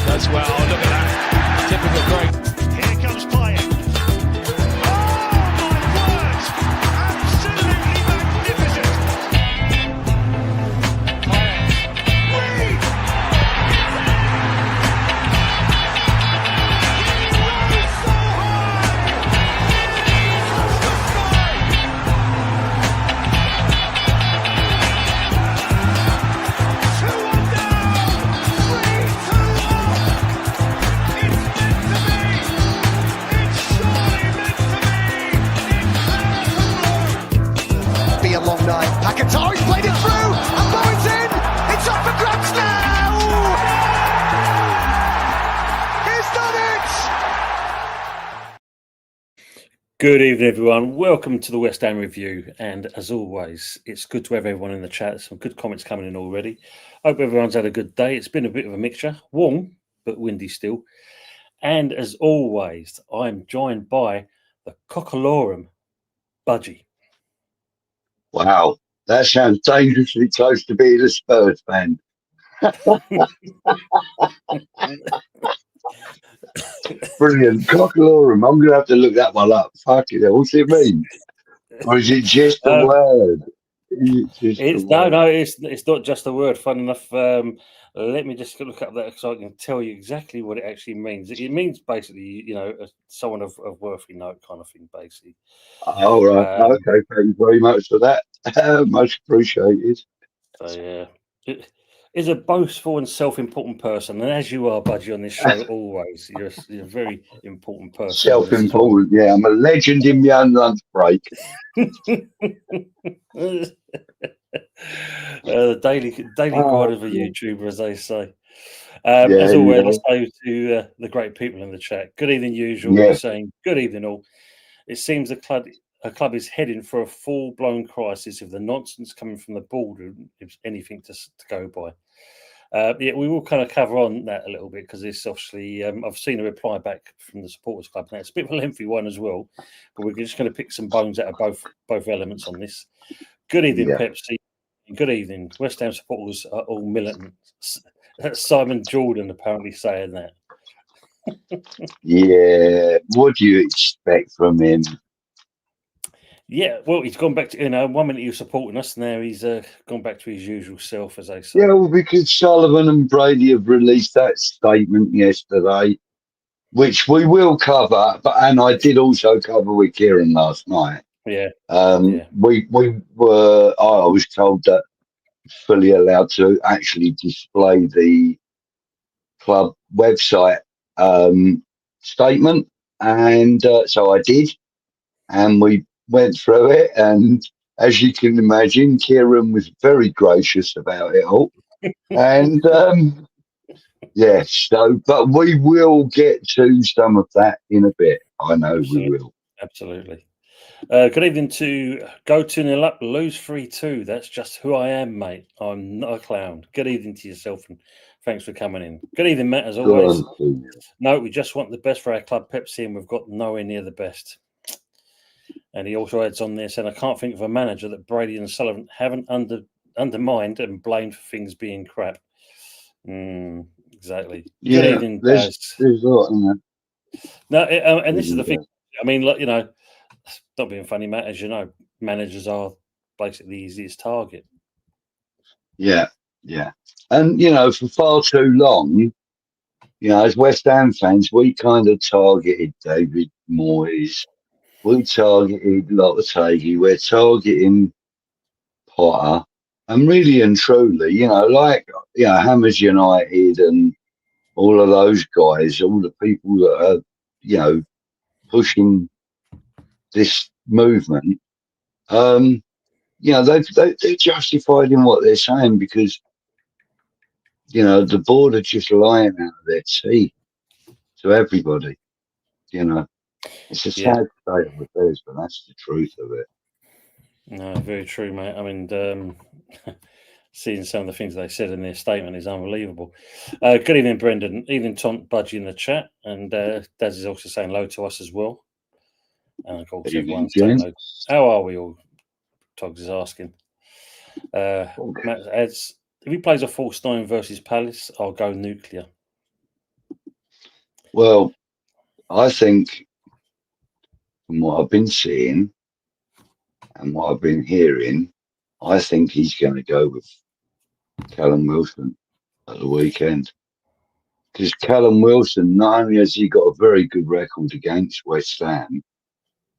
Does well. Oh, look at that. Typical Craig. Here comes playing. Oh, my word. Absolutely magnificent. Reed. He rose so high. Touched the sky. 2-1 down. 3-2 up. It's meant to be. It's surely meant to be. It's there to Be a long night. Paquetá, he's played it through, and Bowen's in. It's up for grabs now. He's done it. Good evening, everyone. Welcome to the West Ham Review. And as always, it's good to have everyone in the chat. Some good comments coming in already. Hope everyone's had a good day. It's been a bit of a mixture. Warm, but windy still. And as always, I'm joined by the Cockalorum, Budgie. Wow, that sounds dangerously close to being a Spurs fan. Brilliant. Cockalorum. I'm going to have to look that one up. Fucking hell. What's it mean? Or is it just a word? It's not just a word. Fun enough. Let me just look up that so I can tell you exactly what it actually means. It means basically, someone of worthy note kind of thing, basically. Oh, right. Okay. Thank you very much for that. Much appreciated. So, yeah. Is a boastful and self-important person, and as you are, Budgie, on this show, always you're a very important person. Self-important, yeah. I'm a legend in my own lunch break. The daily grind of a YouTuber, as they say. As always, let's go to the great people in the chat. Good evening, usual. We're saying good evening, all. It seems the club is heading for a full-blown crisis if the nonsense coming from the boardroom is anything to go by. We will kind of cover on that a little bit because it's obviously I've seen a reply back from the supporters club. Now it's a bit of a lengthy one as well, but we're just going to pick some bones out of both elements on this. Good evening, Pepsi. Good evening. West Ham supporters are all militant. Simon Jordan apparently saying that. Yeah, what do you expect from him? Yeah, well, he's gone back to, 1 minute he was supporting us, now he's gone back to his usual self, as they say. Yeah, well, because Sullivan and Brady have released that statement yesterday, which we will cover, and I did also cover with Kieran last night. Yeah. We were, I was told that fully allowed to actually display the club website statement, and so I did, and we went through it, and as you can imagine, Kieran was very gracious about it all. And but we will get to some of that in a bit. I know we will. Absolutely. Good evening to Go 2-0 Up, lose 3-2. That's just who I am, mate. I'm not a clown. Good evening to yourself, and thanks for coming in. Good evening, Matt, as always. No, we just want the best for our club, Pepsi, and we've got nowhere near the best. And he also adds on there saying, I can't think of a manager that Brady and Sullivan haven't undermined and blamed for things being crap. Exactly. Yeah, good evening, there's a lot in that. No, and this is the thing. I mean, not being funny, Matt, as you know, managers are basically the easiest target. Yeah. And, for far too long, as West Ham fans, we kind of targeted David Moyes. We targeted Lopetegui. We're targeting Potter. And really and truly, Hammers United and all of those guys, all the people that are, pushing this movement, they're justified in what they're saying because, the board are just lying out of their teeth to everybody, It's a sad state of affairs, but that's the truth of it. No, very true, mate. I mean, seeing some of the things they said in their statement is unbelievable. Good evening, Brendan. Evening, Tom, Budgie in the chat. And Daz is also saying hello to us as well. And of course, everyone's saying hello. How are we all? Togs is asking. Matt adds, if he plays a false 9 versus Palace, I'll go nuclear. Well, I think from what I've been seeing and what I've been hearing, I think he's going to go with Callum Wilson at the weekend. Because Callum Wilson, not only has he got a very good record against West Ham,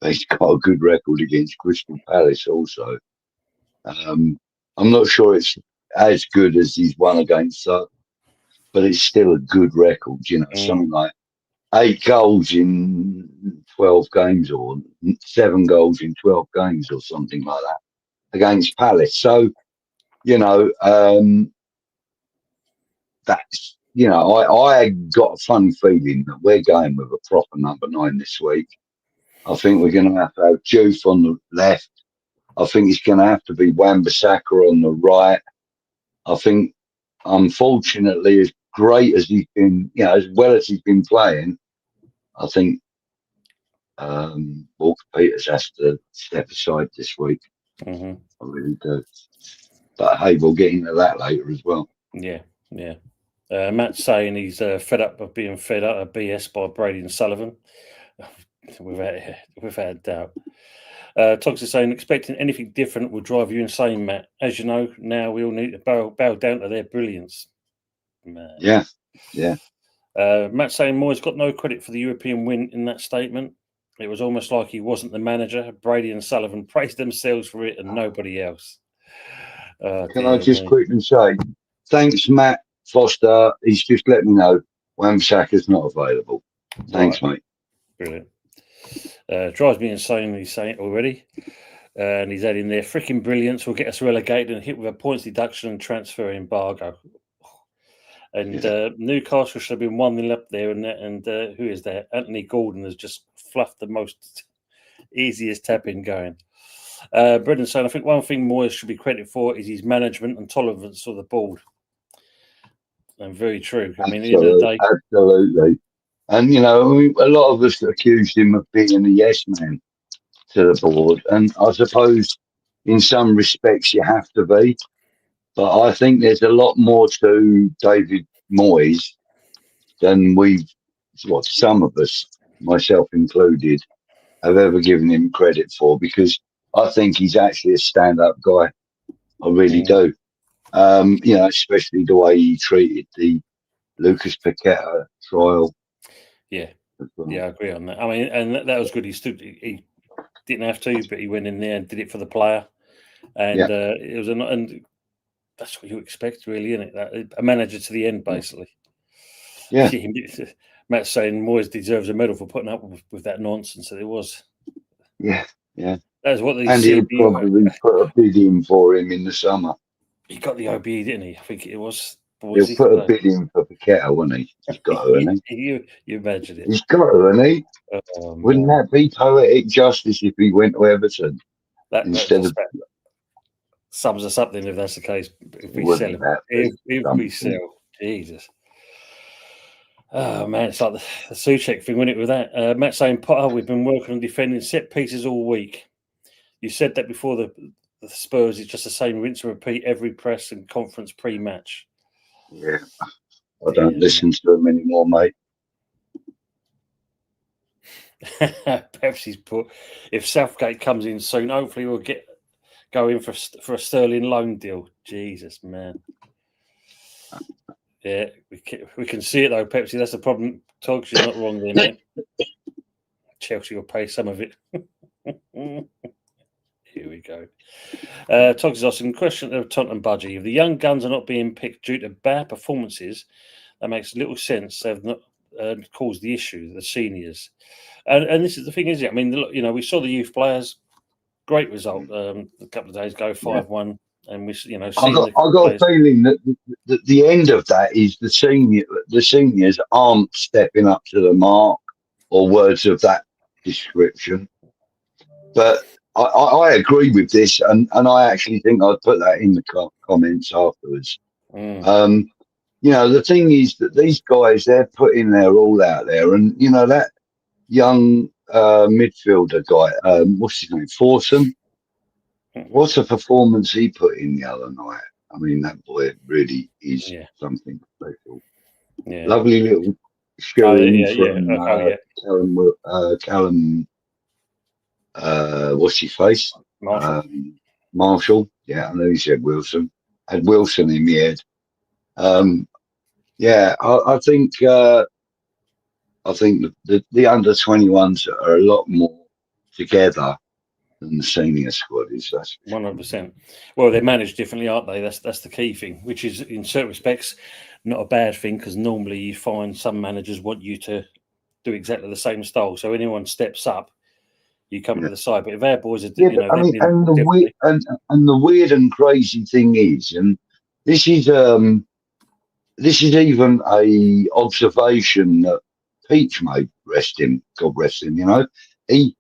but he's got a good record against Crystal Palace also. I'm not sure it's as good as he's won against Sutton, but it's still a good record, something like 8 goals in 12 games or 7 goals in 12 games or something like that against Palace. So, that's, I got a funny feeling that we're going with a proper number 9 this week. I think we're going to have Juve on the left. I think it's going to have to be Wan-Bissaka on the right. I think, unfortunately, as great as he's been, as well as he's been playing, I think Walker Peters has to step aside this week. Mm-hmm. I really do. But hey, we'll get into that later as well. Yeah. Matt's saying he's fed up of being fed up of BS by Brady and Sullivan. Without doubt. Tox is saying expecting anything different will drive you insane, Matt. As you know, now we all need to bow down to their brilliance. Man. Yeah. Matt saying Moyes got no credit for the European win in that statement. It was almost like he wasn't the manager. Brady and Sullivan praised themselves for it and nobody else. Can I just quickly say, thanks, Matt Foster. He's just let me know Wan-Bissaka's not available. Thanks, mate. Brilliant. Drives me insane, he's saying already. And he's adding there, freaking brilliance will get us relegated and hit with a points deduction and transfer embargo. And Newcastle should have been 1-0 up there. And who is that? Anthony Gordon has just fluffed the most easiest tap-in going. Brendan saying, I think one thing Moyes should be credited for is his management and tolerance of the board. And very true. I mean, at the end of the day, absolutely. And, a lot of us accused him of being a yes man to the board. And I suppose in some respects you have to be. But I think there's a lot more to David Moyes than some of us, myself included, have ever given him credit for, because I think he's actually a stand-up guy. I really do. Especially the way he treated the Lucas Paqueta trial. Yeah, I agree on that. I mean, and that was good. He didn't have to, but he went in there and did it for the player. And it was and that's what you expect, really, isn't it? A manager to the end, basically. Yeah. Matt's saying Moyes deserves a medal for putting up with that nonsense that it was. Yeah. That's what they and he'll probably put a bid in for him in the summer. He got the OBE, didn't he? I think it was. He'll put a bid in for Paqueta, won't he? He's got to, hasn't he? You imagine it. He's got to, hasn't he? Wouldn't that be poetic justice if he went to Everton instead of... Sums us up then if that's the case. If we sell him. If we sell. Jesus. Oh, man, it's like the Souček thing, wasn't it, with that? Matt saying, Potter, we've been working on defending set pieces all week. You said that before the Spurs, it's just the same rinse and repeat every press and conference pre-match. Yeah. I don't listen to them anymore, mate. Pepsi's put, if Southgate comes in soon, hopefully we'll go in for a Sterling loan deal. Jesus, man. Yeah, we can see it though, Pepsi. That's the problem. Togs, you're not wrong there, mate. Chelsea will pay some of it. Here we go. Togs is asking question of Tottenham Budgie. If the young guns are not being picked due to bad performances, that makes little sense. They've not caused the issue, the seniors. And this is the thing, is it? I mean, we saw the youth players. Great result a couple of days ago, 5-1. And we, I got a feeling that the end of that is the seniors aren't stepping up to the mark, or words of that description. But I agree with this, and I actually think I'd put that in the comments afterwards. The thing is that these guys, they're putting their all out there, and that young midfielder guy, what's his name, Forsum. What a performance he put in the other night. I mean, that boy really is something special. Yeah. Lovely little Shooing yeah. from Okay, Callum, what's his face? Marshall. Marshall. Yeah, I know he said Wilson. Had Wilson in the head. Yeah, I think the under 21s are a lot more together than the senior squad is. That's 100%. Well, they're managed differently, aren't they? That's the key thing, which is in certain respects not a bad thing, because normally you find some managers want you to do exactly the same style. So anyone steps up, you come to the side. But if our boys are, yeah. But I mean, and the weird and the weird and crazy thing is, and this is even a observation that Peach made. Rest him, God rest him. You know, he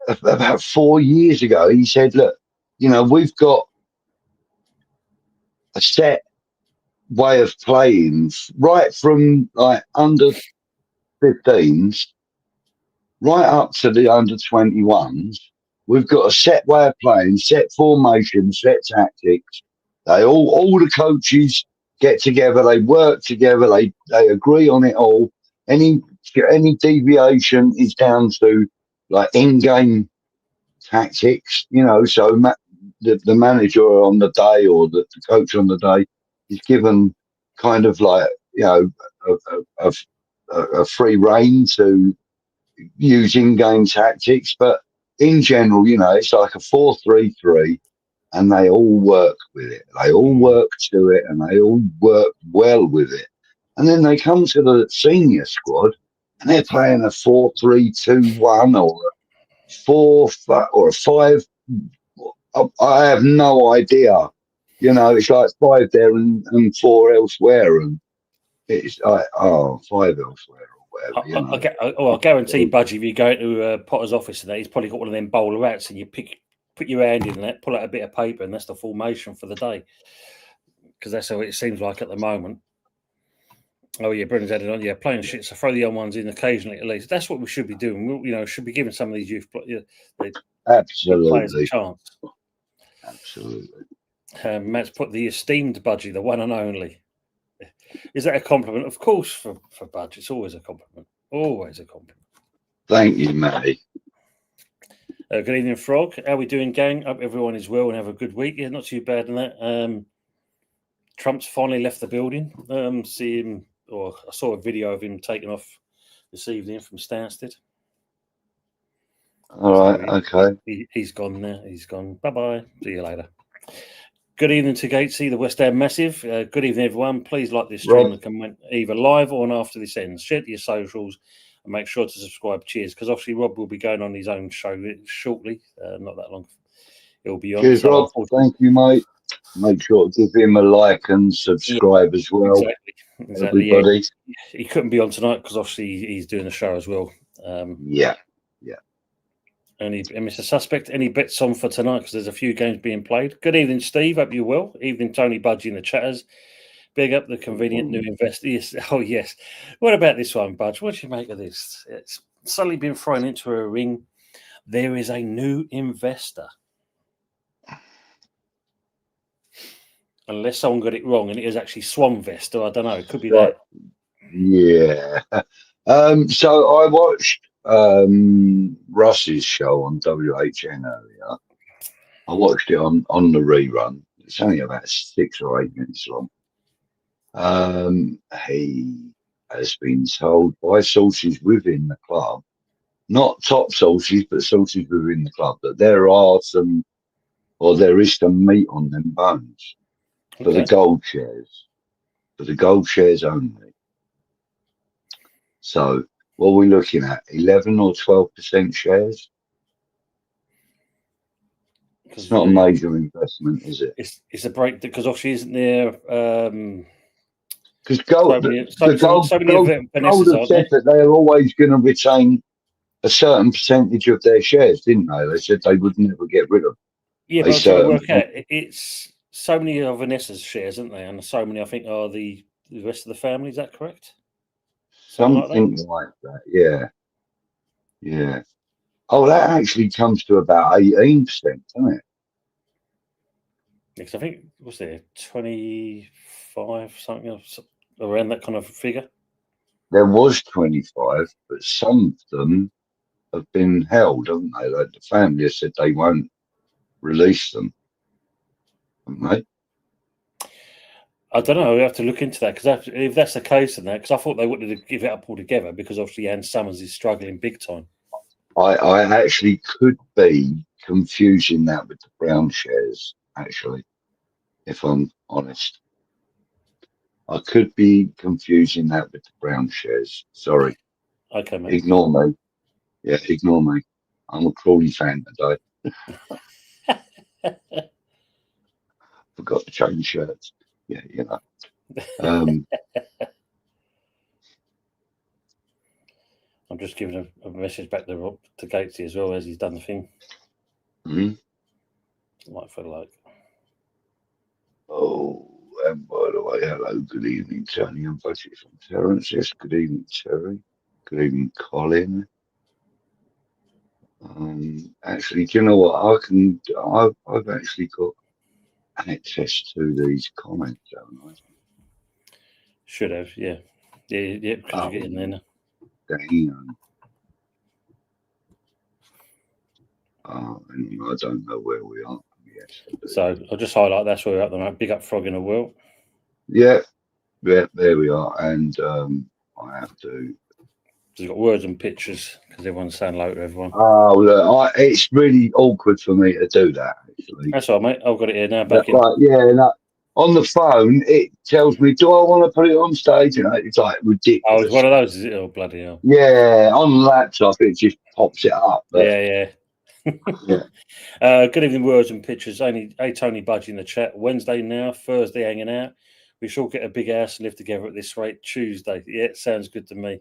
about 4 years ago he said, "Look, we've got a set way of playing right from like under 15s right up to the under 21s. We've got a set way of playing, set formation, set tactics. All the coaches get together, they work together, they agree on it all. Any deviation is down to like in-game tactics, so the manager on the day or the coach on the day is given kind of like, a free rein to use in-game tactics, but in general, it's like a 4-3-3, and they all work with it. They all work to it, and they all work well with it. And then they come to the senior squad, and they're playing a 4-3-2-1 or a 4 or a 5. I have no idea. It's like 5 there and 4 elsewhere, and it's like 5 elsewhere. I guarantee, Budgie, if you go to Potter's office today, he's probably got one of them bowler hats, and you put your hand in that, pull out a bit of paper, and that's the formation for the day. Because that's how it seems like at the moment. Oh yeah, Brennan's added on. Yeah, playing shit. So throw the young ones in occasionally, at least. That's what we should be doing. We, should be giving some of these youth players a chance. Absolutely. Matt's put the esteemed Budgie, the one and only. Is that a compliment? Of course, for Budgie, it's always a compliment. Always a compliment. Thank you, Matty. Good evening, Frog. How are we doing, gang? Hope everyone is well and have a good week. Yeah, not too bad in that. Trump's finally left the building. I saw a video of him taking off this evening from Stansted. All right, okay. He's gone now. He's gone. Bye-bye. See you later. Good evening to Gatesy, the West Ham Massive. Good evening, everyone. Please like this stream and comment either live or after this ends. Share to your socials and make sure to subscribe. Cheers. Because obviously Rob will be going on his own show shortly. Not that long. He'll be on. Cheers, Rob. Thank you, mate. Make sure to give him a like and subscribe as well. Exactly. Everybody. Yeah. He couldn't be on tonight because obviously he's doing the show as well. Yeah. And Mr. Suspect, any bets on for tonight? Because there's a few games being played. Good evening, Steve. Hope you're well. Evening, Tony Budgie in the chatters. Big up the convenient new investor. Yes. Oh, yes. What about this one, Budge? What do you make of this? It's suddenly been thrown into a ring. There is a new investor. Unless someone got it wrong and it is actually Swanvest, or I don't know. It could be that. Yeah. So I watched Russ's show on WHN earlier. I watched it on the rerun. It's only about 6 or 8 minutes long. He has been told by sources within the club, not top sources, but sources within the club, that there is some meat on them bones for the gold shares. For the gold shares only. So what are we looking at? 11 or 12% shares? It's not a major investment, is it? It's a break because obviously isn't there? Because gold have said that they're always going to retain a certain percentage of their shares, didn't they? They said they would never get rid of them. Yeah, but I'm trying to work out. It's so many of Vanessa's shares, aren't they? And so many, I think, are the rest of the family. Is that correct? Something like that. Yeah. Yeah. Oh, that actually comes to about 18%, doesn't it? Because I think, was there 25, something else, around that kind of figure? there was 25, but some of them have been held, haven't they? Like the family has said they won't release them, haven't they? I don't know. We have to look into that because if that's the case, then because I thought they wanted to give it up altogether because obviously Ann Summers is struggling big time. I actually could be confusing that with the Brown shares, actually, if I'm honest. I could be confusing that with the Brown shares. Sorry. Okay, mate. Ignore me. Yeah, ignore me. I'm a Crawley fan today. Forgot to change shirts. Yeah, you know. I'm just giving a message back to Gatesy as well as he's done the thing. Might feel like. Oh, and by the way, hello, good evening, Tony and Budgie from Terence. Yes, good evening, Terry. Good evening, Colin. Actually, do you know what? I've actually got access to these comments, haven't I? Should have, yeah. Yeah, because you're getting there now. Damn. And I don't know where we are. Yes, so I'll just highlight that's where we're at the moment. Big up Frog in the World. Yeah, there we are. And I have to. You've got words and pictures because everyone's saying hello to everyone. Oh, look, it's really awkward for me to do that, actually. That's all right, mate. I've got it here now. Back in. Like, yeah, no, on the phone, it tells me, do I want to put it on stage? You know, it's like ridiculous. Oh, it's one of those, is it? Oh, bloody hell. Yeah, on the laptop, it just pops it up. But, yeah. Good evening, words and pictures. Tony Budgie in the chat. Wednesday now, Thursday hanging out. We shall get a big house and live together at this rate. Tuesday. Yeah, it sounds good to me.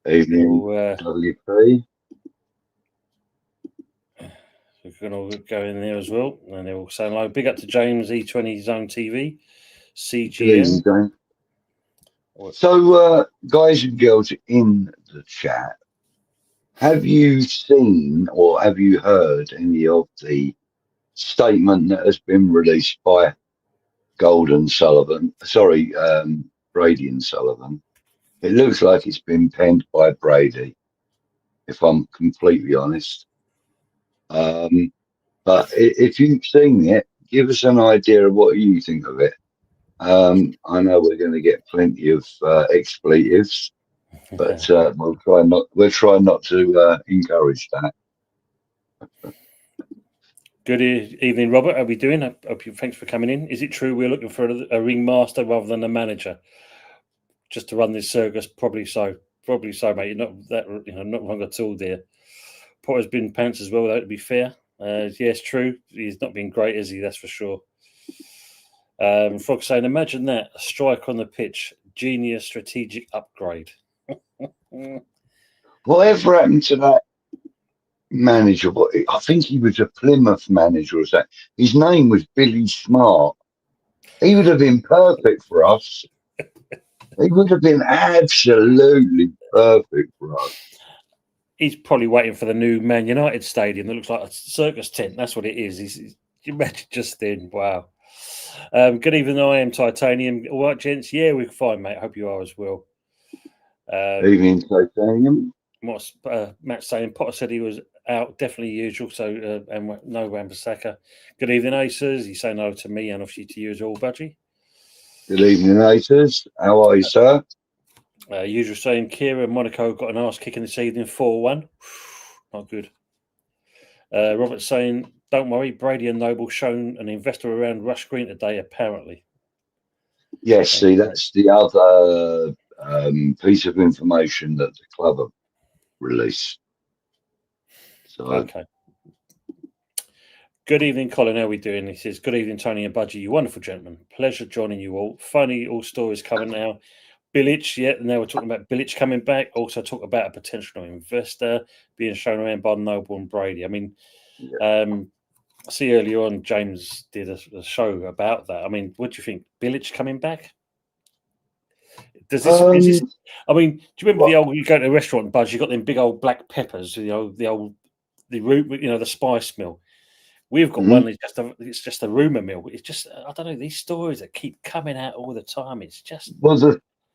Evening, WP. We're going to go in there as well. And they're all saying hello. Big up to James, E20 Zone TV, CGM. So, guys and girls in the chat, have you seen or have you heard any of the statement that has been released by Brady and Sullivan? It looks like it's been penned by Brady, if I'm completely honest. But if you've seen it, give us an idea of what you think of it. I know we're going to get plenty of expletives, but we'll try not to encourage that. Good evening, Robert. How are we doing? Thanks for coming in. Is it true we're looking for a ringmaster rather than a manager, just to run this circus? Probably so, mate. You're not that, not wrong at all, dear. Potter's been pants as well, though, to be fair. Yes, true. He's not been great, is he? That's for sure. Frog saying, imagine that, a strike on the pitch, genius strategic upgrade. Whatever happened to that manager? I think he was a Plymouth manager or something. His name was Billy Smart. He would have been perfect for us. He would have been absolutely perfect for us. He's probably waiting for the new Man United stadium that looks like a circus tent. That's what it is. You imagine just then. Wow. Good evening, I am Titanium. All right, gents? Yeah, we're fine, mate. Hope you are as well. Evening, Titanium. What's Matt saying? Potter said he was out, definitely usual. So, and no Wan-Bissaka. Good evening, Aces. He's saying hello to me and obviously to you as well, Budgie. Good evening, Aces. How are you, sir? Usual saying, Kira Monaco got an arse kicking this evening, 4-1. Not good. Robert saying, don't worry, Brady and Noble shown an investor around Rush Green today, apparently. Yes, see, that's the other piece of information that the club have released. So, okay. Good evening, Colin. How are we doing? He says, good evening, Tony and Budgie. You wonderful gentlemen. Pleasure joining you all. Funny, all stories coming now. Bilic, yeah, now we're talking about Bilic coming back. Also talk about a potential investor being shown around by Noble and Brady. I mean, I see earlier on James did a show about that. I mean, what do you think? Bilic coming back? Does this? Is this? I mean, do you remember the old? You go to a restaurant, Buzz. You got them big old black peppers. The root. The spice mill. We've got one. It's just a rumor mill. It's just I don't know, these stories that keep coming out all the time. It's just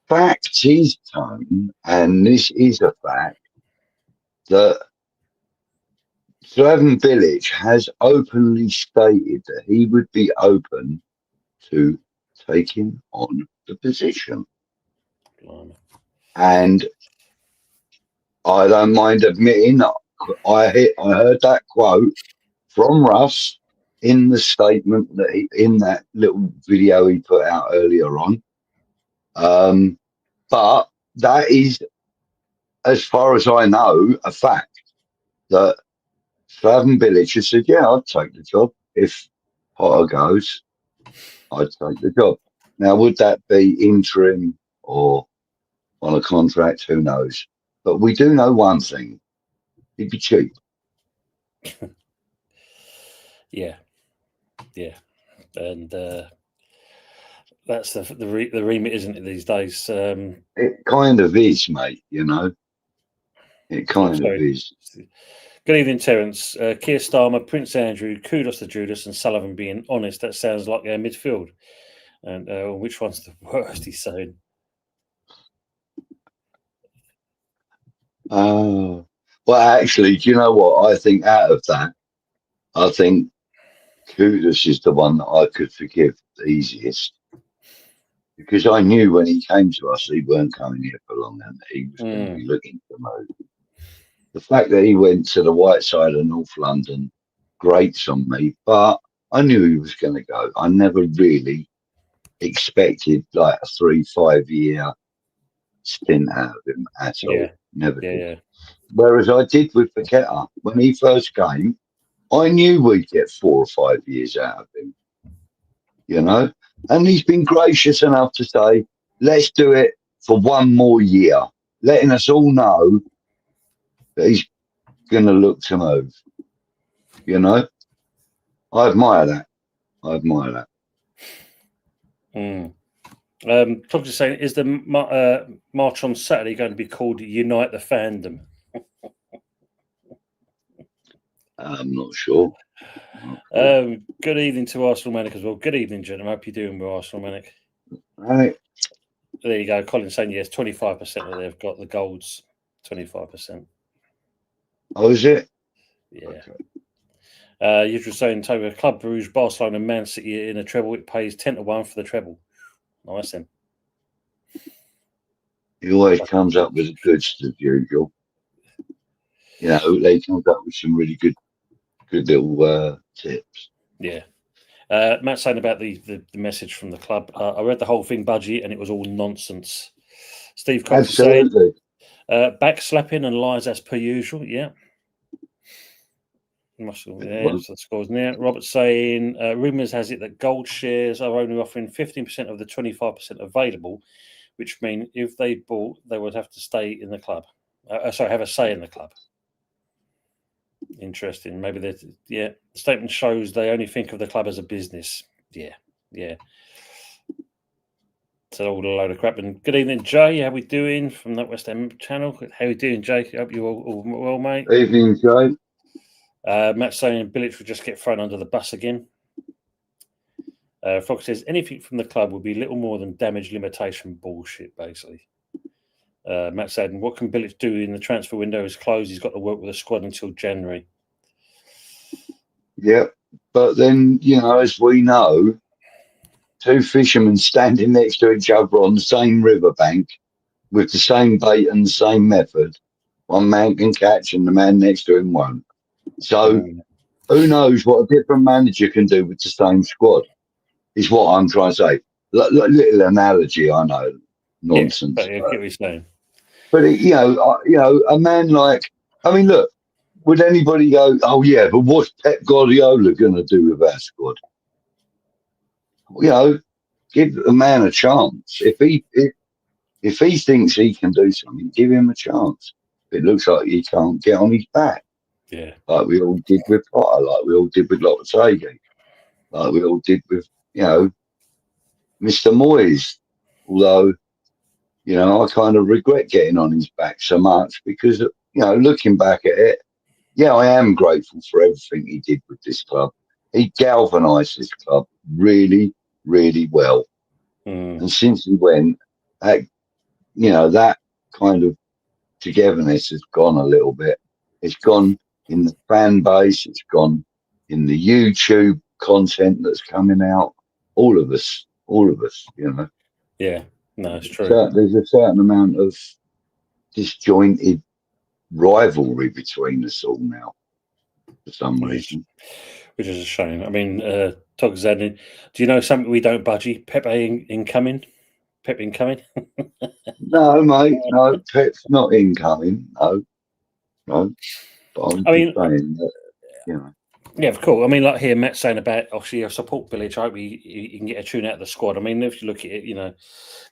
fact is, Tone, and this is a fact, that Slaven Bilic has openly stated that he would be open to taking on the position. And I don't mind admitting I heard that quote from Russ in the statement that in that little video he put out earlier on. But that is, as far as I know, a fact that Slaven Bilic has said, yeah, I'd take the job. If Potter goes, I'd take the job. Now, would that be interim or on a contract? Who knows? But we do know one thing. He'd be cheap. Yeah. And that's the remit, isn't it, these days? It kind of is, mate, you know. It kind of is. Good evening, Terence. Keir Starmer, Prince Andrew, kudos to Judas and Sullivan being honest. That sounds like their midfield. And which one's the worst, he's saying? Well, actually, do you know what? I think out of that, I think Kudos is the one that I could forgive the easiest. Because I knew when he came to us, he weren't coming here for long and he was going to be looking to move. The fact that he went to the white side of North London grates on me, but I knew he was going to go. I never really expected like a 3-5 year stint out of him at all. Never did. Yeah. Whereas I did with Paqueta. When he first came, I knew we'd get 4 or 5 years out of him. You know? And he's been gracious enough to say, let's do it for 1 more year, letting us all know that he's going to look to move. You know? I admire that. Talk saying, is the march on Saturday going to be called Unite the Fandom? I'm not sure. Good evening to Arsenal Manic as well. Good evening, gentlemen. Hope you're doing well, Arsenal Manic. Right. There you go. Colin saying yes, 25% that they've got the golds. 25%. Oh, is it? Yeah. Okay. You're just saying, Toby, Club Brugge, Barcelona, and Man City in a treble. It pays 10-1 for the treble. Nice then. He always comes up with the goods as usual. You know, they comes up with some really good little tips. Yeah. Matt saying about the message from the club. I read the whole thing, Budgie, and it was all nonsense. Steve Cox saying backslapping and lies as per usual. Yeah. So the scores now. Robert's saying rumours has it that gold shares are only offering 15% of the 25% available, which means if they bought, they would have to stay in the club. Have a say in the club. Interesting. Maybe the statement shows they only think of the club as a business. Yeah. It's all a load of crap. And good evening, Jay. How we doing from that West Ham channel? How we doing, Jay? Hope you're all well, mate. Evening, Jay. Matt saying Bilic will just get thrown under the bus again. Fox says anything from the club would be little more than damage limitation bullshit, basically. Matt said, what can Bilic do in the transfer window is closed? He's got to work with a squad until January. Yep. But then, you know, as we know, 2 fishermen standing next to each other on the same riverbank with the same bait and the same method, one man can catch and the man next to him won't. So who knows what a different manager can do with the same squad is what I'm trying to say. Little analogy, I know, nonsense. Yeah, but I get what you're saying. But you know, a man like, I mean, look, would anybody go, oh yeah, but what's Pep Guardiola going to do with our squad? You know, give a man a chance. If he thinks he can do something, give him a chance. It looks like he can't get on his back. Yeah, like we all did with Potter, like we all did with Lopetegui, like we all did with, you know, Mr. Moyes. Although, you know, I kind of regret getting on his back so much because, you know, looking back at it, yeah, I am grateful for everything he did with this club. He galvanised this club really, really well. And since he went, that that kind of togetherness has gone a little bit. It's gone in the fan base. It's gone in the YouTube content that's coming out. All of us. Yeah, no, it's true. So there's a certain amount of disjointed rivalry between us all now, for some reason. Which is a shame. I mean, Tog Zanin, do you know something we don't, Budgie? Pepe incoming? Pep incoming? No, mate. No, Pep's not incoming. No. But I'm just saying that, Yeah, of course. I mean, like here, Matt's saying about, obviously, I support Village. I hope he can get a tune out of the squad. I mean, if you look at it,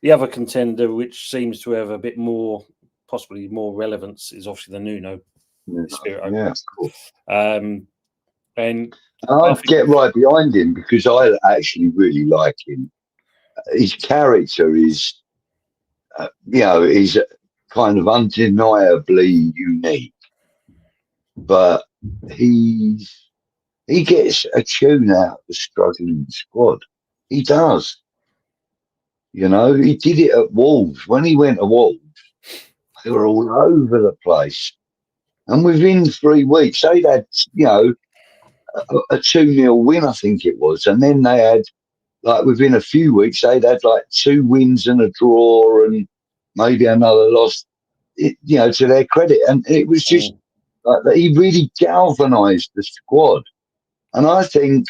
the other contender, which seems to have a bit more, possibly more relevance, is obviously the Nuno Spirit. Yeah, of course. And I'd get right behind him because I actually really like him. His character is, he's kind of undeniably unique, but he gets a tune out of the struggling squad. He does. He did it at Wolves. When he went to Wolves, they were all over the place. And within 3 weeks, they'd had, a 2-0 win, I think it was. And then they had, within a few weeks, they'd had 2 wins and a draw and maybe another loss, to their credit. And it was just he really galvanised the squad. And I think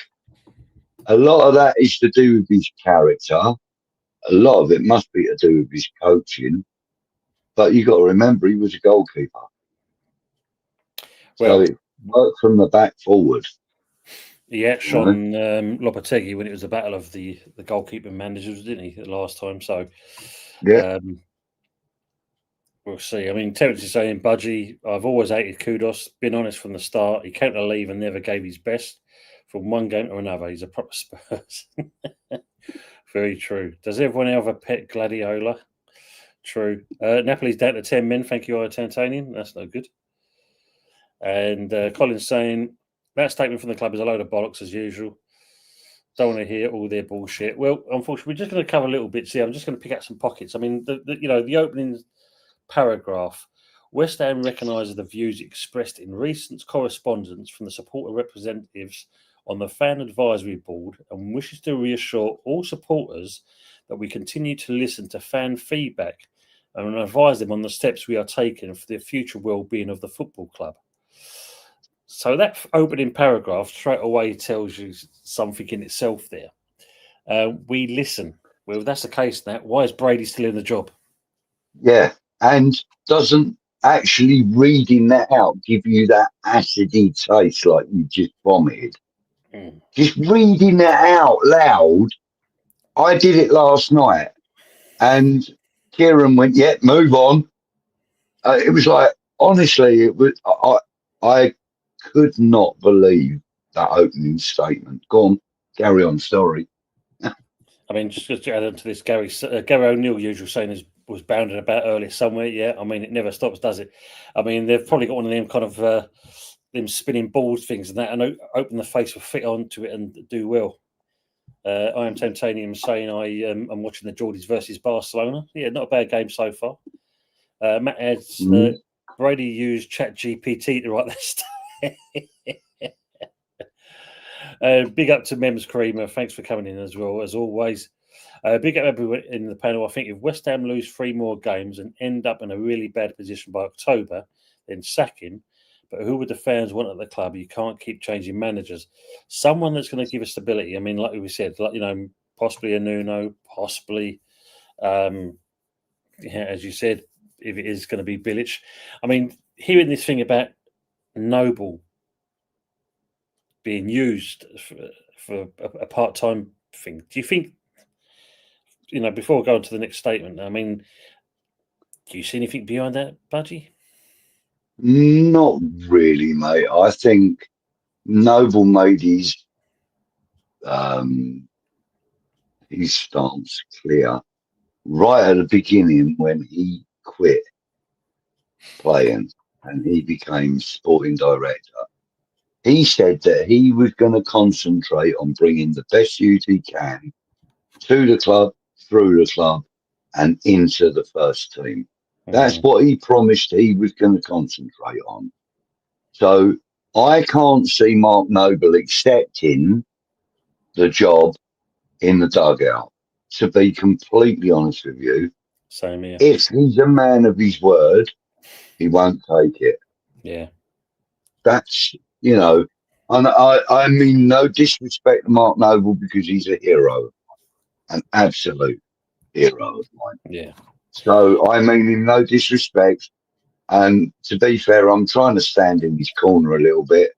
a lot of that is to do with his character. A lot of it must be to do with his coaching. But you've got to remember, he was a goalkeeper. Well, so it worked from the back forward. He etched on Lopetegui when it was a battle of the goalkeeping managers, didn't he, the last time? So, yeah. We'll see. I mean, Terence is saying, Budgie, I've always hated Kudos. Been honest from the start. He came to leave and never gave his best from one game to another. He's a proper Spurs. Very true. Does everyone have a pet Gladiola? True. Napoli's down to 10 men. Thank you, Tantanian. That's no good. And Colin's saying, that statement from the club is a load of bollocks as usual. Don't want to hear all their bullshit. Well, unfortunately, we're just going to cover little bits here. I'm just going to pick out some pockets. I mean, the opening paragraph. West Ham recognises the views expressed in recent correspondence from the supporter representatives on the fan advisory board and wishes to reassure all supporters that we continue to listen to fan feedback and advise them on the steps we are taking for the future well-being of the football club. So that opening paragraph straight away tells you something in itself there. We listen. Well, if that's the case now, why is Brady still in the job? Yeah, and doesn't actually reading that out give you that acidy taste like you just vomited? Just reading that out loud. I did it last night, and Kieran went, "Yeah, move on." It was like, honestly, it was. I could not believe that opening statement. Go on, carry on. Sorry. I mean, just to add on to this, Gary O'Neill, usual saying, was bounding about earlier somewhere. Yeah, I mean, it never stops, does it? I mean, they've probably got one of them kind of them spinning balls things and that, and open the face will fit onto it and do well. I am Tantanium saying I'm watching the Geordies versus Barcelona. Yeah, not a bad game so far. Matt adds, Brady used ChatGPT to write that stuff. Big up to Mems Creamer. Thanks for coming in as well, as always. Big up everyone in the panel. I think if West Ham lose 3 more games and end up in a really bad position by October, then sack him. But who would the fans want at the club? You can't keep changing managers. Someone that's going to give us stability. I mean, like we said, possibly a Nuno, possibly, as you said, if it is going to be Bilic. I mean, hearing this thing about Noble being used for a part-time thing, do you think, before going to the next statement, I mean, do you see anything behind that, Budgie? Not really, mate. I think Noble made his stance clear right at the beginning when he quit playing and he became sporting director. He said that he was going to concentrate on bringing the best youth he can to the club, through the club, and into the first team. That's what he promised he was going to concentrate on. So I can't see Mark Noble accepting the job in the dugout, to be completely honest with you. Same here. If he's a man of his word, he won't take it. Yeah. That's, you know, and I mean no disrespect to Mark Noble because he's a hero, an absolute hero of mine. Yeah. So I mean him no disrespect. And to be fair, I'm trying to stand in his corner a little bit.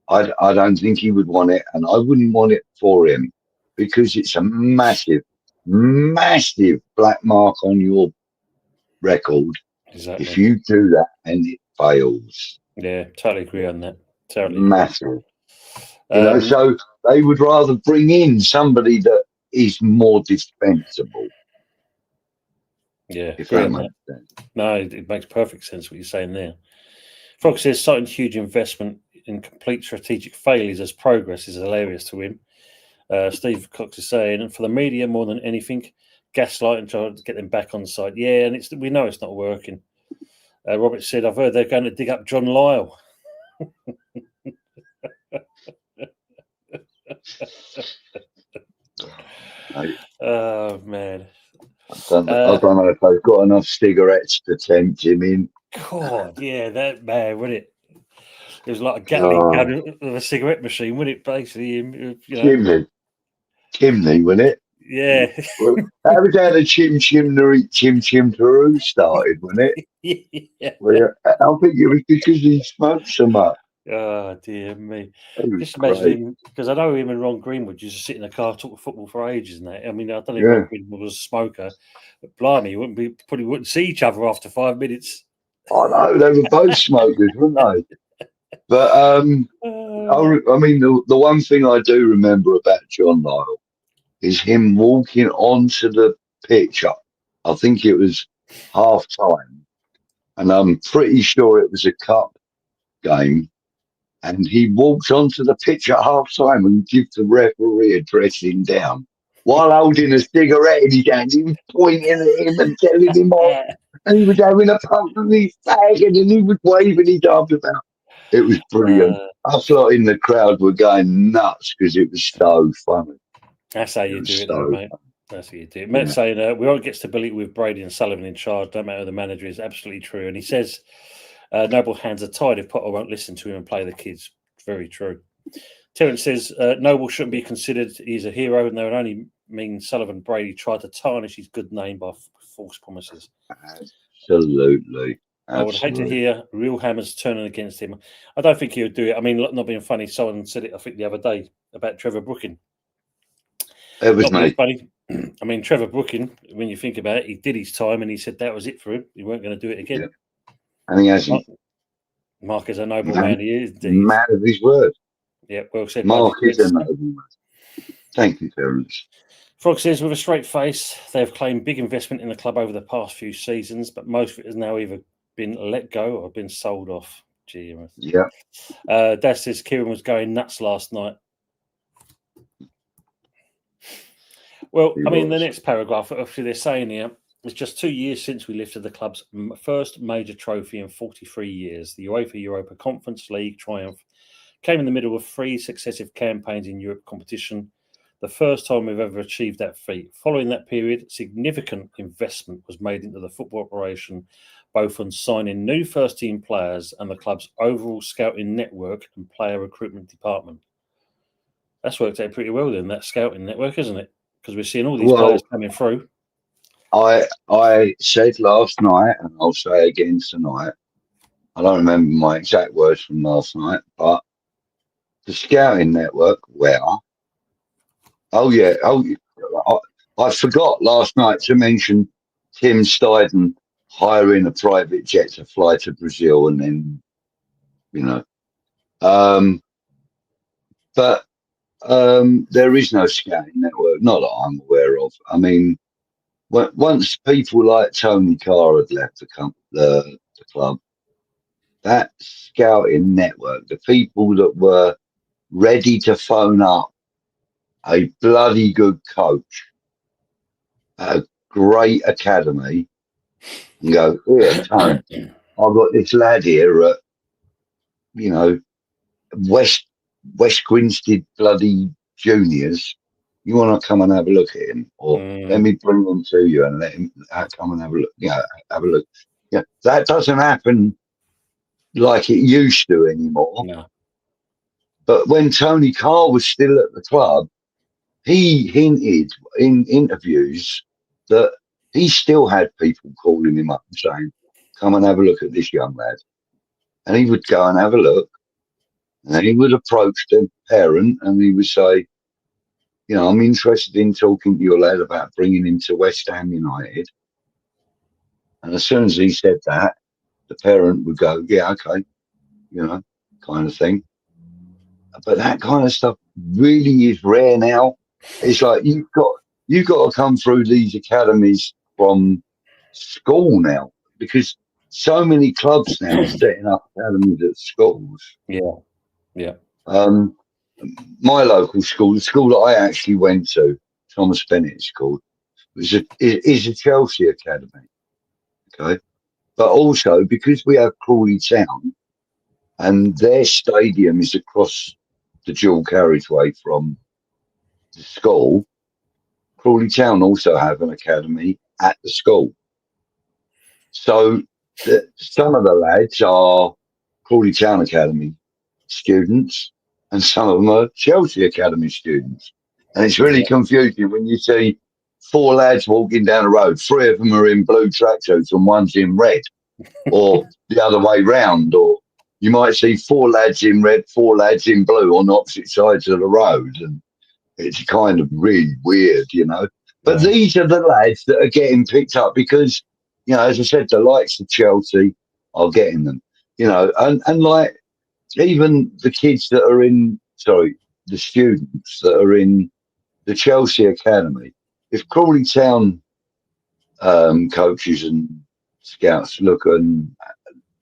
I don't think he would want it, and I wouldn't want it for him because it's a massive, massive black mark on your record Exactly. if you do that and it fails. Yeah, totally agree on that. Totally massive. You know, so they would rather bring in somebody that is more dispensable. Yeah, if agree that on makes that. sense. No, it makes perfect sense what you're saying there. Frog says citing huge investment in complete strategic failures as progress is hilarious to him. Steve Cox is saying, and for the media more than anything, gaslight and trying to get them back on side. Yeah, and we know it's not working. Robert said, I've heard they're going to dig up John Lyle. Oh, man. I don't know if they've got enough cigarettes to tempt him in. God, yeah, that man, wouldn't it? It was like a Gatling gun of a cigarette machine, wouldn't it? Basically, you know. Chimney, wouldn't it? Yeah. That was how the Chim Taroo started, wasn't it? Yeah. Well, I think it was because he smoked so much. Oh, dear me. Just Great. imagine him, because I know him and Ron Greenwood used to sit in the car, talk football for ages and that. I mean, I don't know if Ron Greenwood was a smoker, but blimey, probably wouldn't see each other after 5 minutes. I know, they were both smokers, weren't they? But, I mean, the one thing I do remember about John Lyle is him walking onto the pitch. I think it was half time, and I'm pretty sure it was a cup game. And he walked onto the pitch at half time and gave the referee a dressing down while holding a cigarette in his hand. He was pointing at him and telling him off. And he was having a puff of his fag and then he was waving his arms about. It was brilliant. I thought in the crowd were going nuts because it was so funny. That's how you do it, though, mate. That's how you do it. Matt's saying, we won't get stability with Brady and Sullivan in charge, no matter who the manager is. Absolutely true. And he says, Noble hands are tied if Potter won't listen to him and play the kids. Very true. Terence says, Noble shouldn't be considered he's a hero, and they would only mean Sullivan Brady tried to tarnish his good name by false promises. Absolutely. I would hate to hear real hammers turning against him. I don't think he would do it. I mean, not being funny, someone said it, I think, the other day about Trevor Brooking. It was me. Funny. I mean, Trevor Brooking, when you think about it, he did his time and he said that was it for him. He weren't going to do it again. Yeah. And he hasn't. Mark is a noble man. He is. Man of his word. Yeah, well said. Mark is a noble man. Thank you, Terence. Frog says, with a straight face, they have claimed big investment in the club over the past few seasons, but most of it has now either been let go or been sold off. Gee, yeah. Dad says Kieran was going nuts last night. Well, I mean, the next paragraph, actually, they're saying here, it's just 2 years since we lifted the club's first major trophy in 43 years. The UEFA Europa Conference League triumph came in the middle of 3 successive campaigns in Europe competition, the first time we've ever achieved that feat. Following that period, significant investment was made into the football operation, both on signing new first-team players and the club's overall scouting network and player recruitment department. That's worked out pretty well then, that scouting network, isn't it? Because we're seeing all these players coming through. I said last night, and I'll say again tonight, I don't remember my exact words from last night, but the scouting network, I forgot last night to mention Tim Steiden hiring a private jet to fly to Brazil and then, but there is no scouting network, not that I'm aware of. I mean, once people like Tony Carr had left the club, that scouting network, the people that were ready to phone up a bloody good coach at a great academy and go, here, Tone, I've got this lad here at, you know, West Grinstead bloody juniors. You want to come and have a look at him, or let me bring him to you and let him come and have a look. Yeah, have a look. Yeah, that doesn't happen like it used to anymore. No. But when Tony Carr was still at the club, he hinted in interviews that he still had people calling him up and saying, "Come and have a look at this young lad," and he would go and have a look. And then he would approach the parent and he would say, you know, I'm interested in talking to your lad about bringing him to West Ham United. And as soon as he said that, the parent would go, yeah, okay, you know, kind of thing. But that kind of stuff really is rare now. It's like you've got to come through these academies from school now, because so many clubs now are setting up academies at schools. Yeah. My local school, the school that I actually went to, Thomas Bennett School, is a Chelsea academy. Okay, but also because we have Crawley Town, and their stadium is across the dual carriageway from the school. Crawley Town also have an academy at the school. So some of the lads are Crawley Town Academy students, and some of them are Chelsea Academy students. And it's really confusing when you see 4 lads walking down the road. 3 of them are in blue tracksuits and one's in red, or the other way round. Or you might see 4 lads in red, 4 lads in blue on opposite sides of the road. And it's kind of really weird, you know. But these are the lads that are getting picked up because, you know, as I said, the likes of Chelsea are getting them, you know, and like even the kids that are the students that are in the Chelsea Academy, if Crawley Town coaches and scouts look and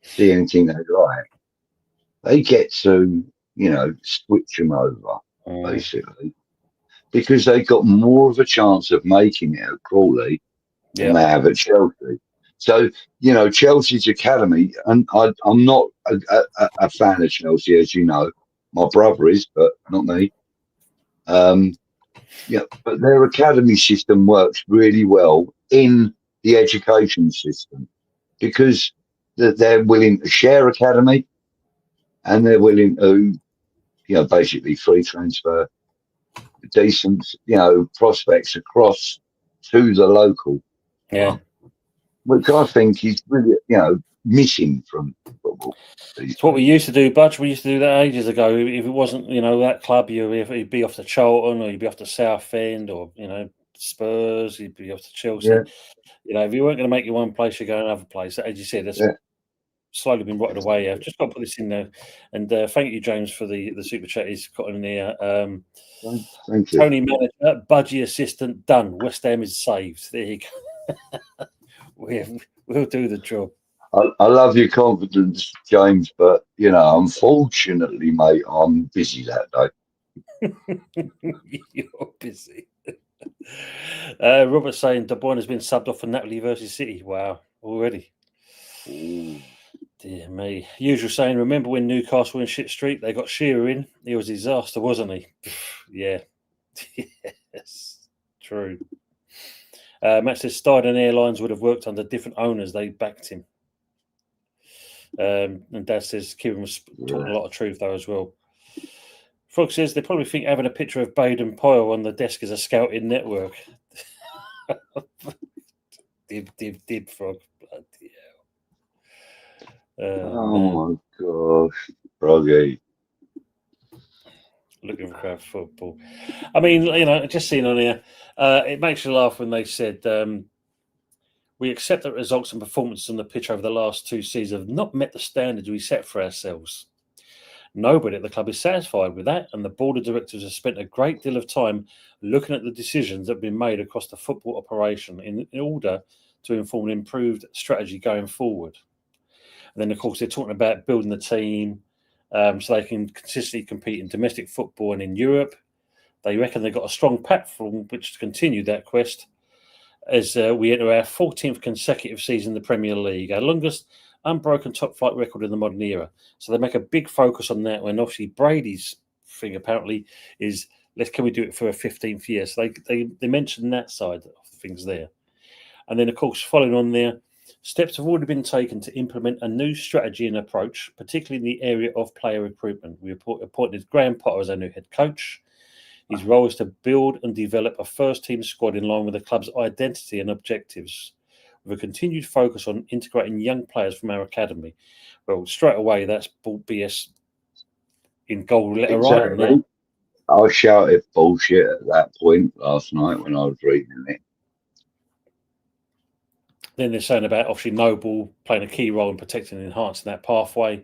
see anything they like, they get to, you know, switch them over, basically, because they've got more of a chance of making it at Crawley than they have at Chelsea. So, you know, Chelsea's academy, and I'm not a fan of Chelsea, as you know. My brother is, but not me. Yeah, but their academy system works really well in the education system because they're willing to share academy, and they're willing to, you know, basically free transfer decent, you know, prospects across to the local. Yeah. Which I think is really, you know, missing from football. It's what we used to do, Budge. We used to do that ages ago. If it wasn't, you know, that club, you'd be off to Charlton, or you'd be off to Southend, or, you know, Spurs, you'd be off to Chelsea. Yeah. You know, if you weren't going to make it one place, you go another place. As you said, that's slowly been rotted away. I've just got to put this in there. And thank you, James, for the super chat he's got in there. Thank you. Tony manager, Budgie assistant, done. West Ham is saved. There you go. We'll do the job. I love your confidence, James, but, you know, unfortunately, mate, I'm busy that day. You're busy. Robert's saying De Bruyne has been subbed off for Napoli versus City. Wow, already. Ooh. Dear me. Usual saying, remember when Newcastle were in shit street? They got Shearer in. He was a disaster, wasn't he? Yeah. Yes. True. Matt says Stardust Airlines would have worked under different owners. They backed him. And Dad says Kieran was talking a lot of truth, though, as well. Frog says they probably think having a picture of Baden Powell on the desk is a scouting network. Did Frog. Bloody hell. Oh, my gosh. Froggy. Looking for crowd football. I mean, you know, just seeing on here, it makes you laugh when they said, we accept that results and performances on the pitch over the last 2 seasons have not met the standards we set for ourselves. Nobody at the club is satisfied with that, and the board of directors have spent a great deal of time looking at the decisions that have been made across the football operation in order to inform an improved strategy going forward. And then, of course, they're talking about building the team so they can consistently compete in domestic football and in Europe. They reckon they've got a strong platform which to continue that quest. as we enter our 14th consecutive season in the Premier League, our longest unbroken top flight record in the modern era. So they make a big focus on that. When obviously Brady's thing apparently is, can we do it for a 15th year? So they mentioned that side of things there. And then, of course, following on there, steps have already been taken to implement a new strategy and approach, particularly in the area of player recruitment. We appointed Graham Potter as our new head coach. His role is to build and develop a first-team squad in line with the club's identity and objectives, with a continued focus on integrating young players from our academy. Well, straight away, that's BS in gold letter writing there. I shouted bullshit at that point last night when I was reading it. Then they're saying about obviously Noble playing a key role in protecting and enhancing that pathway,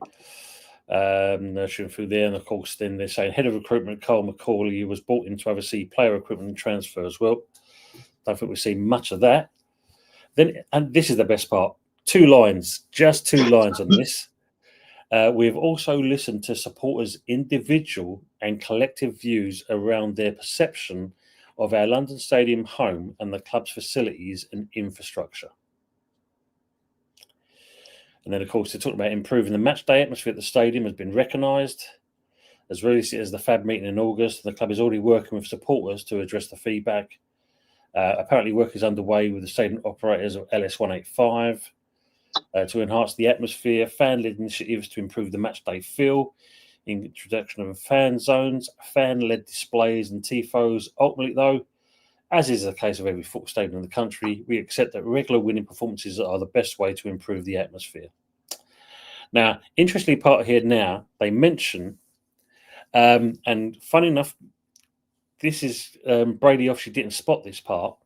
nurturing through there. And of course, then they're saying head of recruitment Carl McCauley was brought in to oversee player recruitment and transfer as well. Don't think we've seen much of that. Then, and this is the best part, 2 lines, just 2 lines on this. We've also listened to supporters' individual and collective views around their perception of our London Stadium home and the club's facilities and infrastructure. And then, of course, they're talking about improving the match day atmosphere at the stadium has been recognised. As recently as the FAB meeting in August, the club is already working with supporters to address the feedback. Apparently, work is underway with the stadium operators of LS185 to enhance the atmosphere, fan-led initiatives to improve the match day feel, introduction of fan zones, fan-led displays and tifos. Ultimately, though, as is the case of every football stadium in the country, we accept that regular winning performances are the best way to improve the atmosphere. Now, interestingly, part here now, they mention, and funny enough, this is Brady obviously didn't spot this part.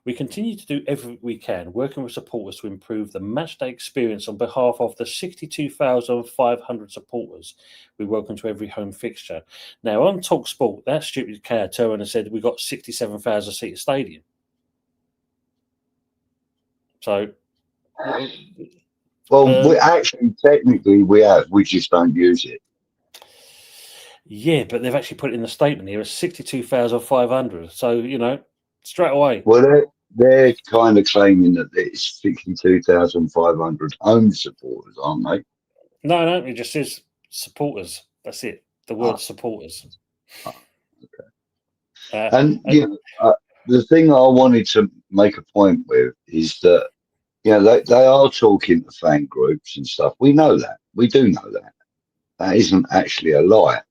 We continue to do everything we can, working with supporters to improve the matchday experience on behalf of the 62,500 supporters we welcome to every home fixture. Now, on TalkSport, that stupid cow turned and said we got 67,000 seat stadium. So, we actually, technically, we have. We just don't use it. Yeah, but they've actually put it in the statement here as 62,500. So, straight away. Well, they're kind of claiming that it's 62,500 home supporters, aren't they? No, it just says supporters. That's it. The word supporters. Okay. The thing I wanted to make a point with is that, they are talking to fan groups and stuff. We know that. We do know that. That isn't actually a lie.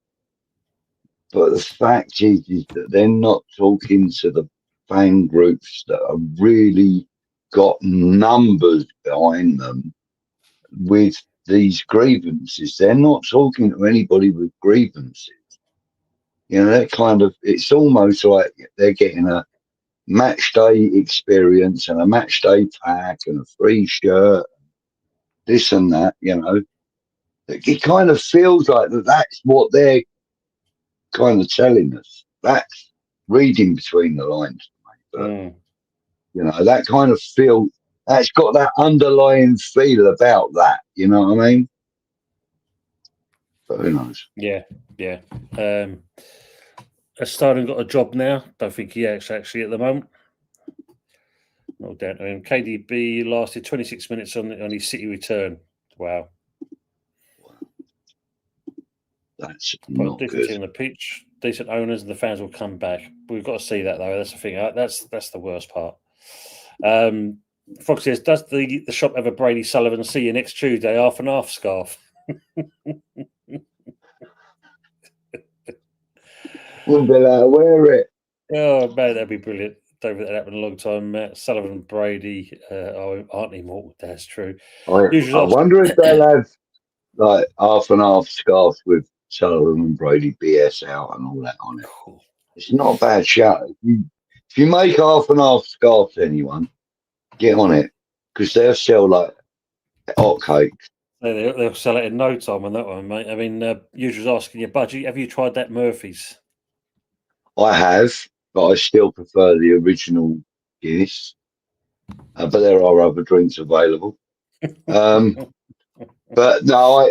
But the fact is that they're not talking to the fan groups that have really got numbers behind them with these grievances. They're not talking to anybody with grievances. That kind of, it's almost like they're getting a match day experience and a match day pack and a free shirt, this and that, It kind of feels like that's what they're kind of telling us. That's reading between the lines. But, that kind of feel, that's got that underlying feel about that. You know what I mean? But who knows? Yeah. Has Sterling got a job now? Don't think he is actually at the moment. No doubt to him. KDB lasted 26 minutes on his City return. Wow. That's not good. On the pitch, decent owners, and the fans will come back. We've got to see that though. That's the thing. That's the worst part. Fox says, does the shop have a Brady Sullivan see you next Tuesday half and half scarf? Wouldn't be allowed to wear it. Oh man, that'd be brilliant. Don't think that happened in a long time. Sullivan and Brady aren't anymore. That's true. I wonder if they'll have like half and half scarf with Sullivan and Brady BS out and all that on it. It's not a bad shout. If you make half and half scarf to anyone, get on it, because they'll sell like hotcakes. They'll sell it in no time on that one, mate. I mean, Usual's asking you, Budgie, have you tried that Murphy's? I have, but I still prefer the original Guinness. But there are other drinks available. But no,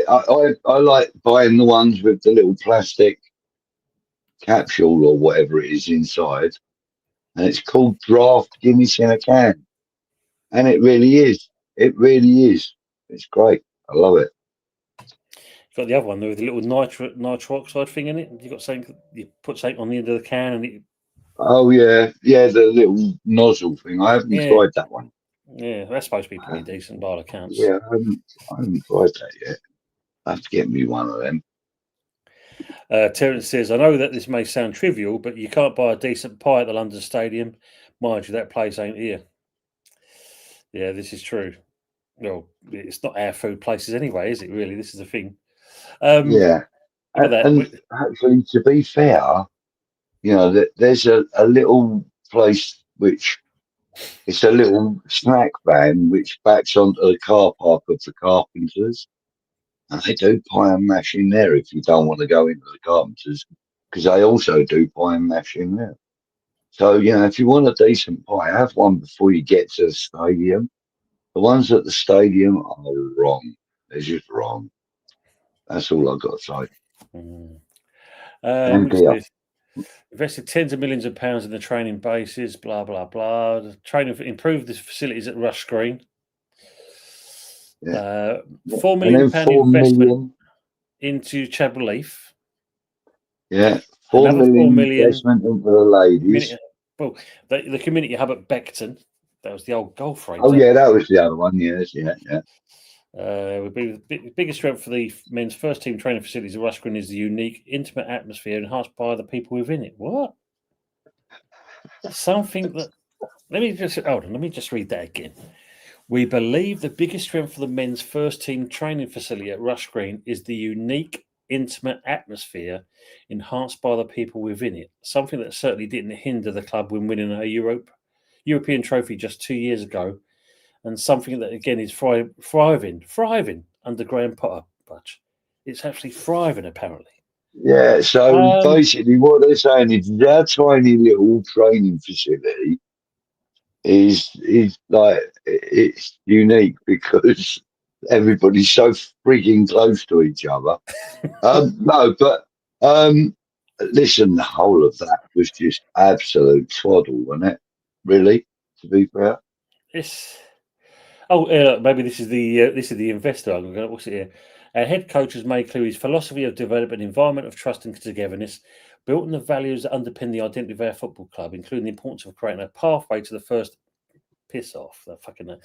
I like buying the ones with the little plastic capsule or whatever it is inside. and it's called Draft Guinness in a Can, and it really is. It really is. It's great. I love it. You've got the other one there with the little nitro oxide thing in it. You got something. You put something on the end of the can, and it. Oh yeah, the little nozzle thing. I haven't Yeah, tried that one. yeah, that's supposed to be pretty decent by all accounts. Yeah, I haven't tried that yet. I have to get me one of them. Terence says, I know that this may sound trivial, but you can't buy a decent pie at the London Stadium. Mind you, that place ain't here. Yeah, this is true. Well, it's not our food places anyway, is it really? This is the thing. Yeah. And actually, to be fair, there's a little place which it's a little snack van which backs onto the car park of the Carpenters. And they do pie and mash in there if you don't want to go into the Carpenters, because they also do pie and mash in there. So, if you want a decent pie, have one before you get to the stadium. The ones at the stadium are wrong. They're just wrong. That's all I've got to say. And beer. Invested tens of millions of pounds in the training bases, blah, blah, blah. The training improved the facilities at Rush Green. Yeah. £4 million investment into Chad Relief. Yeah. $4 million investment into the ladies. The community hub at Beckton. That was the old golf range. Oh, yeah, that was the other one. Yes, yeah. Would be the biggest strength for the men's first team training facilities at Rush Green is the unique, intimate atmosphere enhanced by the people within it. What? Something that. Let me just read that again. We believe the biggest strength for the men's first team training facility at Rush Green is the unique, intimate atmosphere enhanced by the people within it. Something that certainly didn't hinder the club when winning a European trophy just 2 years ago, and something that again is thriving under Graham Potter. Budge, it's actually thriving apparently. Yeah. So basically, what they're saying is their tiny little training facility is like it's unique because everybody's so freaking close to each other. No, but listen, the whole of that was just absolute twaddle, wasn't it? Really, to be fair. Yes. Maybe this is the investor. What's it here? Our head coach has made clear his philosophy of developing an environment of trust and togetherness, built on the values that underpin the identity of our football club, including the importance of creating a pathway to the first. Piss off, that fucking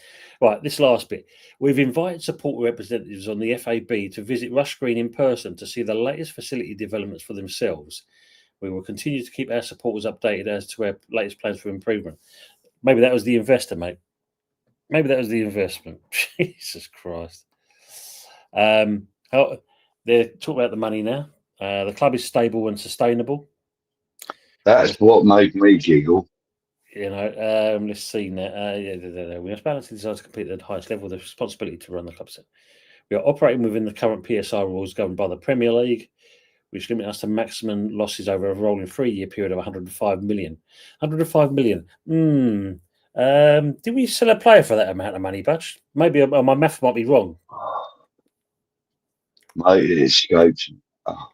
right. This last bit, we've invited support representatives on the FAB to visit Rush Green in person to see the latest facility developments for themselves. We will continue to keep our supporters updated as to our latest plans for improvement. Maybe that was the investor, mate. Maybe that was the investment. Jesus Christ. They're talking about the money now. The club is stable and sustainable. That's what made me giggle. Let's see now. We must balance the desire to compete at the highest level, the responsibility to run the club. We are operating within the current PSR rules governed by the Premier League, which limit us to maximum losses over a rolling 3-year period of 105 million. 105 million. Did we sell a player for that amount of money, Budge? Maybe my math might be wrong. Mate, it escapes. Oh,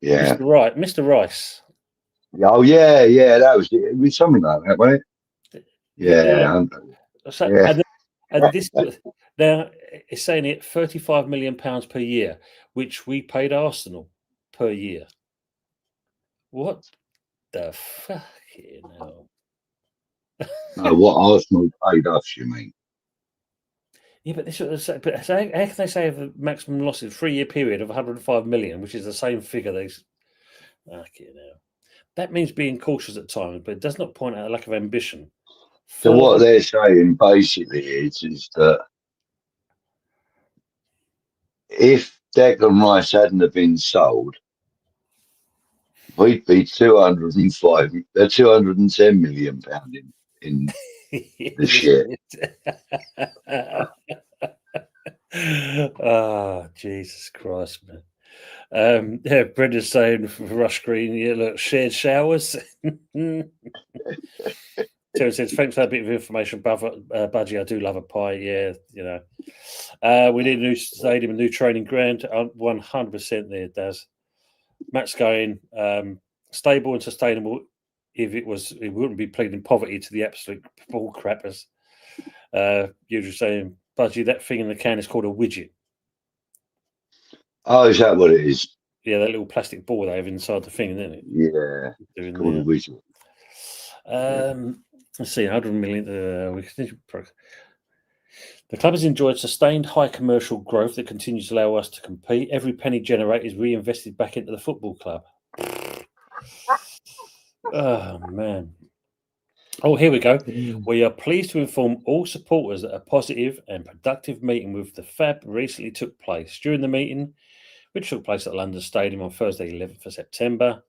yeah. Mr. Rice. Oh, yeah, that was it. It was something like that, wasn't it? Yeah. And this now it's saying it £35 million per year, which we paid Arsenal per year. What the fucking hell? No, what Arsenal paid us, you mean? Yeah, but how can they say the maximum losses 3-year period of 105 million, which is the same figure they? Fucking hell. That means being cautious at times, but it does not point out a lack of ambition. So what they're saying basically is that if Declan Rice hadn't have been sold, we'd be 210 million pound in this year. Oh, Jesus Christ, man. Brenda's saying for Rush Green, look, shared showers. Terry says, thanks for that bit of information, Budgie. I do love a pie. Yeah, we need a new stadium, a new training ground. 100% there, Daz. Matt's going stable and sustainable if it wouldn't be pleading poverty to the absolute ball crappers. Usually saying, Budgie, that thing in the can is called a widget. Oh, is that what it is? Yeah, that little plastic ball they have inside the thing, isn't it? Yeah, it's called a widget. Let's see, 100 million. The club has enjoyed sustained high commercial growth that continues to allow us to compete. Every penny generated is reinvested back into the football club. Oh, man. Oh, here we go. We are pleased to inform all supporters that a positive and productive meeting with the FAB recently took place. During the meeting, which took place at London Stadium on Thursday, 11th of September,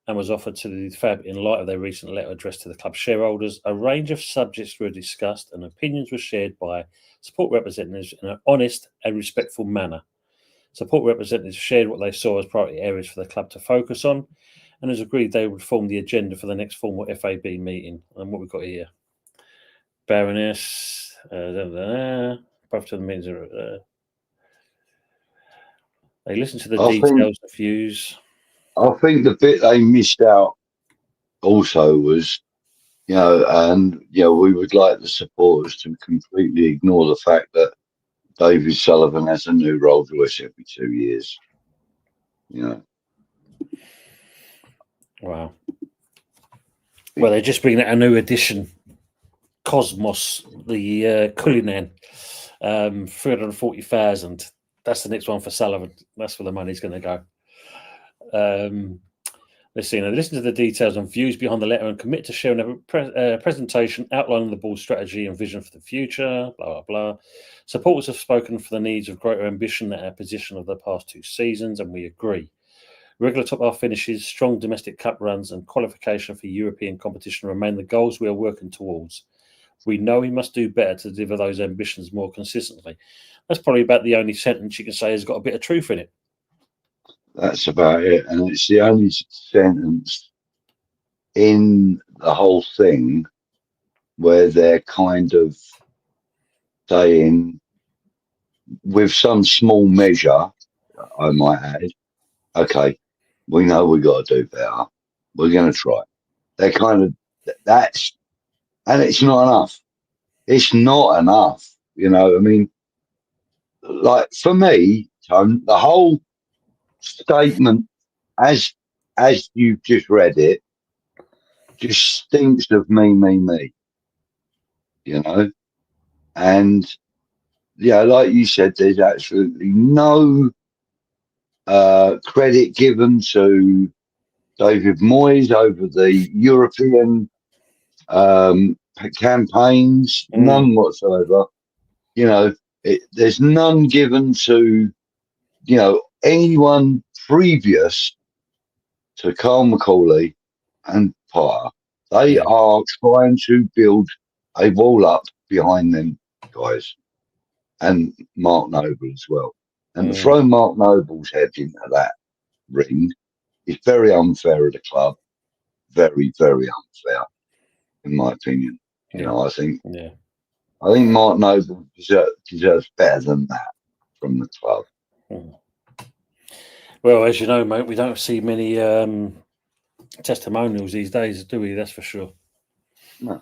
and was offered to the FAB in light of their recent letter addressed to the club shareholders, a range of subjects were discussed and opinions were shared by support representatives in an honest and respectful manner. Support representatives shared what they saw as priority areas for the club to focus on, and has agreed they would form the agenda for the next formal FAB meeting. And what we've got here, Baroness, both to the meetings. They listen to the details of views. I think the bit they missed out also was, and we would like the supporters to completely ignore the fact that David Sullivan has a new Rolls Royce every 2 years. Wow. Well, they're just bringing out a new edition, Cosmos, the Cullinan, 340,000. That's the next one for Sullivan. That's where the money's going to go. Let's see. Now, listen to the details and views behind the letter and commit to sharing a presentation outlining the board's strategy and vision for the future. Blah, blah, blah. Supporters have spoken for the needs of greater ambition at our position of the past 2 seasons, and we agree. Regular top half finishes, strong domestic cup runs, and qualification for European competition remain the goals we are working towards. We know we must do better to deliver those ambitions more consistently. That's probably about the only sentence you can say has got a bit of truth in it. That's about it. And it's the only sentence in the whole thing where they're kind of saying, with some small measure, I might add, okay, we know we got to do better. We're going to try. They're kind of, and it's not enough. It's not enough. I mean, like for me, Tone, the whole statement, as you've just read it, just stinks of me. And like you said, there's absolutely no credit given to David Moyes over the European campaigns, none whatsoever. There's none given to anyone previous to Carl McCauley and Potter. They are trying to build a wall up behind them guys, and Mark Noble as well. And to throw Mark Noble's head into that ring is very unfair of the club. Very, very unfair, in my opinion. I think Mark Noble deserves better than that from the club. Well, as you know, mate, we don't see many testimonials these days, do we? That's for sure. No.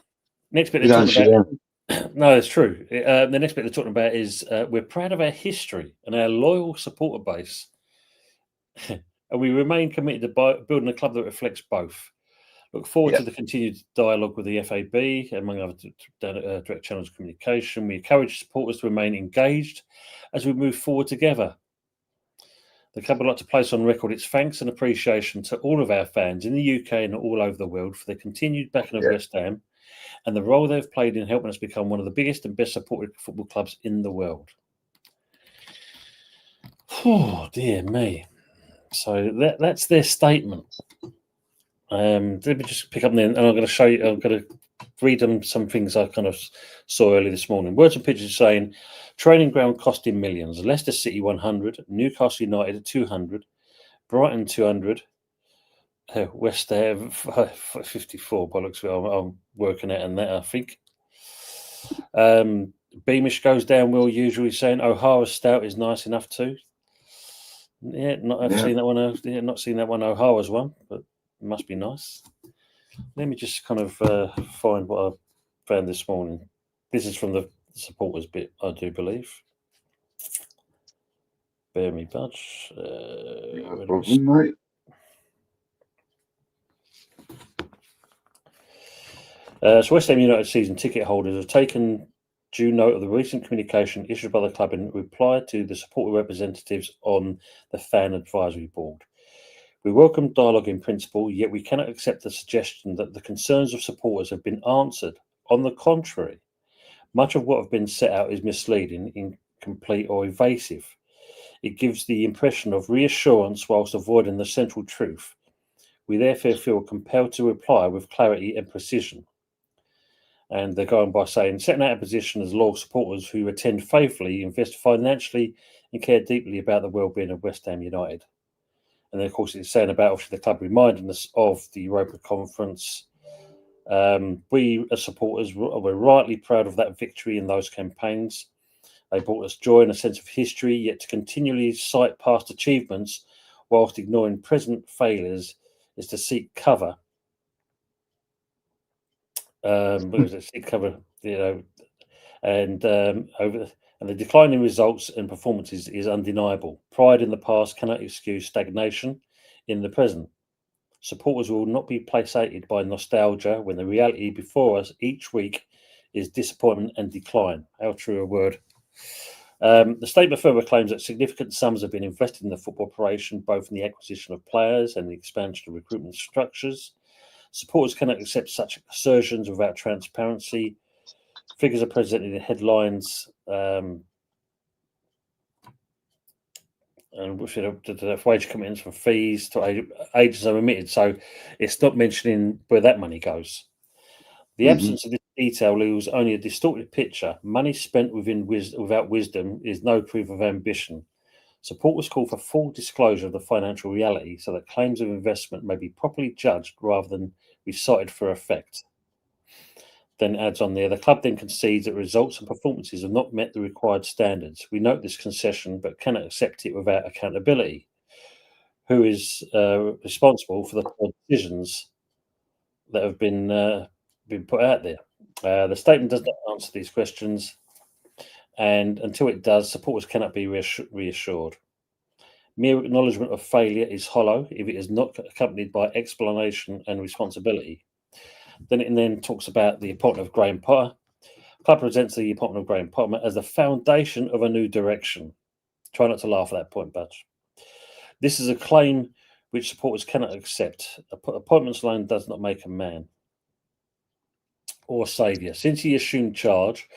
Next bit they're talking about. No, that's true. The next bit they're talking about is we're proud of our history and our loyal supporter base, and we remain committed to building a club that reflects both. Look forward to the continued dialogue with the FAB, among other direct channels of communication. We encourage supporters to remain engaged as we move forward together. The club would like to place on record its thanks and appreciation to all of our fans in the UK and all over the world for their continued backing of West Ham and the role they've played in helping us become one of the biggest and best supported football clubs in the world. Oh, dear me. So that's their statement. Let me just pick up there, and I'm going to show you, I'm going to read them some things I kind of saw early this morning. Words and pictures saying, training ground costing millions, Leicester City 100, Newcastle United 200, Brighton 200, West Ham 54, bollocks, I'm working out on that, I think. Beamish goes down well, usually saying O'Hara's stout is nice enough too. Seen that one. Not seen that one O'Hara's one, but it must be nice. Let me just kind of find what I found this morning. This is from the supporters bit, I do believe. Bear me, Budge. No problem, mate. So West Ham United season ticket holders have taken due note of the recent communication issued by the club in reply to the supporter representatives on the fan advisory board. We welcome dialogue in principle, yet we cannot accept the suggestion that the concerns of supporters have been answered. On the contrary, much of what have been set out is misleading, incomplete, or evasive. It gives the impression of reassurance whilst avoiding the central truth. We therefore feel compelled to reply with clarity and precision. And they're going by saying, setting out a position as loyal supporters who attend faithfully, invest financially, and care deeply about the well-being of West Ham United. And then, of course, it's saying about obviously the club reminding us of the Europa Conference. We as supporters were rightly proud of that victory in those campaigns. They brought us joy and a sense of history, yet to continually cite past achievements whilst ignoring present failures is to seek cover. Seek cover, and the decline in results and performances is undeniable. Pride in the past cannot excuse stagnation in the present. Supporters will not be placated by nostalgia when the reality before us each week is disappointment and decline. How true a word. The statement further claims that significant sums have been invested in the football operation, both in the acquisition of players and the expansion of recruitment structures. Supporters cannot accept such assertions without transparency. Figures are presented in headlines, and the wage commitments from fees to agents are omitted, so it's not mentioning where that money goes. The absence of this detail leaves only a distorted picture. Money spent without wisdom is no proof of ambition. Supporters call for full disclosure of the financial reality so that claims of investment may be properly judged rather than recited for effect. Then adds on there, the club then concedes that results and performances have not met the required standards. We note this concession but cannot accept it without accountability. Who is responsible for the decisions that have been put out there? The statement does not answer these questions, and until it does, supporters cannot be reassured. Mere acknowledgement of failure is hollow if it is not accompanied by explanation and responsibility. Then it talks about the appointment of Graham Potter. The club presents the appointment of Graham Potter as the foundation of a new direction. Try not to laugh at that point, Budge. This is a claim which supporters cannot accept. Appointments alone does not make a man or saviour. Since he assumed charge,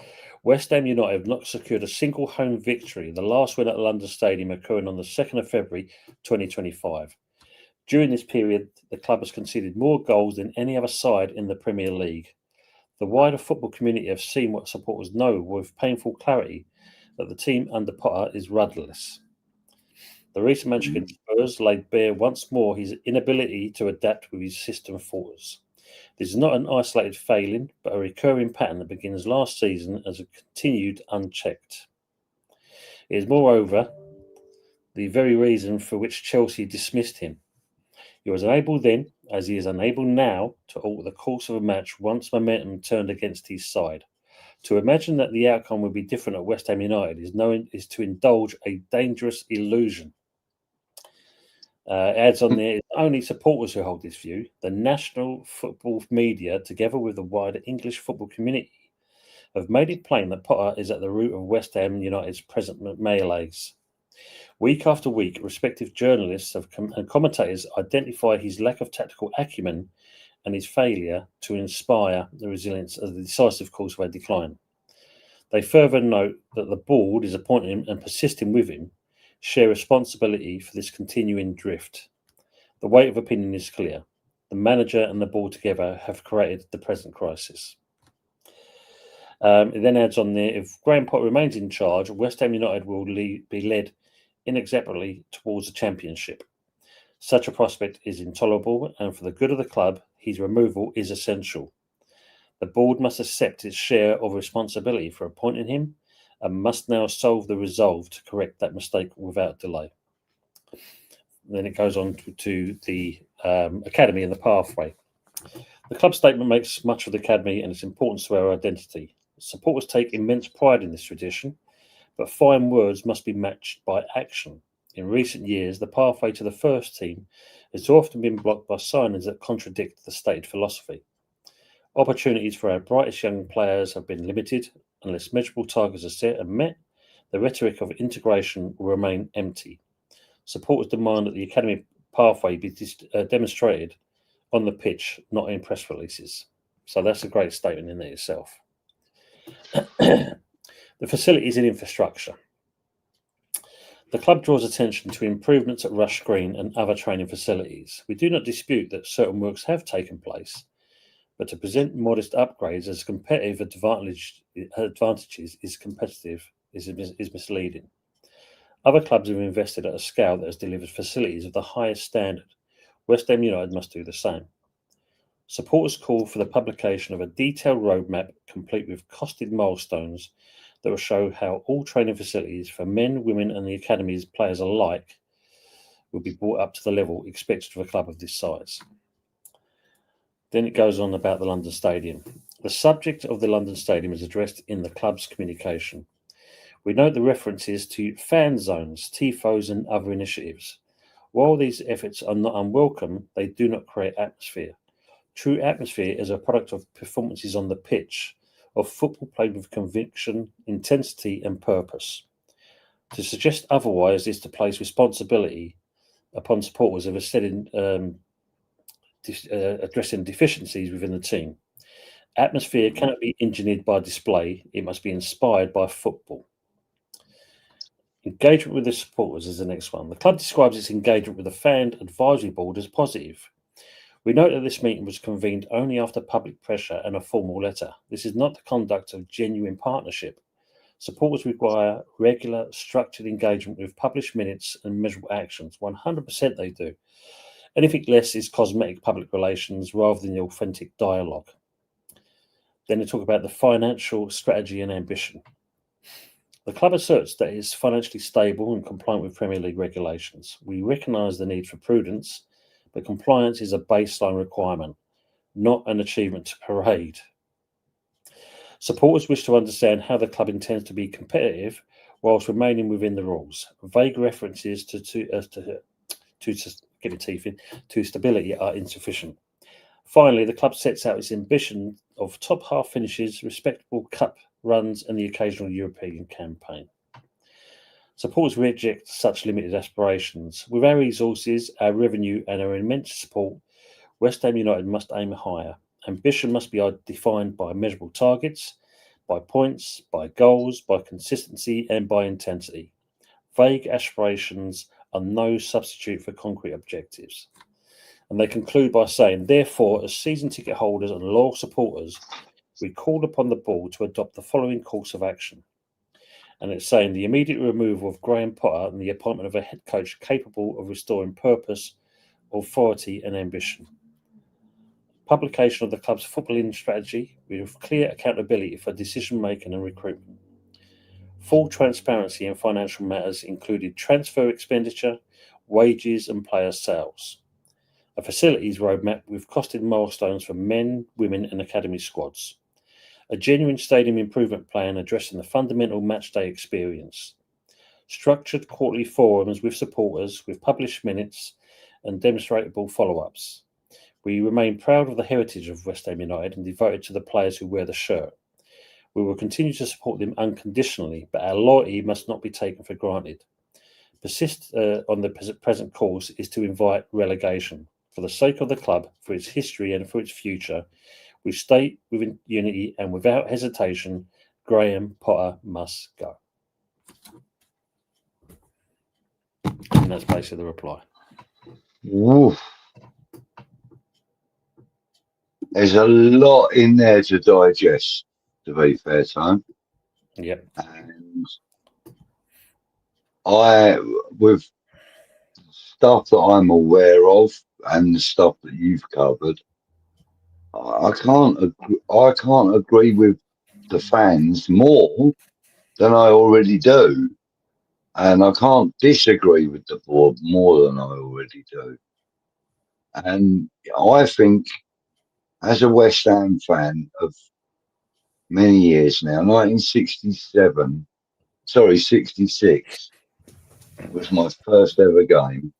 West Ham United have not secured a single home victory, the last win at London Stadium occurring on the 2nd of February 2025. During this period, the club has conceded more goals than any other side in the Premier League. The wider football community have seen what supporters know with painful clarity, that the team under Potter is rudderless. The recent match against Spurs laid bare once more his inability to adapt with his system forwards. This is not an isolated failing, but a recurring pattern that begins last season and has continued unchecked. It is, moreover, the very reason for which Chelsea dismissed him. He was unable then, as he is unable now, to alter the course of a match once momentum turned against his side. To imagine that the outcome would be different at West Ham United is to indulge a dangerous illusion. Adds on there, it's only supporters who hold this view. The national football media, together with the wider English football community, have made it plain that Potter is at the root of West Ham United's present melees. Week after week, respective journalists and commentators identify his lack of tactical acumen and his failure to inspire the resilience as the decisive cause of a decline. They further note that the board is appointing him and persisting with him share responsibility for this continuing drift. The weight of opinion is clear. The manager and the board together have created the present crisis. It then adds on there, if Graham Potter remains in charge, West Ham United will be led inexorably towards the championship. Such a prospect is intolerable, and for the good of the club, his removal is essential. The board must accept its share of responsibility for appointing him and must now solve the resolve to correct that mistake without delay. And then it goes on to the academy and the pathway. The club statement makes much of the academy and its importance to our identity. Supporters take immense pride in this tradition, but fine words must be matched by action. In recent years, the pathway to the first team has too often been blocked by signings that contradict the stated philosophy. Opportunities for our brightest young players have been limited. Unless measurable targets are set and met, the rhetoric of integration will remain empty. Supporters demand that the academy pathway be demonstrated on the pitch, not in press releases. So that's a great statement in itself. The facilities and infrastructure. The club draws attention to improvements at Rush Green and other training facilities. We do not dispute that certain works have taken place, but to present modest upgrades as competitive advantages is misleading. Other clubs have invested at a scale that has delivered facilities of the highest standard. West Ham United must do the same. Supporters call for the publication of a detailed roadmap complete with costed milestones that will show how all training facilities for men, women and the academy's players alike will be brought up to the level expected of a club of this size. Then it goes on about the London Stadium. The subject of the London Stadium is addressed in the club's communication. We note the references to fan zones, TIFOs and other initiatives. While these efforts are not unwelcome, they do not create atmosphere. True atmosphere is a product of performances on the pitch, of football played with conviction, intensity and purpose. To suggest otherwise is to place responsibility upon supporters of addressing deficiencies within the team. Atmosphere cannot be engineered by display, it must be inspired by football. Engagement with the supporters is the next one. The club describes its engagement with the fan advisory board as positive. We note that this meeting was convened only after public pressure and a formal letter. This is not the conduct of genuine partnership. Supporters require regular, structured engagement with published minutes and measurable actions. 100% they do. Anything less is cosmetic public relations rather than the authentic dialogue. Then they talk about the financial strategy and ambition. The club asserts that it is financially stable and compliant with Premier League regulations. We recognise the need for prudence, but compliance is a baseline requirement, not an achievement to parade. Supporters wish to understand how the club intends to be competitive whilst remaining within the rules. Vague references to stability are insufficient. Finally, the club sets out its ambition of top half finishes, respectable cup runs and the occasional European campaign. Supporters reject such limited aspirations. With our resources, our revenue and our immense support, West Ham United must aim higher. Ambition must be defined by measurable targets, by points, by goals, by consistency and by intensity. Vague aspirations are no substitute for concrete objectives. And they conclude by saying, therefore, as season ticket holders and loyal supporters, we called upon the board to adopt the following course of action. And it's saying the immediate removal of Graham Potter and the appointment of a head coach capable of restoring purpose, authority and ambition. Publication of the club's footballing strategy with clear accountability for decision making and recruitment. Full transparency in financial matters included transfer expenditure, wages and player sales. A facilities roadmap with costed milestones for men, women and academy squads. A genuine stadium improvement plan addressing the fundamental matchday experience. Structured quarterly forums with supporters with published minutes and demonstrable follow-ups. We remain proud of the heritage of West Ham United and devoted to the players who wear the shirt. We will continue to support them unconditionally, but our loyalty must not be taken for granted. Persist on the present course is to invite relegation. For the sake of the club, for its history and for its future, we state with unity and without hesitation, Graham Potter must go. And that's basically the reply. Oof. There's a lot in there to digest, to be fair, Tom. Yep. And with stuff that I'm aware of and the stuff that you've covered, I can't agree with the fans more than I already do, and I can't disagree with the board more than I already do. And I think as a West Ham fan of many years now, 66 was my first ever game.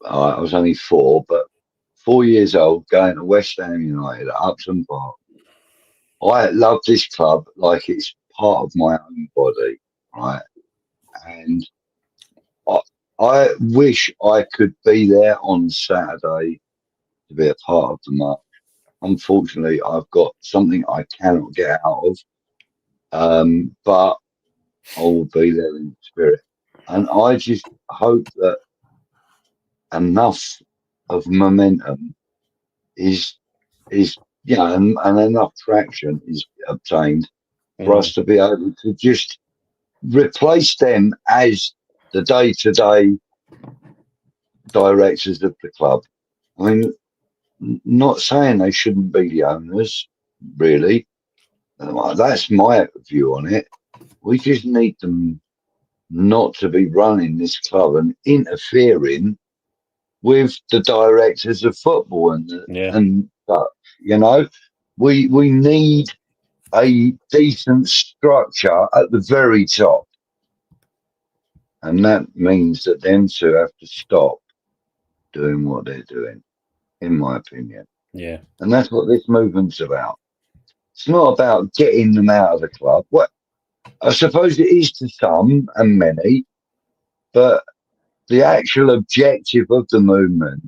I was only 4, but 4 years old, going to West Ham United at Upton Park. I love this club like it's part of my own body, right? And I wish I could be there on Saturday to be a part of the match. Unfortunately, I've got something I cannot get out of, but I will be there in spirit. And I just hope that enough of momentum is and enough traction is obtained for us to be able to just replace them as the day-to-day directors of the club. I mean, not saying they shouldn't be the owners, really. That's my view on it. We just need them not to be running this club and interfering with the directors of football and we need a decent structure at the very top, and that means that them two have to stop doing what they're doing, in my opinion. Yeah, and that's what this movement's about. It's not about getting them out of the club. What I suppose it is to some and many, but the actual objective of the movement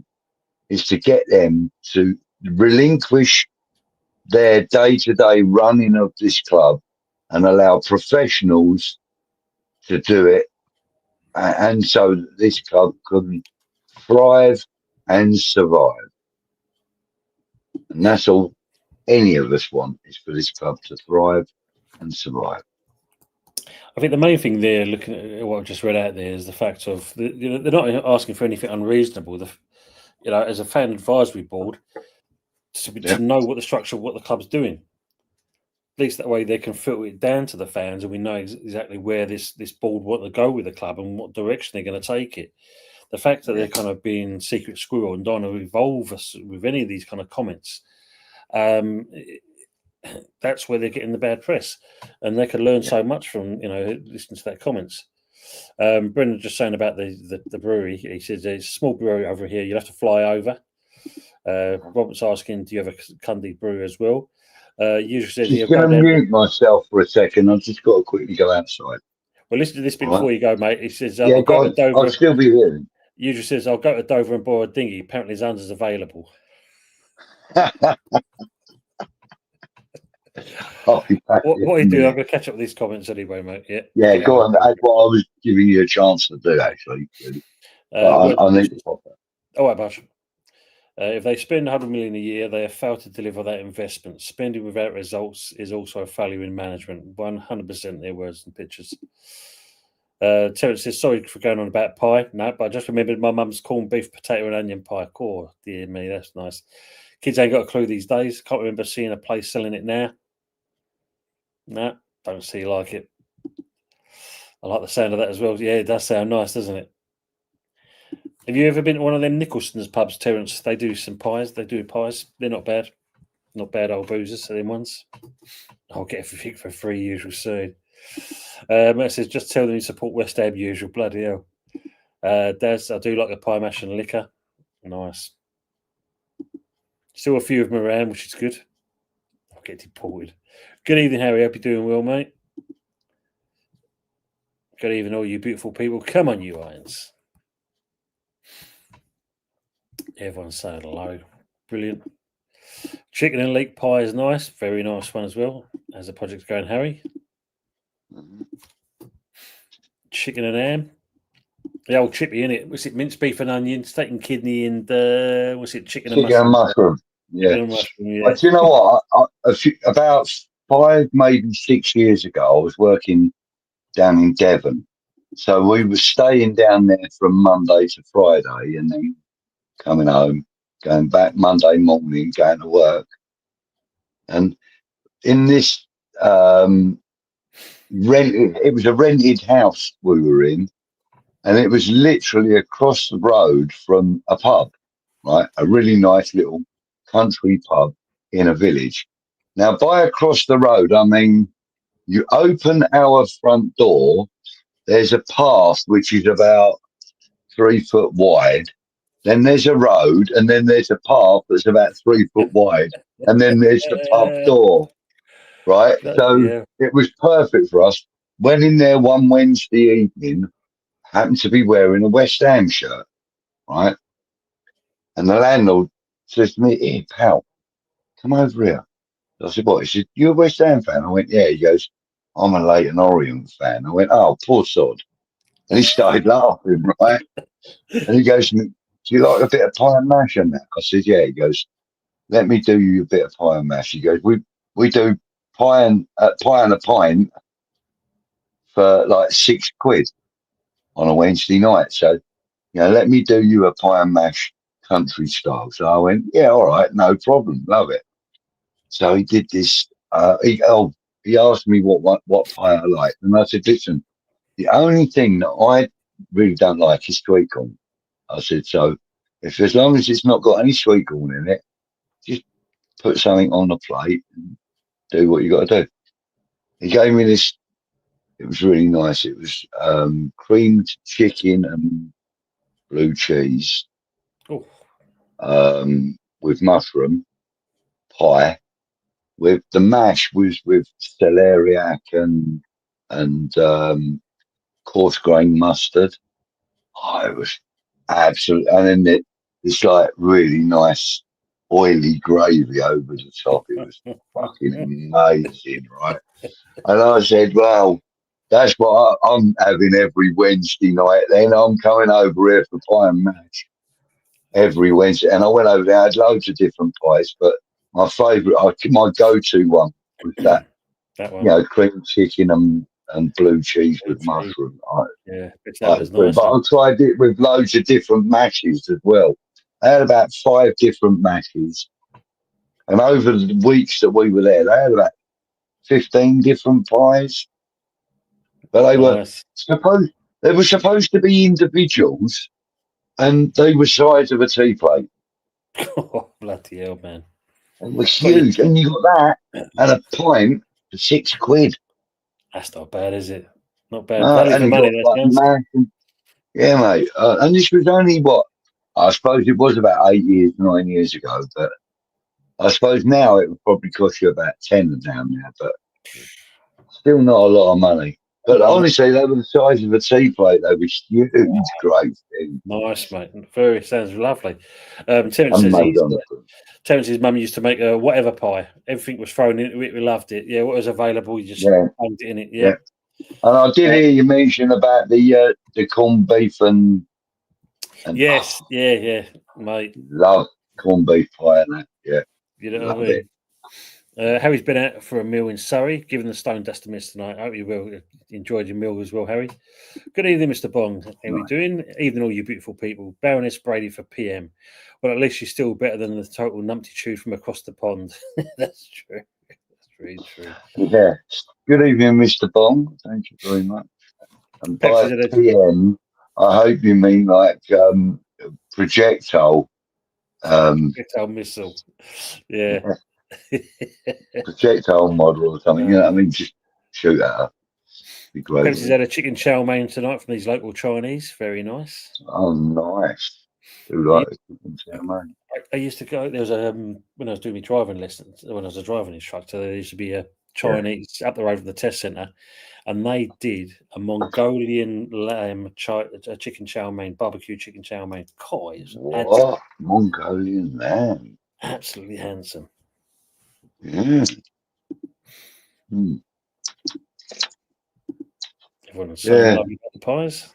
is to get them to relinquish their day-to-day running of this club and allow professionals to do it, and so that this club can thrive and survive. And that's all any of us want, is for this club to thrive and survive. I think the main thing there, looking at what I've just read out there, is the fact of they're not asking for anything unreasonable. As a fan advisory board, to know what the structure of what the club's doing. At least that way they can filter it down to the fans, and we know exactly where this board want to go with the club and what direction they're going to take it. The fact that they're kind of being secret squirrel and don't want to involve us with any of these kind of comments, that's where they're getting the bad press, and they can learn so much from listening to that comments. Brendan just saying about the brewery. He says there's a small brewery over here. You'll have to fly over. Robert's asking, do you have a Cundy brew as well? Usually says I'm going to mute myself for a second. I've just got to quickly go outside. Well, listen to this bit before you go, mate. He says, I'll go to Dover. I'll still be here. Usually says, I'll go to Dover and borrow a dinghy. Apparently, Zander's available. What are you doing? I'm going to catch up with these comments anyway, mate. Yeah, go on. That's what I was giving you a chance to do, actually. I need to pop that. All right, Bush. If they spend 100 million a year, they have failed to deliver that investment. Spending without results is also a failure in management. 100% their words and pictures. Terence says, sorry for going on about pie. No, but I just remembered my mum's corned beef, potato and onion pie. Oh, dear me, that's nice. Kids ain't got a clue these days. Can't remember seeing a place selling it now. No, don't see like it. I like the sound of that as well. Yeah, it does sound nice, doesn't it? Have you ever been to one of them Nicholson's pubs, Terence? They do some pies. They do pies. They're not bad. Not bad old boozers, so them ones. I'll get everything for free, usual soon. Matt says, just tell them you support West Ham, usual. Bloody hell. Daz, I do like the pie mash and liquor. Nice. Still a few of them around, which is good. I'll get deported. Good evening, Harry. Hope you're doing well, mate. Good evening, all you beautiful people. Come on, you irons. Everyone's saying hello. Brilliant. Chicken and leek pie is nice. Very nice one as well. How's the project going, Harry? Chicken and ham. The old chippy, innit? Was it minced beef and onion, steak and kidney, and was it chicken and mushroom? Yeah. Chicken and mushroom, yeah. But you know what? About 5, maybe 6 years ago, I was working down in Devon. So we were staying down there from Monday to Friday and then coming home, going back Monday morning, going to work. And in this it was a rented house we were in, and it was literally across the road from a pub, right? A really nice little country pub in a village. Now, by across the road, I mean, you open our front door, there's a path which is about 3 foot wide. Then there's a road, and then there's a path that's about 3 foot wide, and then there's the pub door, right? So it was perfect for us. Went in there one Wednesday evening, happened to be wearing a West Ham shirt, right? And the landlord says to me, "Hey, pal, come over here." I said, "What?" He said, "You a West Ham fan?" I went, "Yeah." He goes, "I'm a Leyton Orient fan." I went, "Oh, poor sod." And he started laughing, right? And he goes to me, "Do you like a bit of pie and mash and that?" I said, "Yeah." He goes, "Let me do you a bit of pie and mash." He goes, We do pie and a pint for like £6 on a Wednesday night. So, let me do you a pie and mash country style." So I went, "Yeah, all right, no problem, love it." So he did this. He asked me what pie I like, and I said, "Listen, the only thing that I really don't like is sweet corn." I said, "So if as long as it's not got any sweet corn in it, just put something on the plate and do what you got to do." He gave me this. It was really nice. It was creamed chicken and blue cheese with mushroom pie. With the mash was with celeriac and coarse grain mustard. Oh, it was absolutely, and then this like really nice oily gravy over the top. It was fucking amazing, right? And I said, "Well, that's what I'm having every Wednesday night. Then I'm coming over here for pie and mash every Wednesday." And I went over there. I had loads of different pies, but my favourite, my go-to one was that one. cream chicken and blue cheese with mushroom. That was nice. But I tried it with loads of different mashes as well. I had about 5 different mashes, and over the weeks that we were there, they had about 15 different pies. But they were supposed to be individuals, and they were size of a tea plate. Oh, bloody hell, man! It was huge, and you got that and a pint for £6. That's not bad, is it? Not bad. No, Value and for money. yeah, mate. And this was only I suppose it was about 9 years ago, but I suppose now it would probably cost you about 10 down there, but still not a lot of money. But honestly, they were the size of a tea plate. They were huge, great thing. Nice, mate. Sounds lovely. Terence's mum used to make a whatever pie. Everything was thrown into it. We loved it. Yeah, what was available, you just pumped it in it. Yeah. And I did hear you mention about the corned beef and yes, yeah, mate. Love corned beef pie and that. Yeah, you know what I mean. Harry's been out for a meal in Surrey, giving the Stone Dust a miss tonight. I hope you will enjoyed your meal as well, Harry. Good evening, Mr. Bong. How are we doing? Evening, all you beautiful people. Baroness Brady for PM. Well, at least you're still better than the total numpty-tude from across the pond. That's true. That's really true. Yeah. Good evening, Mr. Bong. Thank you very much. And by PM, I hope you mean like projectile. Projectile missile. Yeah. Projectile model or something. You know what I mean? Just shoot at her. Be great. Pepsi's had a chicken chow mein tonight from these local Chinese. Very nice. Oh, nice. Do like chicken chow mein. I used to go. There was when I was doing my driving lessons. When I was a driving instructor, there used to be a Chinese up the road from the test centre, and they did a Mongolian lamb chicken chow mein, barbecue chicken chow mein. What? Mongolian lamb? Absolutely handsome. Yeah. Everyone's saying lovely pies.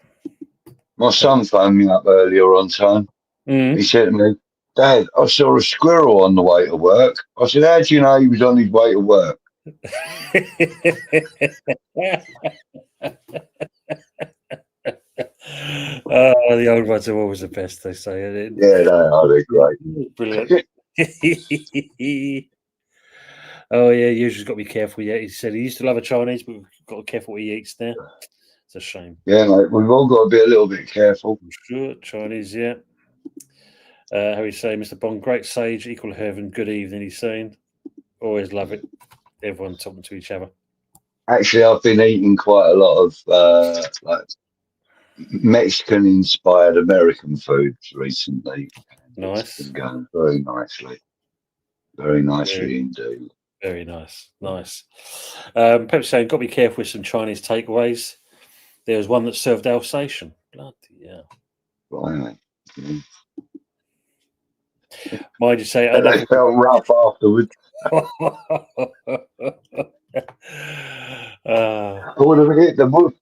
My son phoned me up earlier on time. He said to me, "Dad, I saw a squirrel on the way to work." I said, "How do you know he was on his way to work?" The old ones are always the best, they say. Yeah, they are. They're great. Brilliant. Oh, yeah, you just got to be careful. Yeah, he said he used to love a Chinese, but we've got to be careful what he eats now. It's a shame. Yeah, mate, we've all got to be a little bit careful. Sure, Chinese, yeah. How he's saying, Mr. Bond, great sage, equal heaven, good evening, he's saying. Always love it. Everyone talking to each other. Actually, I've been eating quite a lot of like Mexican-inspired American foods recently. Nice. It's been going very nicely. Very nicely indeed. Very nice. Nice. Pep's saying, got to be careful with some Chinese takeaways. There was one that served Alsatian. Bloody hell. Right. Mind you say, And they felt rough afterwards. I would have hit the wood.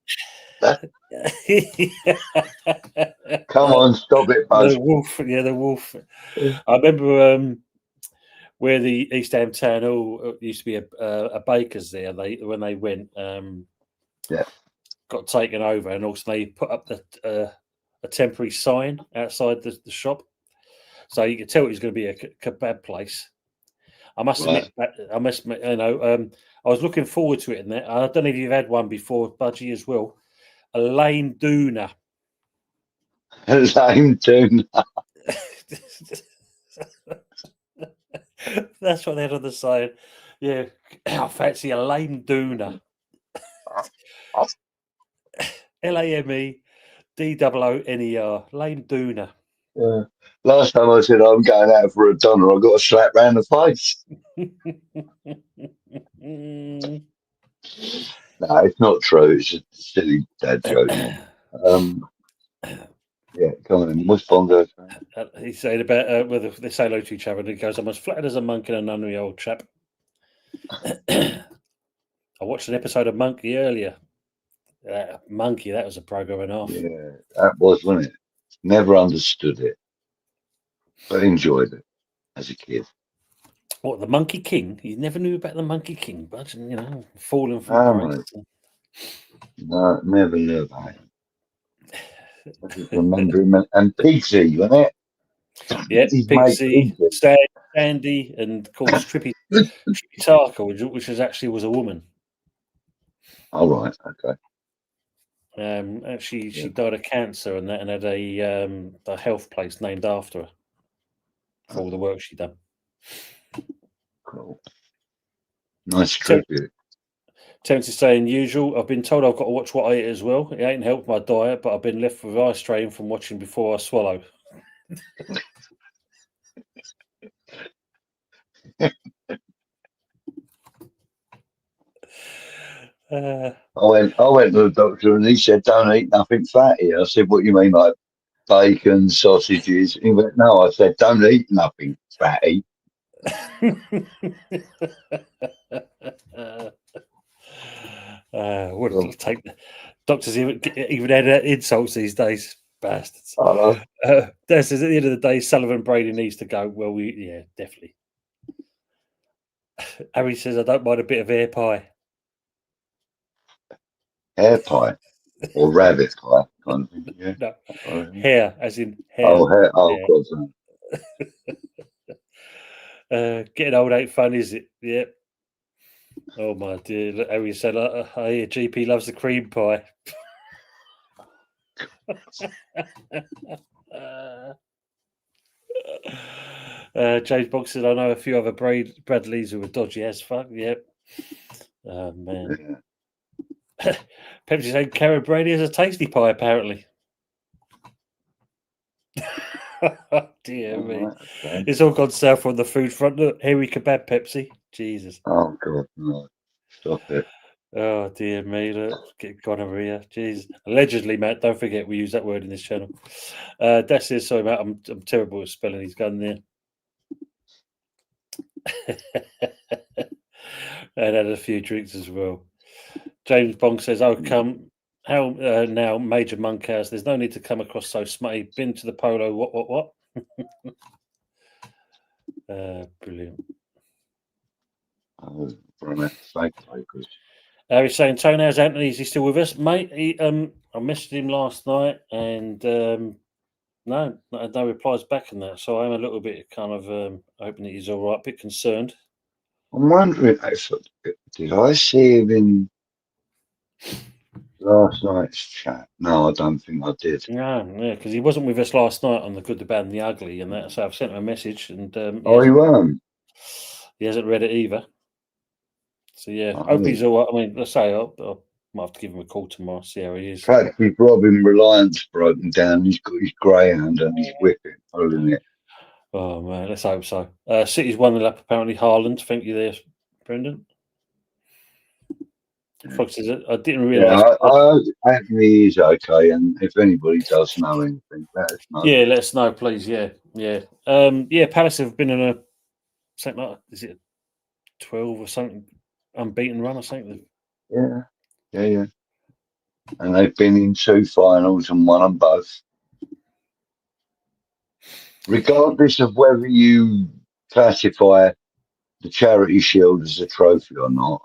Come on, stop it, Buzz. The wolf. Yeah, the wolf. I remember where the East Ham Town Hall used to be a baker's there. When they went, got taken over, and also they put up a temporary sign outside the shop, so you could tell it was going to be a kebab place. I must admit, I was looking forward to it in there. I don't know if you've had one before, Budgie, as well. A lame doona. A lame doona. That's what they had on the side. Yeah, I fancy a lame doona. LAMEDOONER. Lame doona. Yeah. Last time I said I'm going out for a doner, I got a slap round the face. No, it's not true. It's just a silly dad joke. Yeah, come on. What's Bongo? He's saying about whether they say hello to each other, and he goes, I'm as flattered as a monk in a nunnery, old chap. I watched an episode of Monkey earlier. Monkey, that was a program and a half. Yeah, that was, wasn't it? Never understood it, but enjoyed it as a kid. What, the Monkey King? You never knew about the Monkey King, but falling from grace. No, never knew about it. I just remember him and Pigsy, wasn't it? Yeah, Pigsy, Sandy, and of course Trippy Tarker, which was a woman. All right, okay. She died of cancer and had a health place named after her for all the work she'd done. Cool. Nice tribute. Terence is saying, usual. I've been told I've got to watch what I eat as well. It ain't helped my diet, but I've been left with eye strain from watching before I swallow. I went to the doctor and he said, don't eat nothing fatty. I said, what do you mean, like bacon, sausages? He went, no. I said, don't eat nothing fatty. Wouldn't take the doctors even had insults these days, bastards. That says at the end of the day, Sullivan Brady needs to go. Well, definitely. Harry says, I don't mind a bit of hair pie. Hair pie or rabbit pie kind of thing, yeah. No, hair, as in hair. Oh, hair. Oh, God. Getting old ain't fun, is it? Yeah. Oh my dear! Look, Harry said, "I hear GP loves the cream pie." James Box said, "I know a few other Bradleys who were dodgy as fuck." Yep. Oh man. Pepsi said, "Karen Brady has a tasty pie, apparently." Dear me. Okay. It's all gone south on the food front. Look, hairy kebab Pepsi. Jesus. Oh, God, no. Stop it. Oh, dear me. Look, get gonorrhea. Jesus. Allegedly, Matt, don't forget we use that word in this channel. That's it. Sorry, Matt. I'm terrible at spelling his gun there. And had a few drinks as well. James Bong says, "Oh, come. How now, Major Monkhouse? There's no need to come across so smutty. Been to the polo. What? Brilliant." Oh, fake focus. He's saying, "Tony, how's Anthony? Is he still with us, mate?" I messaged him last night, and no replies back on that. So I'm a little bit kind of hoping that he's all right. A bit concerned. I'm wondering, did I see him in last night's chat? No, I don't think I did. Yeah, because he wasn't with us last night on the Good, the Bad, and the Ugly, and that. So I've sent him a message, and he weren't. He hasn't read it either. So yeah, Oh. hope he's all right. I mean, let's say I might have to give him a call tomorrow, see how he is. In fact, his Robin Reliance broken down. He's got his greyhound and he's whipping, holding it. Oh man, let's hope so. City's 1-0 up apparently. Haaland, thank you there, Brendan. Fox says I didn't realise. Yeah, Anthony is okay, and if anybody does know anything, let us know. Yeah, let us know, please. Yeah. Palace have been on a something like, is it 12 or something unbeaten run or something? Yeah. And they've been in 2 finals and won them both. Regardless of whether you classify the Charity Shield as a trophy or not,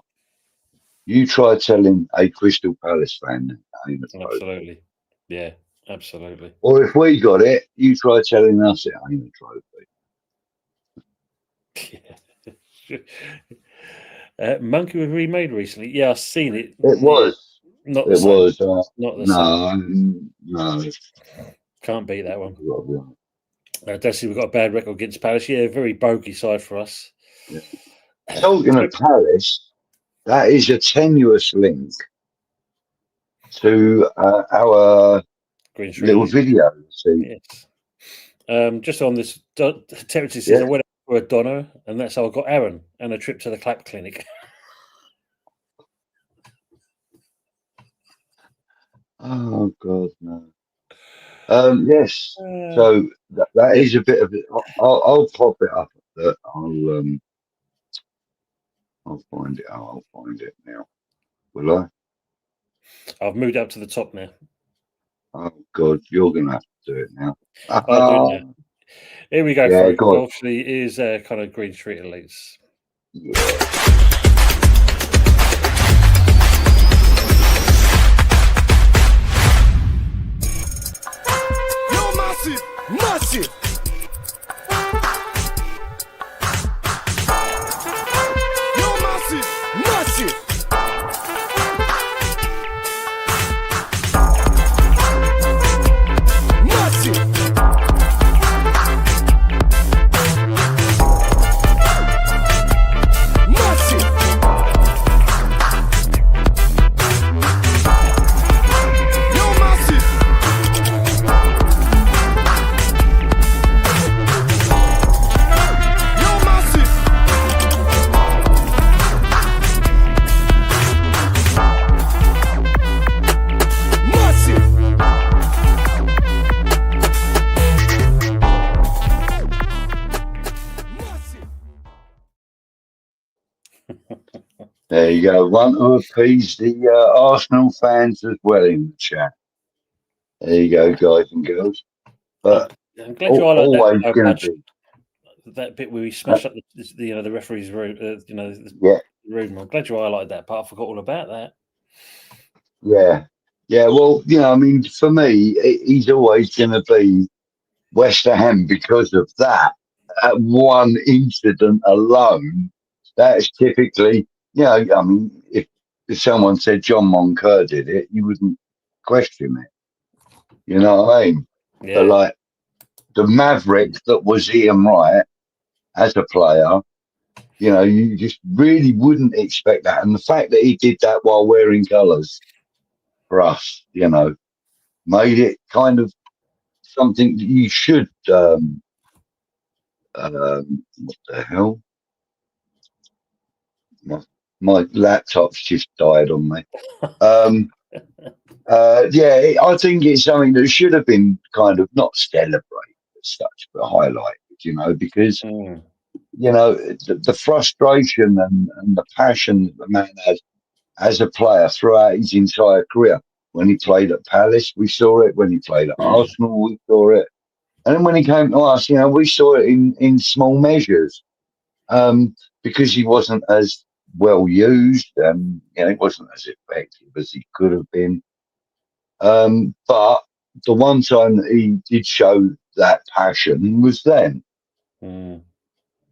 you try telling a Crystal Palace fan that ain't a trophy. Absolutely. Yeah, absolutely. Or if we got it, you try telling us it ain't a trophy. Yeah. Monkey was remade recently. Yeah, I've seen it. It was. Not the It same. was. Not the same. No. Can't beat that one. We've got a bad record against Palace. Yeah, very bogey side for us. Yeah. Talking of Palace, that is a tenuous link to our Green Street little video. See? Yes. Just on this, Terence says I went out for a dono, and that's how I got Aaron and a trip to the clap clinic. Oh God, no. Yes. So that is a bit of it. I'll pop it up. I'll find it. I'll find it now. Will I? I've moved up to the top now. Oh God, you're gonna have to do it now. I'll do it now. Here we go. Yeah, for it. Obviously, it is kind of Green Street elites. Yeah. Massive. You're massive. Massive. There you go. Want to appease the Arsenal fans as well in the chat. There you go, guys and girls. But I'm glad you highlighted always going to be that bit where we smashed up the referee's room. Yeah. Room. I'm glad you highlighted that part. I forgot all about that. Yeah. Well, I mean, for me, he's always going to be West Ham because of that one incident alone. That's typically, I mean, if someone said John Moncur did it, you wouldn't question it. You know what I mean? Yeah. But like the maverick that was Ian Wright as a player, you just really wouldn't expect that. And the fact that he did that while wearing colours for us, made it kind of something that you should. What the hell? My laptop's just died on me. I think it's something that should have been kind of not celebrated as such, but highlighted, because, the frustration and the passion that the man has as a player throughout his entire career. When he played at Palace, we saw it. When he played at Arsenal, we saw it. And then when he came to us, we saw it in small measures because he wasn't as well used and he wasn't as effective as he could have been. But the one time that he did show that passion was then. And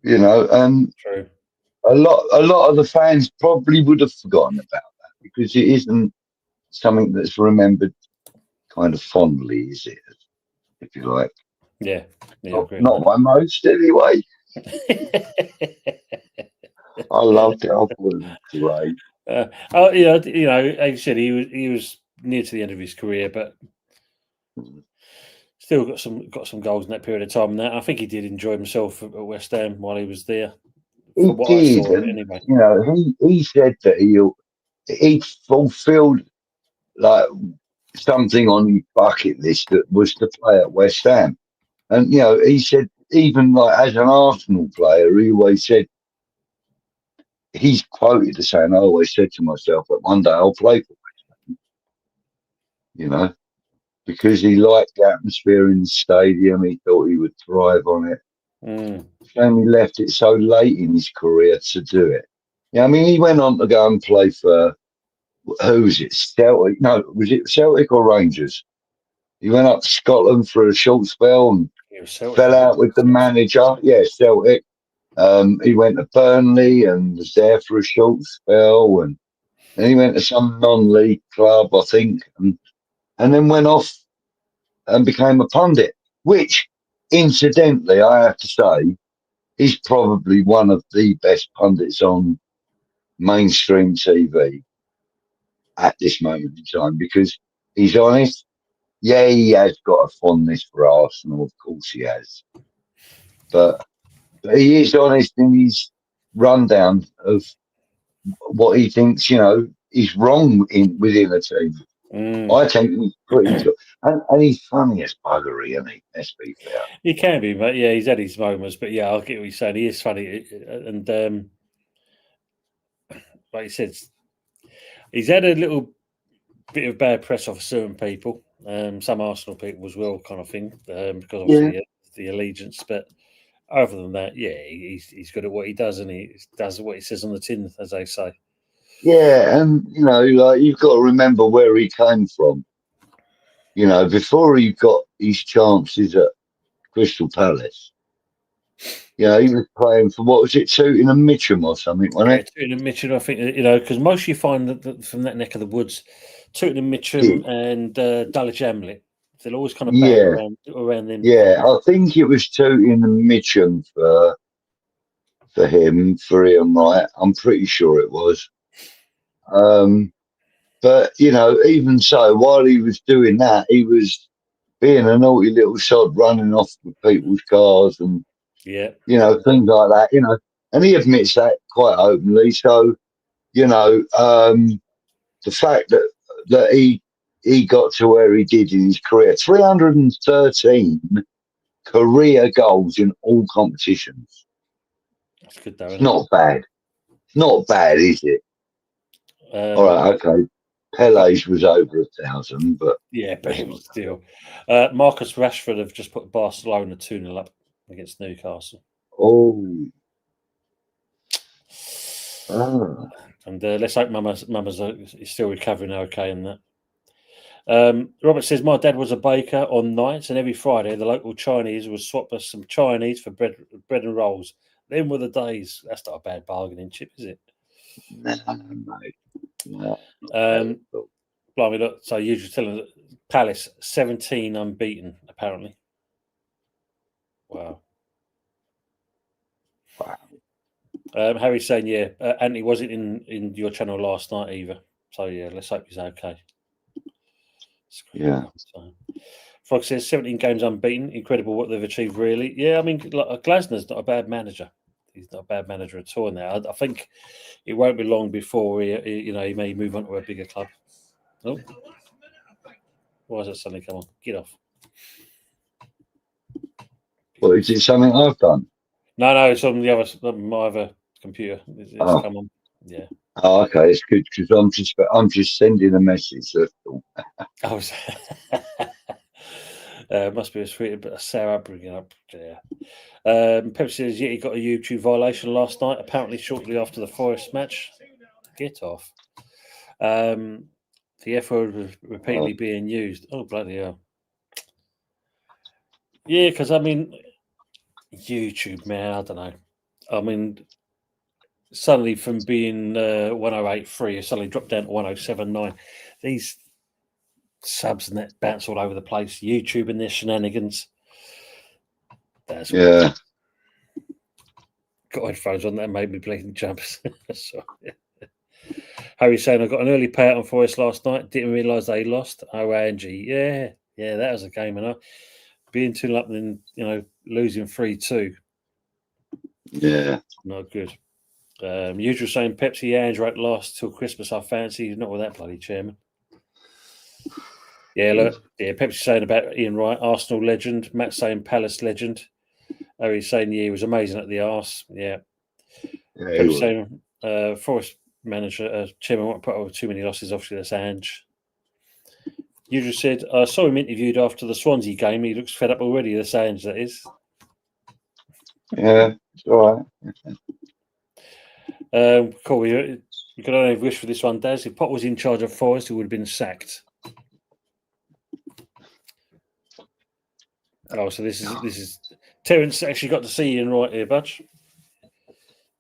True. a lot of the fans probably would have forgotten about that because it isn't something that's remembered kind of fondly, is it? If you like. Yeah. Not by most, anyway. I loved it. I thought it was great. Like you said, he was near to the end of his career, but still got some goals in that period of time. And that I think he did enjoy himself at West Ham while he was there. He From what I did, saw, and anyway. he said that he fulfilled like something on his bucket list that was to play at West Ham. And he said even like as an Arsenal player, he always said he's quoted as saying, "I always said to myself that one day I'll play for West Ham," because he liked the atmosphere in the stadium. He thought he would thrive on it. And he left it so late in his career to do it. I mean, he went on to go and play for who was it? Celtic? No, was it Celtic or Rangers? He went up to Scotland for a short spell and fell out with the manager. Yeah, Celtic. He went to Burnley and was there for a short spell, and then he went to some non-league club, I think, and then went off and became a pundit, which, incidentally, I have to say, is probably one of the best pundits on mainstream TV at this moment in time, because he's honest. Yeah, he has got a fondness for Arsenal, of course he has. But he is honest in his rundown of what he thinks, is wrong within a team. I think he's pretty good. And he's funny as buggery, isn't he? Let's be fair. He can be, but yeah, he's had his moments. But yeah, I'll get what you're saying. He is funny. And like you said, he's had a little bit of bad press off certain people, some Arsenal people as well, kind of thing, because obviously the allegiance. But other than that, yeah, he's good at what he does, and he does what he says on the tin, as they say. Yeah, and like you've got to remember where he came from. Before he got his chances at Crystal Palace, he was playing for what was it, Tooting and Mitcham or something, wasn't it? Tooting and Mitcham, I think, because most you find that from that neck of the woods, Tooting and Mitcham and Dulwich Hamlet, they'll always kind of bang around them. Yeah, I think it was Tooting and Mitcham for Ian Wright. I'm pretty sure it was. But even so, while he was doing that, he was being a naughty little sod, running off with people's cars and things like that. And he admits that quite openly. So the fact that he got to where he did in his career, 313 career goals in all competitions. That's good, though. It's not bad. Not bad, is it? All right, okay. Pele's was over 1,000, but yeah, but still. Marcus Rashford have just put Barcelona 2-0 up against Newcastle. Oh. And let's hope Mama's is still recovering okay in that. Robert says, my dad was a baker on nights, and every Friday the local Chinese would swap us some Chinese for bread and rolls. Them were the days. That's not a bad bargaining chip, is it? No, mate. No. Blimey, look, so usually telling Palace 17 unbeaten, apparently. Wow. Harry's saying, yeah, Anthony wasn't in your channel last night either. So, yeah, let's hope he's okay. Yeah. Frog says 17 games unbeaten. Incredible what they've achieved, really. Yeah, I mean, Glasner's not a bad manager. He's not a bad manager at all now. I think it won't be long before he may move on to a bigger club. Oh, why is that suddenly come on? Get off. Well, is it something I've done? No, it's on my other computer. It's come on. Yeah. Oh, okay, it's good because I'm just sending a message. Oh, must be a sweet bit of Sarah bringing up. Yeah. Pep says, yeah, he got a YouTube violation last night, apparently shortly after the Forest match. Get off. The F word was repeatedly being used. Oh, bloody hell. Yeah, because, I mean, YouTube, man, I don't know. I mean, suddenly from being 108.3, it suddenly dropped down to 107.9. These subs and that bounce all over the place. YouTube and their shenanigans. That's yeah. got headphones on that made me bleeding jump. So, Harry's saying I got an early payout on Forest last night. Didn't realise they lost. Oh, Angie, yeah, that was a game, and being 2 up and then losing 3-2. Yeah, Not good. Usual saying Pepsi Ange won't last till Christmas. I fancy not with that bloody chairman. Yeah, look, Pepsi saying about Ian Wright, Arsenal legend. Matt saying Palace legend. Harry's saying he was amazing at the arse. Yeah. Pepsi saying Forest manager, chairman won't put over too many losses. Obviously, that's Ange. You just said, I saw him interviewed after the Swansea game. He looks fed up already. That's Ange, that is. Yeah, it's all right. Cool. You got only wish for this one, Daz. If Pot was in charge of Forest, he would have been sacked. Oh, so this is Terence actually got to see Ian Wright here, Budge.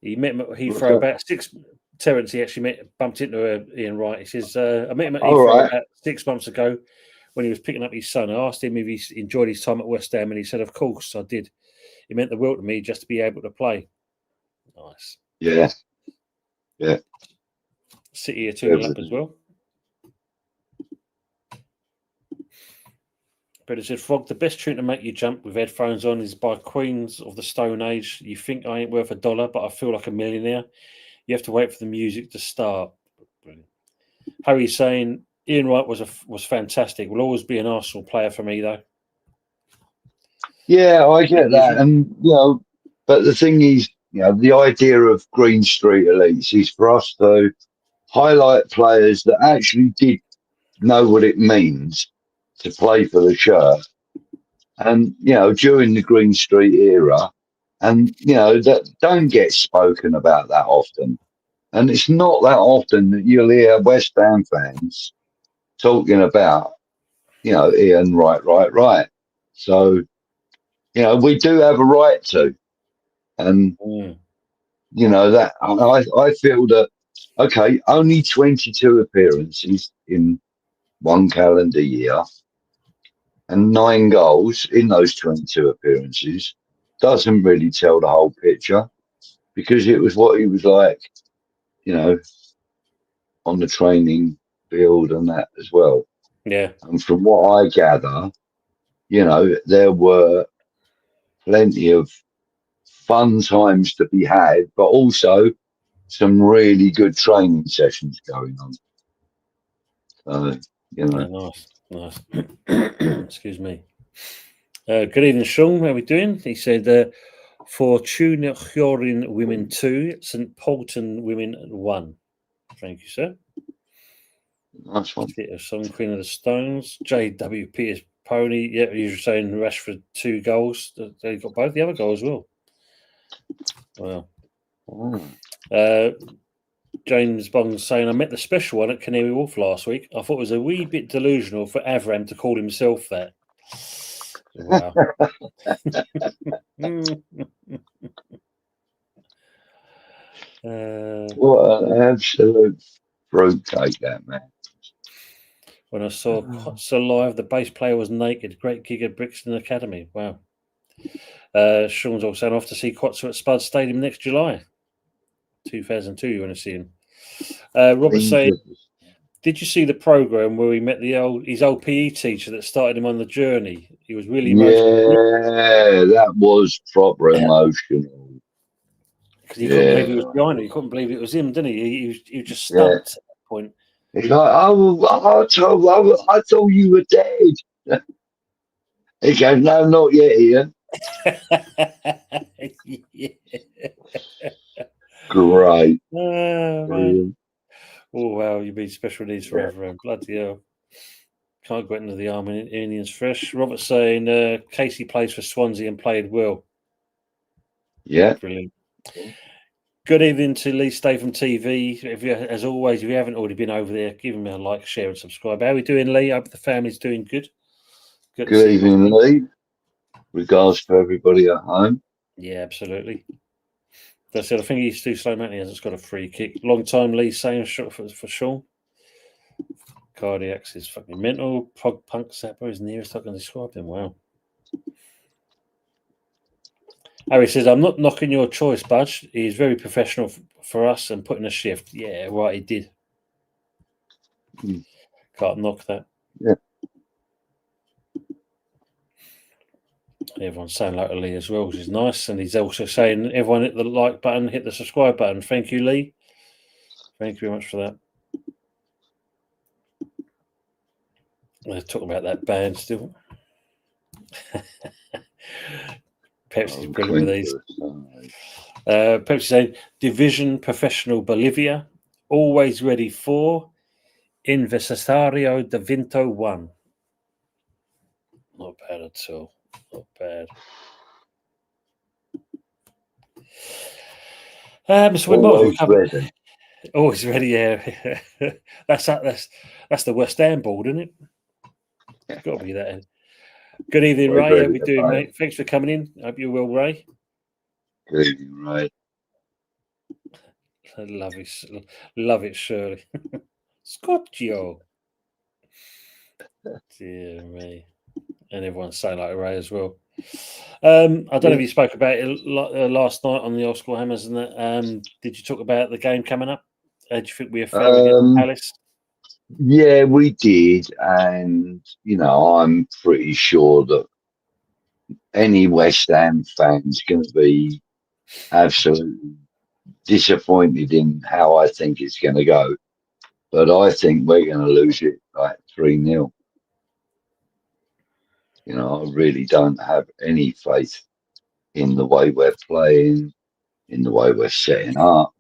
He met him at Heathrow about 6. Terence, he actually bumped into Ian Wright. He says, I met him at Heathrow about 6 months ago when he was picking up his son. I asked him if he enjoyed his time at West Ham, and he said, of course, I did. It meant the world to me just to be able to play. Nice. Yeah. City are 2 up as well. But it said, Frog, the best tune to make you jump with headphones on is by Queens of the Stone Age. You think I ain't worth $1, but I feel like a millionaire. You have to wait for the music to start. Brilliant. Harry's saying Ian Wright was fantastic. Will always be an Arsenal player for me, though. Yeah, I get that, and but the thing is, the idea of Green Street Elites is for us to highlight players that actually did know what it means to play for the shirt, and during the Green Street era, and that don't get spoken about that often, and it's not that often that you'll hear West Ham fans talking about Ian Wright. So we do have a right to, and that I feel that only 22 appearances in one calendar year. And 9 goals in those 22 appearances doesn't really tell the whole picture, because it was what he was like, on the training field and that as well. Yeah. And from what I gather, there were plenty of fun times to be had, but also some really good training sessions going on. Nice. Excuse me. Good evening, Sean. How are we doing? He said, Fortuna Hjorin Women 2, St. Polton Women 1. Thank you, sir. Nice one. Song Queen of the Stones. J.W. Peters Pony. Yeah, you were saying Rashford 2 goals. They got both the other goals as well. Wow. James Bond saying, I met the special one at Canary Wharf last week. I thought it was a wee bit delusional for Avram to call himself that. Wow. What an absolute fruitcake, that man. When I saw Cots alive, the bass player was naked. Great gig at Brixton Academy. Wow. Sean's also off to see Cots at Spud Stadium next July. 2002, you want to see him. Robert saying, did you see the program where he met his old PE teacher that started him on the journey? He was really emotional. Yeah, that was proper emotional. Because he couldn't believe he was behind him. He couldn't believe it was him, didn't he? He was just stumped at that point. He's like, I thought you were dead. He goes, no, not yet, Ian. Great. Oh, wow, you've been special needs forever. Bloody hell. Can't go into the Armenians fresh. Robert saying Casey plays for Swansea and played well. Yeah. Brilliant. Good evening to Lee Statham TV. As always, if you haven't already been over there, give him a like, share, and subscribe. How are we doing, Lee? I hope the family's doing good. Good evening, Lee. Regards to everybody at home. Yeah, absolutely. That's it. I think he's too slow, man. He hasn't got a free kick. Long time, Lee saying for Sean. Cardiacs is fucking mental. Punk Zapper is nearest I can describe him. Wow. Harry says, I'm not knocking your choice, Budge. He's very professional for us and putting a shift. Yeah, right, he did. Can't knock that. Yeah. Everyone's saying like Lee as well, which is nice. And he's also saying, everyone hit the like button, hit the subscribe button. Thank you, Lee. Thank you very much for that. We're talking about that band still. Pepsi's brilliant with these. Pepsi saying, Division Professional Bolivia, always ready for Investisario de Vinto 1. Not bad at all. Not bad. So always ready. Always ready, yeah. that's the West Ham board, isn't it? It's got to be that. Good evening, Always Ray. How ready we to doing, play. mate? Thanks for coming in. Hope you're well, Ray. Good evening, Ray. Love it, Shirley. Scotcho. Dear me. And everyone's saying like Ray as well. I don't know if you spoke about it last night on the Old School Hammers and that. Did you talk about the game coming up? Do you think we're fair against Palace? Yeah, we did, and I'm pretty sure that any West Ham fan's going to be absolutely disappointed in how I think it's going to go. But I think we're going to lose it like 3-0. I really don't have any faith in the way we're playing, in the way we're setting up.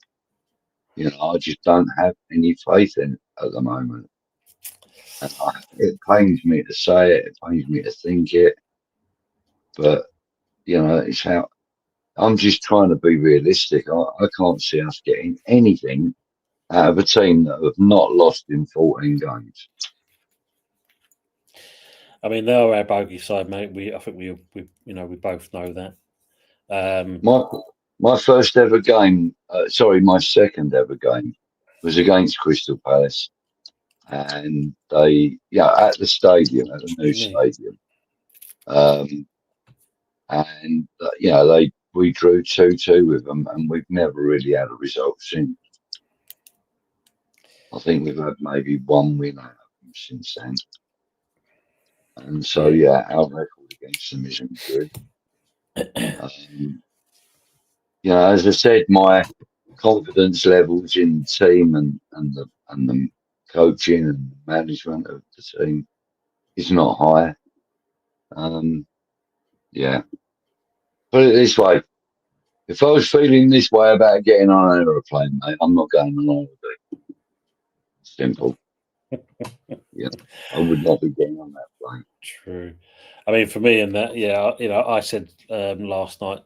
I just don't have any faith in it at the moment. And it pains me to say it. It pains me to think it. But, it's how I'm just trying to be realistic. I can't see us getting anything out of a team that have not lost in 14 games. I mean, they are our bogey side, mate. I think we both know that. My first ever game, my second ever game was against Crystal Palace, and they, at the stadium, at the new stadium, and we drew 2-2 with them, and we've never really had a result since. I think we've had maybe one win out of them since then. And so, our record against them isn't good. As I said, my confidence levels in the team and the coaching and management of the team is not high. Put it this way: if I was feeling this way about getting on an aeroplane, mate, I'm not going on holiday. Simple. I would not be getting on that plane. True. I mean, for me and that, I said last night,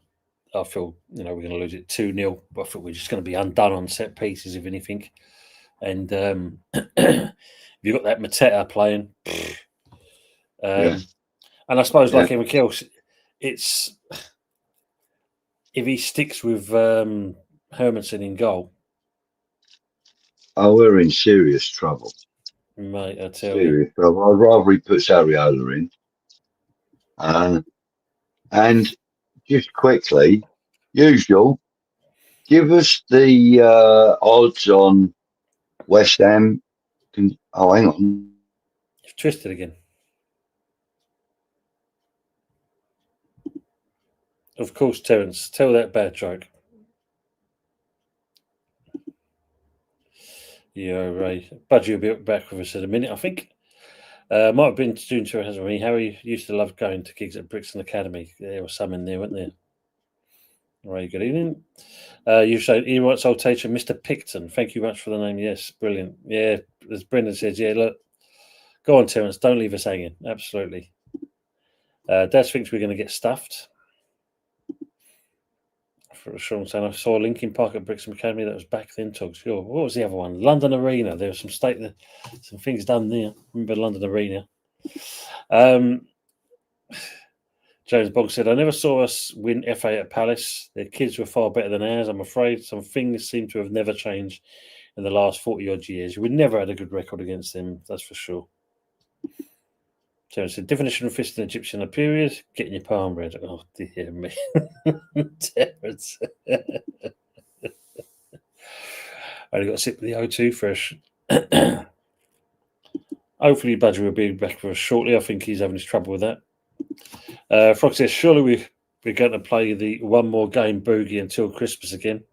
I feel, we're going to lose it 2-0. I think we're just going to be undone on set pieces, if anything. And if you've got that Mateta playing, and I suppose like everything else, it's if he sticks with Hermanson in goal. Oh, we're in serious trouble. Mate, I tell serious trouble. I'd rather he puts Ariola in. And just quickly, usual, give us the odds on West Ham. Hang on. You've twisted again. Of course, Terence. Tell that bad joke. Yeah, Ray. Budgie will be back with us in a minute, I think. Might have been student tour, hasn't he? Harry used to love going to gigs at Brixton Academy. There were some in there, weren't there? Ray, good evening. You showed he writes old teacher, Mr. Picton. Thank you much for the name. Yes, brilliant. Yeah, as Brendan says, look, go on, Terence. Don't leave us hanging. Absolutely. Dad thinks we're going to get stuffed. For Sean saying, I saw Linkin Park at Brixton Academy. That was back then. Talks. What was the other one? London Arena. There was some things done there. Remember London Arena? James Boggs said, I never saw us win FA at Palace. Their kids were far better than ours. I'm afraid some things seem to have never changed in the last 40 odd years. We never had a good record against them, that's for sure. So it's a definition of fist in Egyptian period, getting your palm read. Oh, dear me. Terrence. Only got to sip the O2 fresh. Hopefully, Budgie will be back for us shortly. I think he's having his trouble with that. Frog says, surely we're going to play the one more game boogie until Christmas again.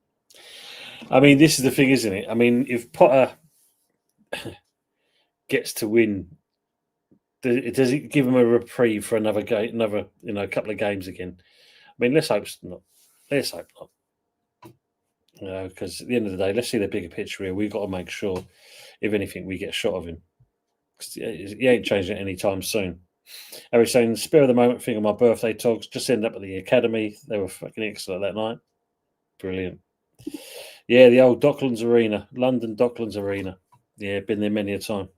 I mean, this is the thing, isn't it? I mean, if Potter gets to win, does it give him a reprieve for another game, couple of games again? I mean, let's hope not. Let's hope not. Because at the end of the day, let's see the bigger picture here. We've got to make sure, if anything, we get a shot of him. He ain't changing it anytime soon. Harry's saying, spare of the moment thing on my birthday talks, just ended up at the academy. They were fucking excellent that night. Brilliant. Yeah, the old Docklands Arena, London Docklands Arena. Yeah, been there many a time.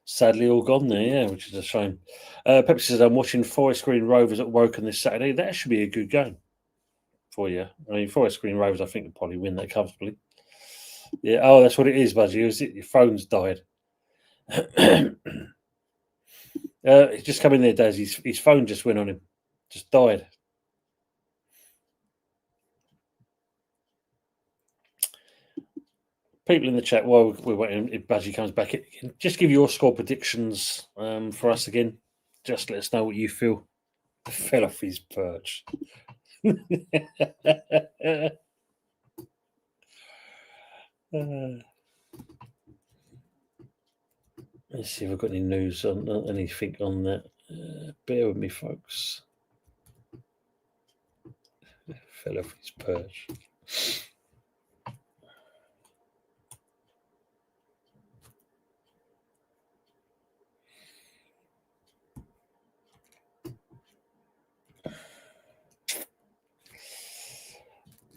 Sadly, all gone there, yeah, which is a shame. Pepsi says, I'm watching Forest Green Rovers at Woking this Saturday. That should be a good game for you. I mean, Forest Green Rovers, I think, will probably win that comfortably. Yeah, oh, that's what it is, Budgie. Your phone's died. He's just come in there, Daz. His phone just went on him. Just died. People in the chat, while we're waiting, if Budgie comes back, just give your score predictions for us again. Just let us know what you feel. Fell off his perch. Let's see if I've got any news on anything on that. Bear with me, folks. Fell off his perch.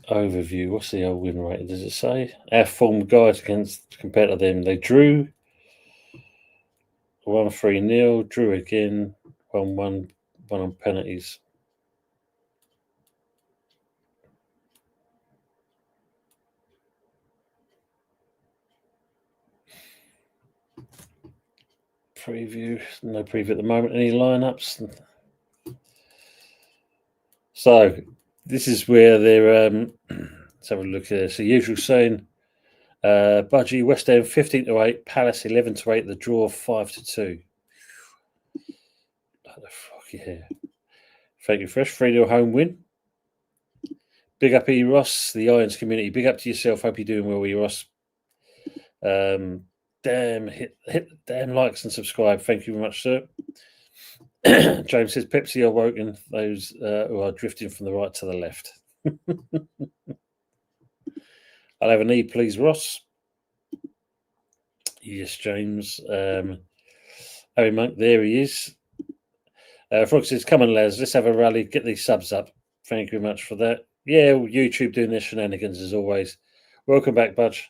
Overview. What's the old win rate? Does it say? Our form guys compared to them, they drew 1-3-0, drew again, 1-1, won on penalties. Preview. No preview at the moment. Any lineups? So this is where they're. Let's have a look here. So usual saying. Budgie, West Ham 15-8, Palace 11-8, the draw 5-2. What the fuck, yeah. Thank you, Fresh. 3-0 home win. Big up E. Ross, the Irons community. Big up to yourself. Hope you're doing well, E. Ross. Hit damn likes and subscribe. Thank you very much, sir. James says, Pepsi are woken those who are drifting from the right to the left. I'll have an E, please, Ross. Yes, James. Harry Monk, there he is. Frog says, come on, lads, let's have a rally. Get these subs up. Thank you very much for that. Yeah, YouTube doing their shenanigans as always. Welcome back, Budge.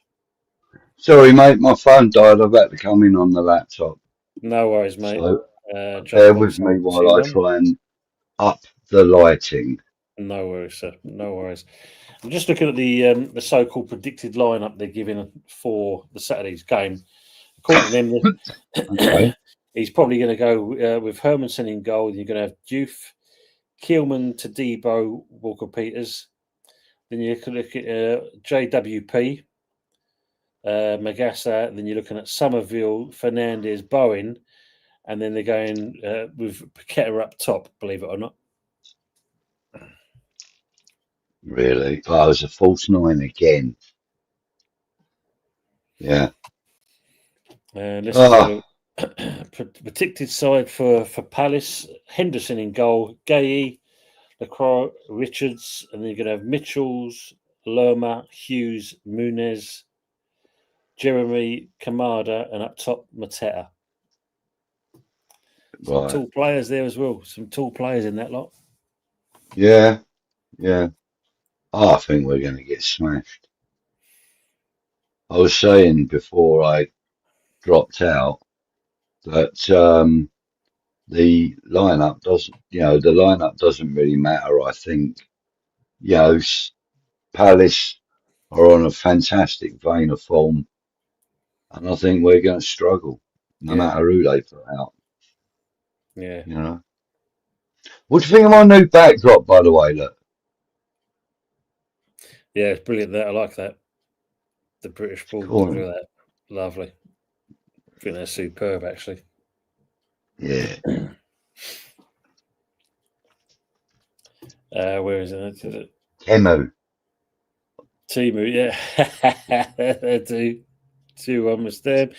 Sorry, mate, my phone died. I've had to come in on the laptop. No worries, mate. So, bear with me while I try and up the lighting. No worries, sir. No worries. I'm just looking at the so-called predicted lineup they're giving for the Saturday's game. According to them, Okay. he's probably going to go with Hermanson in goal. You're going to have Diouf, Keelman, Tadibo, Walker-Peters. Then you can look at JWP, Magassa. Then you're looking at Somerville, Fernandez, Bowen. And then they're going with Paqueta up top, believe it or not. Really? Oh, it was a false 9 again. Yeah. Let's go. Predicted side for Palace: Henderson in goal, Gay, Lacroix, Richards, and then you're going to have Mitchells, Lerma, Hughes, Munez, Jeremy, Kamada, and up top Mateta. Some Right. tall players there as well. Some tall players in that lot. Yeah. Yeah. Oh, I think we're going to get smashed. I was saying before I dropped out that the lineup doesn't really matter. I think, Palace are on a fantastic vein of form. And I think we're going to struggle, no matter who they put out. Yeah. You know. What do you think of my new backdrop, by the way? Look. Yeah, it's brilliant. That I like that. The British Bulldog. Cool. Look at that. Lovely. I think that's superb, actually. Yeah. Where is it? Temu. Timu, yeah. Two almost there.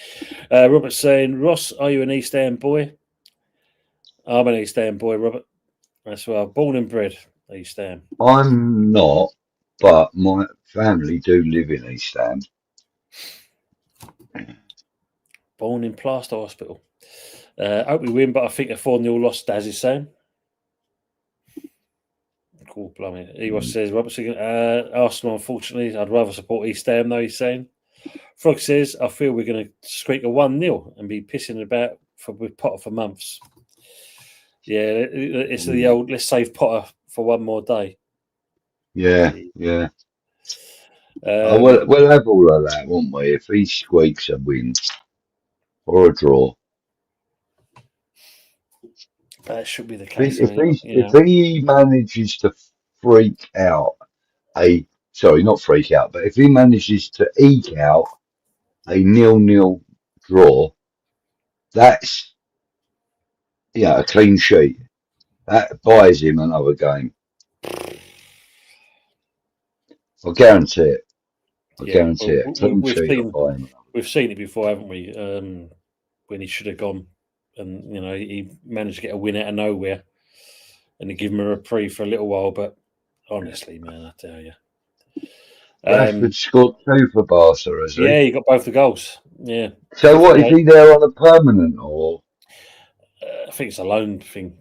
Robert's saying, Ross, are you an East End boy? I'm an East End boy, Robert. That's where I'm born and bred, East End. I'm not, but my family do live in East Ham. Born in Plaster Hospital. Hope we win, but I think a 4-0 loss, Daz is saying. Cool, blimey. He says, Robertson, Arsenal, unfortunately, I'd rather support East Ham, though, he's saying. Frog says, I feel we're going to squeak a 1-0 and be pissing about with Potter for months. Yeah, it's the old, let's save Potter for one more day. Yeah. We'll have all of that, won't we? If he squeaks a win or a draw. That should be the case. If he manages to freak out not freak out, but if he manages to eke out a 0-0 draw, that's a clean sheet. That buys him another game. I guarantee it. Guarantee it. Clean sheet will buy him. We've seen it before, haven't we? When he should have gone, and he managed to get a win out of nowhere, and they give him a reprieve for a little while. But honestly, man, I tell you, Rashford scored 2 for Barca, has he? Yeah, he got both the goals. Yeah. So what, is he there on a permanent or? I think it's a loan thing.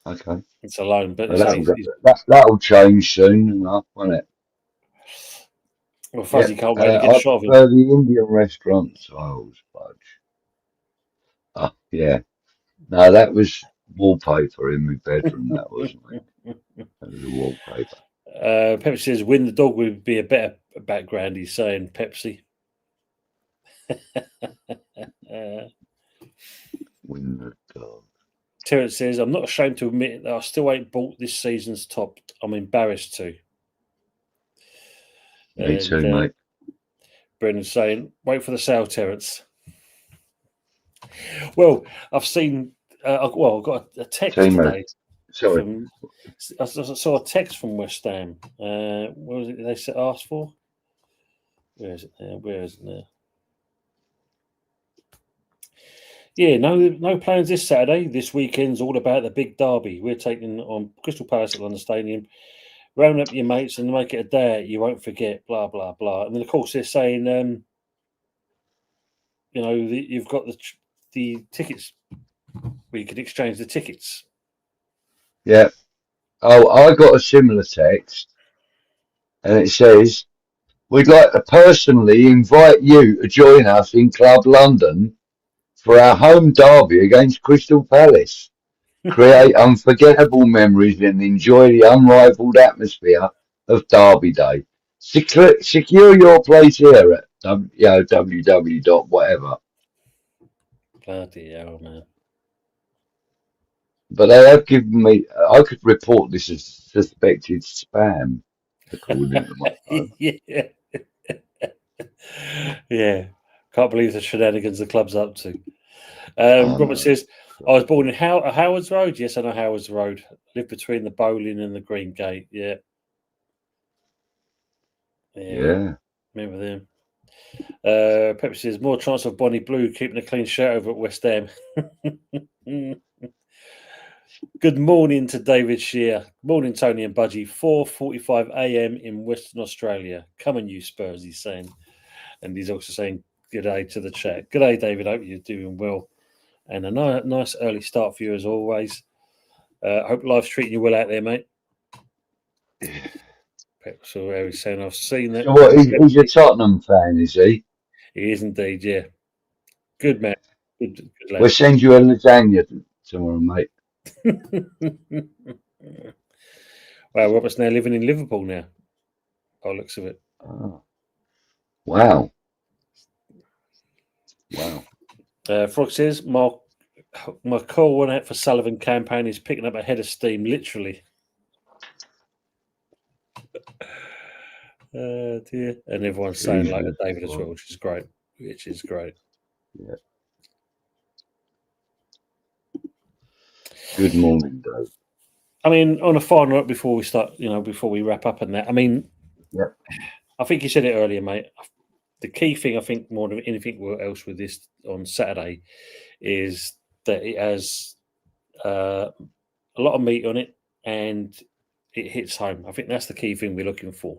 Okay. It's a loan, but that'll change soon enough, won't it? Well, Fuzzy can't wait to get shot of him. The Indian restaurant tiles, Budge. Oh, yeah. No, that was wallpaper in my bedroom, that wasn't it? That was a wallpaper. Pepsi says, win the dog would be a better background, he's saying, Pepsi. Win the dog. Terence says, I'm not ashamed to admit that I still ain't bought this season's top. I'm embarrassed to. Me too, mate. Brendan's saying, wait for the sale, Terence. Well, I've seen, I've got a text today. Sorry. I saw a text from West Ham. What was it they asked for? Where is it there? Yeah, no plans this Saturday. This weekend's all about the big derby. We're taking on Crystal Palace at London Stadium. Round up your mates and make it a day out you won't forget, blah, blah, blah. And then, of course, they're saying, you've got the tickets where you can exchange the tickets. Yeah. Oh, I got a similar text, and it says, we'd like to personally invite you to join us in Club London for our home derby against Crystal Palace. Create unforgettable memories and enjoy the unrivaled atmosphere of Derby Day. Secure your place here at www.whatever. Bloody hell, man. But they have given me, I could report this as suspected spam, according to my phone. Yeah. Yeah. Can't believe the shenanigans the club's up to. Robert says, I was born in Howard's Road. Yes, I know Howard's Road. Lived between the bowling and the Green Gate. Yeah. Remember them. Pepsi says, more chance of Bonnie Blue keeping a clean shirt over at West Ham. Good morning to David Shear. Morning, Tony and Budgie. 4:45 a.m. in Western Australia. Come on, you Spurs, he's saying. And he's also saying good day to the chat. Good day, David. Hope you're doing well. And a nice early start for you as always. Hope life's treating you well out there, mate. So he's saying, I've seen that. So what, he's a Tottenham fan, is he? He is indeed, yeah. Good man. Good lad. We'll send you a lasagna tomorrow, mate. Wow, Robert's now living in Liverpool now. By the looks of it. Oh. Wow. Wow. Frog says, my call one out for Sullivan campaign is picking up a head of steam, literally. Dear. And everyone's saying like to David as well, which is great. Yeah. Good morning, Dave. I mean, on a final note before we start, before we wrap up and that, I mean, I think you said it earlier, mate. The key thing, I think, more than anything else with this on Saturday is that it has a lot of meat on it and it hits home. I think that's the key thing we're looking for.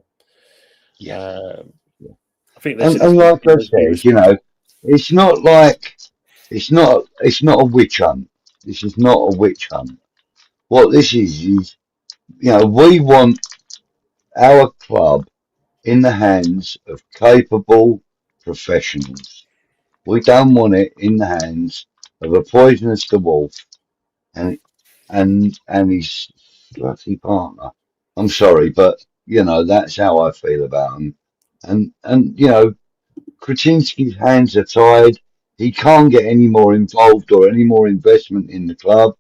Yeah. I think And like I said, it's not like it's not a witch hunt. This is not a witch hunt. What this is, we want our club in the hands of capable professionals. We don't want it in the hands of a poisonous wolf and his slutty partner. I'm sorry, but that's how I feel about him. And Kretinsky's hands are tied. He can't get any more involved or any more investment in the club,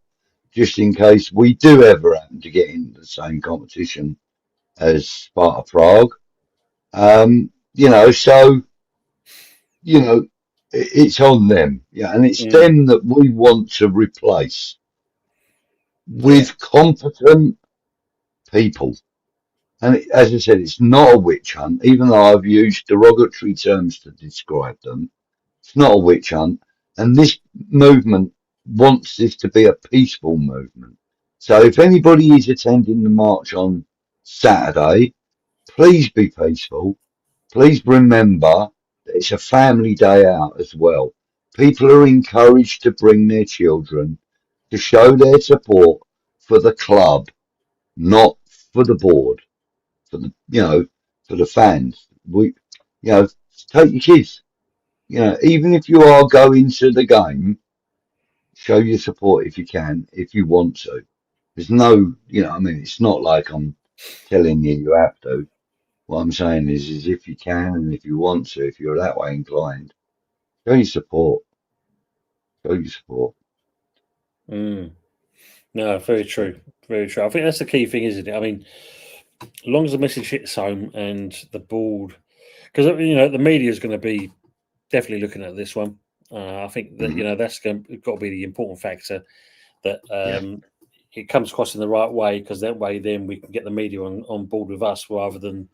just in case we do ever happen to get into the same competition as Sparta Prague. It's on them. Yeah, and it's them that we want to replace with competent people. And as I said, it's not a witch hunt, even though I've used derogatory terms to describe them. It's not a witch hunt. And this movement wants this to be a peaceful movement. So if anybody is attending the march on Saturday, please be peaceful. Please remember that it's a family day out as well. People are encouraged to bring their children to show their support for the club, not for the board, for the fans. Take your kids. Even if you are going to the game, show your support if you can, if you want to. There's no, it's not like I'm telling you have to. What I'm saying is if you can and if you want to, if you're that way inclined, show your support. Show your support. No, very true. Very true. I think that's the key thing, isn't it? I mean, as long as the message hits home and the board, because the media is going to be definitely looking at this one. I think that that's got to be the important factor that it comes across in the right way, because that way then we can get the media on board with us rather than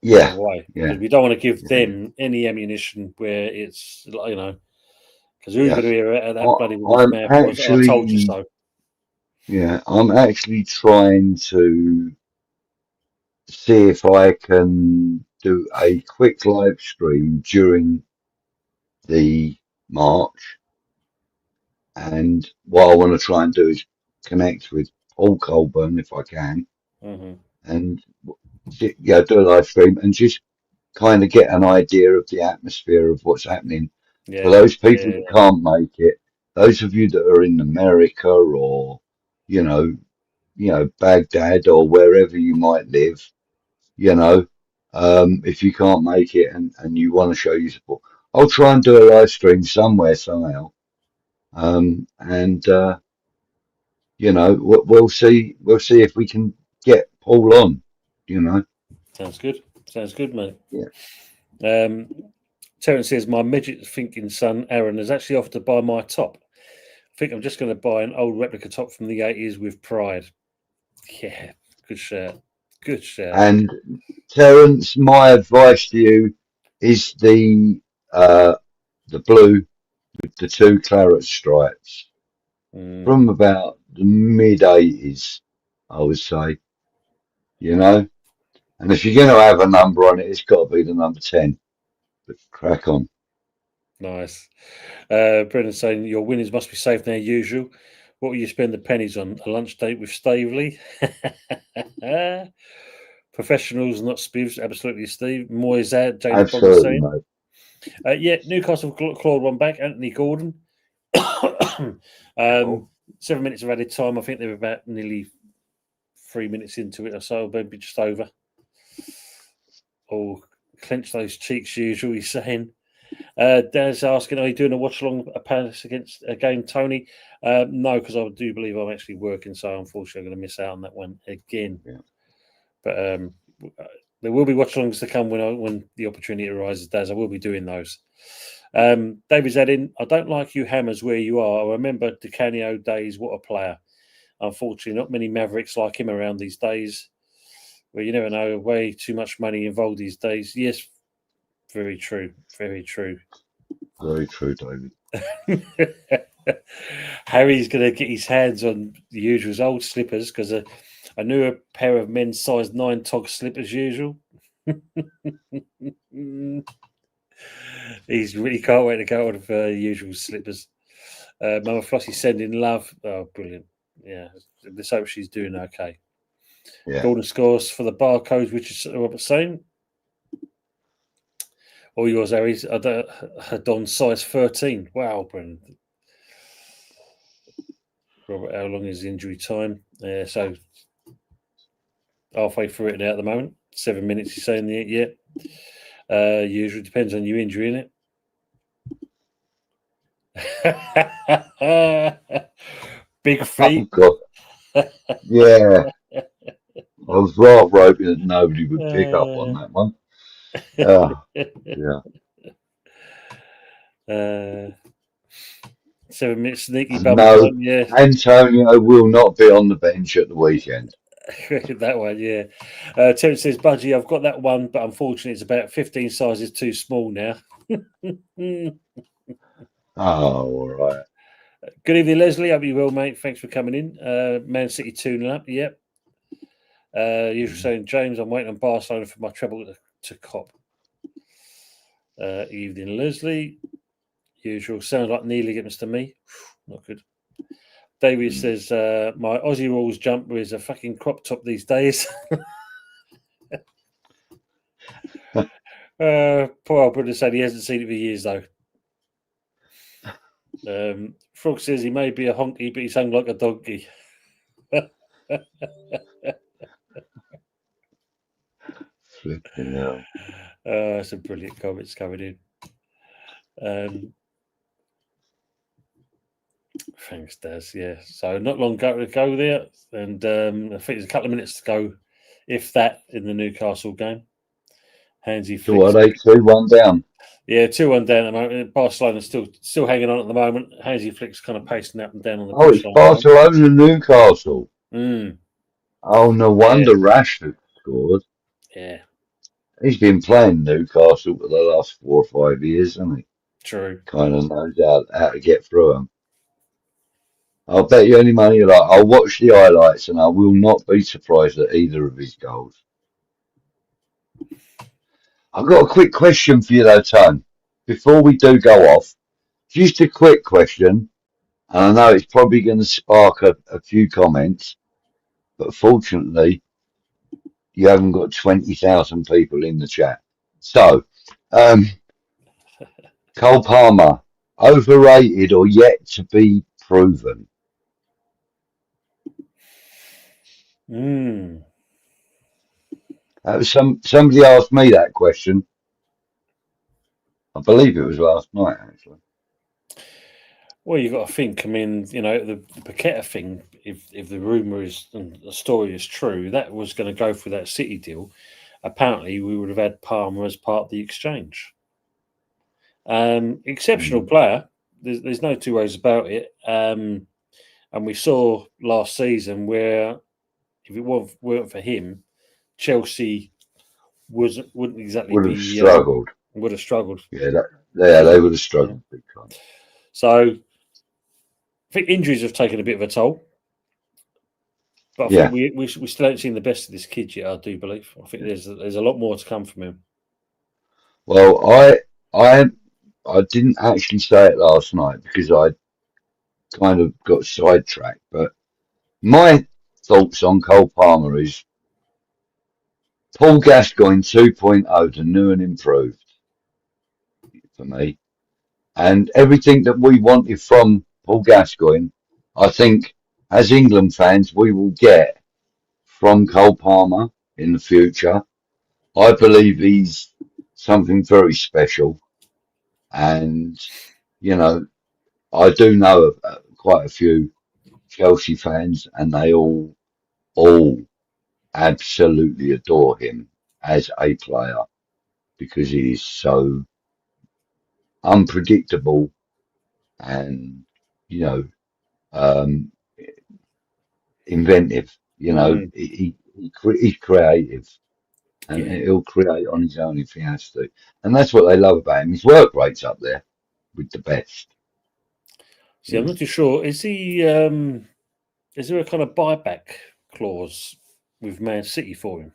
the other way. Because we don't want to give them any ammunition where it's because who's going to hear it at that bloody mouth? I told you so. Yeah, I'm actually trying to see if I can do a quick live stream during the march. And what I want to try and do is connect with Paul Colburn if I can, and do a live stream and just kind of get an idea of the atmosphere of what's happening. For those people that can't make it, those of you that are in America or Baghdad or wherever you might live, if you can't make it and you want to show your support, I'll try and do a live stream somewhere somehow. We'll see if we can get Paul on. Sounds good, mate. Yeah. Terence says, my midget thinking son Aaron is actually offered to buy my top. I think I'm just going to buy an old replica top from the 80s with pride. Yeah, good shout. And Terence, my advice to you is the blue with the 2 claret stripes from about the mid-80s, I would say. And if you're going to have a number on it, it's got to be the number 10. But crack on. Nice. Brendan's saying your winnings must be safe now, usual. What will you spend the pennies on? A lunch date with Stavely? Professionals, not spivs. Absolutely, Steve. Moyes James Absolutely, mate. Newcastle clawed one back. Anthony Gordon. 7 minutes of added time. I think they were about nearly 3 minutes into it or so, maybe just over. Oh, clench those cheeks, usual, he's saying. Dan's asking, are you doing a watch along a Palace against a game, Tony? No, because I do believe I'm actually working, so unfortunately I'm going to miss out on that one again. Yeah. But there will be watch alongs to come when the opportunity arises, Daz. I will be doing those. David's adding, I don't like you hammers where you are. I remember DeCanio days, what a player. Unfortunately, not many Mavericks like him around these days. Well, you never know, way too much money involved these days. Yes, very true. Very true. Very true, David. Harry's going to get his hands on the usual old slippers because I knew a pair of men's size 9 tog slippers usual. He's really can't wait to go on for usual slippers. Mama Flossie sending love. Oh, brilliant. Yeah, let's hope she's doing okay. Yeah. Golden scores for the barcodes, which is Robert saying. All yours, Harry's. Don size 13. Wow, Brendan. Robert, how long is the injury time? So halfway through it now at the moment. 7 minutes, he's saying yet. Usually depends on your injury, innit? Big feet. Oh, God. Yeah. I was rather hoping that nobody would pick up on that one. Yeah. 7 minutes sneaky No, bum. Yeah. Antonio will not be on the bench at the weekend. That one, yeah. Terence says, Budgie, I've got that one, but unfortunately it's about 15 sizes too small now. All right. Good evening, Leslie. Hope you well, mate. Thanks for coming in. Man City 2-0 up, yep. Usual saying, James, I'm waiting on Barcelona for my treble to cop. Evening, Leslie. Usual. Sounds like Neil against to me. Not good. David says, my Aussie Rules jumper is a fucking crop top these days. Poor old brother said he hasn't seen it for years, though. Frog says he may be a honky, but he's hung like a donkey. Flipping hell. Some brilliant comments coming in. Thanks, Daz. Yeah, so not long to go there, and I think there's a couple of minutes to go, if that, in the Newcastle game. Handsy flicks. So are they 2-1 down? Yeah, 2-1 down at the moment. Barcelona's still hanging on at the moment. Handsy flicks kind of pacing up and down on the. Oh, it's Barcelona and Newcastle. Mm. Oh, no wonder Rashford scored. Yeah, he's been playing Newcastle for the last 4 or 5 years, hasn't he? True. Kind of knows how to get through them. I'll bet you any money you like. I'll watch the highlights and I will not be surprised at either of his goals. I've got a quick question for you though, Tone. Before we do go off, just a quick question. And I know it's probably going to spark a few comments, but fortunately, you haven't got 20,000 people in the chat. So, Cole Palmer, overrated or yet to be proven? That was somebody asked me that question. I believe it was last night, actually. Well, you've got to think. I mean, you know, the Paqueta thing. If the rumor is and the story is true, that was going to go through that City deal. Apparently, we would have had Palmer as part of the exchange. Exceptional player. There's no two ways about it. And we saw last season where if it weren't for him, Chelsea wouldn't exactly would have struggled. Would have struggled. Yeah, they would have struggled big time. So I think injuries have taken a bit of a toll. But I think we still haven't seen the best of this kid yet, I do believe. I think there's a lot more to come from him. Well, I didn't actually say it last night because I kind of got sidetracked. But my thoughts on Cole Palmer is Paul Gascoigne 2.0 to new and improved for me. And everything that we wanted from Paul Gascoigne, I think as England fans, we will get from Cole Palmer in the future. I believe he's something very special. And, you know, I do know quite a few Chelsea fans, and they all absolutely adore him as a player because he is so unpredictable and, you know, um, inventive. You know, he's creative, and he'll create on his own if he has to. And that's what they love about him. His work rate's up there with the best. See, I'm not too sure. Is he? Is there a kind of buyback clause with Man City for him?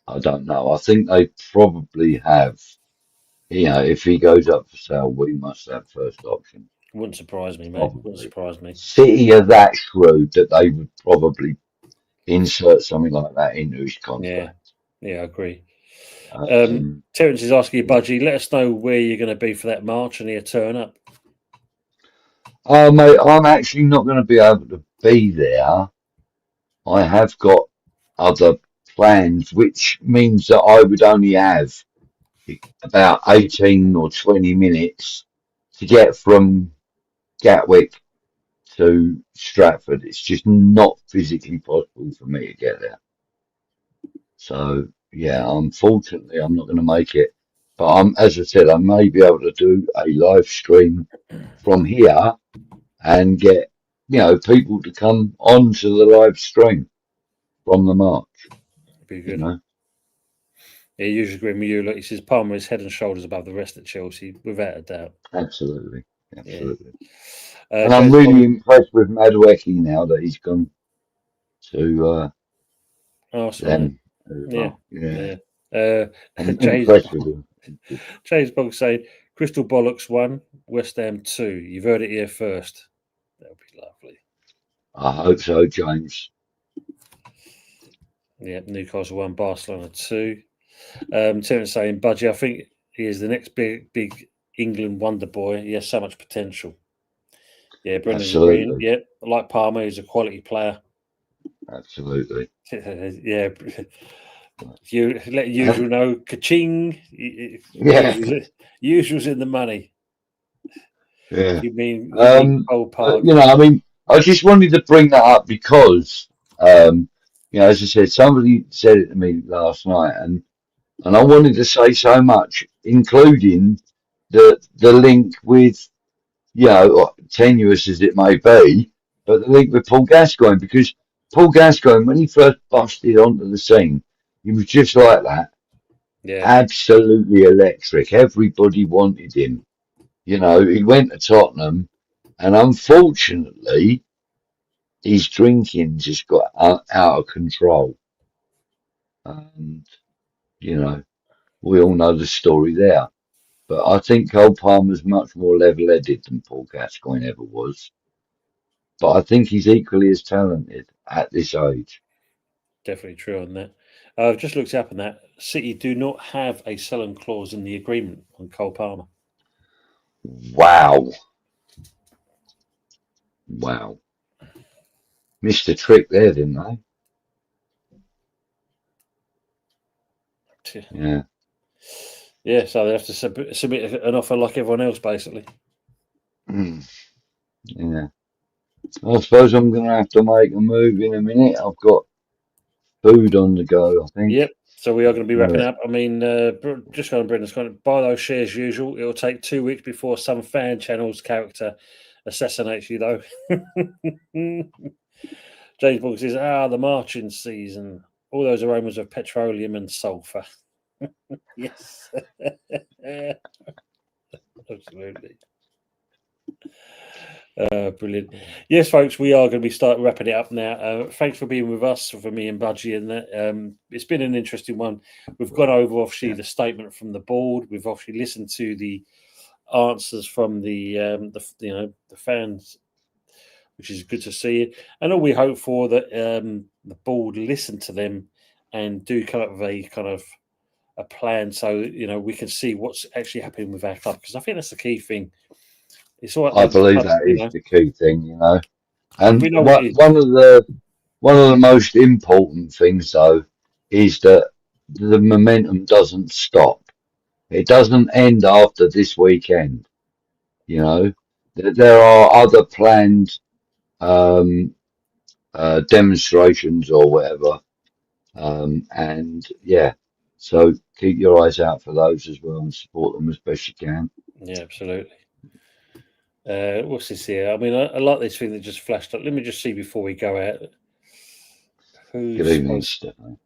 I don't know. I think they probably have. You know, if he goes up for sale, we must have first option. Wouldn't surprise me, mate. Probably. Wouldn't surprise me. City are that shrewd that they would probably insert something like that into his contract. Yeah, I agree. Terence is asking you, Budgie, let us know where you're going to be for that march and he'll turn up. Oh, mate, I'm actually not going to be able to be there. I have got other plans, which means that I would only have about 18 or 20 minutes to get from Gatwick to Stratford. It's just not physically possible for me to get there. So, yeah, unfortunately, I'm not going to make it. But as I said, I may be able to do a live stream from here and get, you know, people to come onto the live stream from the march. Be good. You know? Yeah, usually agree with you. Look, he says Palmer is head and shoulders above the rest at Chelsea, without a doubt. Absolutely. Yeah. And I'm really impressed with Madueke now that he's gone to them. Yeah. James Bog saying, Crystal Bollocks 1, West Ham 2. You've heard it here first. That would be lovely. I hope so, James. Yeah, Newcastle 1, Barcelona 2. Terence saying, Budgie, I think he is the next big England wonder boy. He has so much potential. Yeah, Brendan's agreeing. Yeah, like Palmer, he's a quality player. Absolutely. Yeah. You let usual know, ka-ching. Yeah. Usual's in the money. Yeah. You mean you know, I mean, I just wanted to bring that up because, you know, as I said, somebody said it to me last night, and I wanted to say so much, including the link with, you know, tenuous as it may be, but the link with Paul Gascoigne, because Paul Gascoigne, when he first busted onto the scene, he was just like that. Yeah. Absolutely electric. Everybody wanted him. You know, he went to Tottenham, and unfortunately, his drinking just got out of control. And, you know, we all know the story there. But I think Cole Palmer's much more level-headed than Paul Gascoigne ever was. But I think he's equally as talented at this age. Definitely true on that. I've just looked up on that. City do not have a sell-on clause in the agreement on Cole Palmer. Wow. Missed a trick there, didn't they? Yeah. Yeah, so they have to submit an offer like everyone else, basically. Yeah. I suppose I'm going to have to make a move in a minute. I've got food on the go, I think. Yep. So we are going to be wrapping up. I mean, just going to Brendan's kind of buy those shares usual. It'll take 2 weeks before some fan channel's character assassinates you, though. James Ball says, the marching season. All those aromas of petroleum and sulphur. Yes. Absolutely. Brilliant. Yes, folks, we are going to be wrapping it up now. Thanks for being with us, for me and Budgie, and that. It's been an interesting one. We've gone over obviously the statement from the board. We've obviously listened to the answers from the fans, which is good to see. And all we hope for that the board listen to them and do come up with a kind of a plan, so you know we can see what's actually happening with our club, because I think that's the key thing. It's all I believe that is the key thing, you know. And one of the most important things, though, is that the momentum doesn't stop. It doesn't end after this weekend. You know, there are other planned demonstrations or whatever, and yeah. So keep your eyes out for those as well and support them as best you can. Yeah, absolutely. What's this here? I mean, I like this thing that just flashed up. Let me just see before we go out. Good evening, Stefan.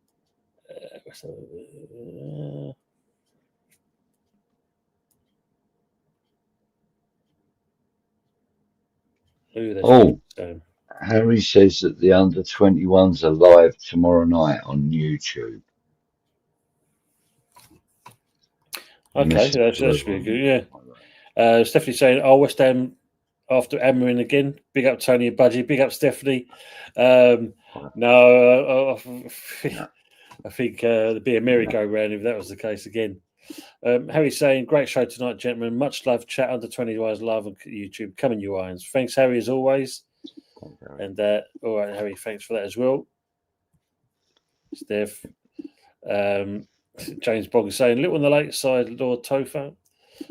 Harry says that the under-21s are live tomorrow night on YouTube. Okay, that should be good. Yeah. Stephanie saying, "Oh, West Ham after hammering again. Big up Tony and Budgie. Big up Stephanie." No, I think there'd be a merry-go-round if that was the case again. Harry's saying, "Great show tonight, gentlemen. Much love. Chat under 21s live on YouTube. Come in, you irons. Thanks, Harry, as always." And all right, Harry, thanks for that as well. Steph. James Bogg saying, "Little on the late side, Lord Topher."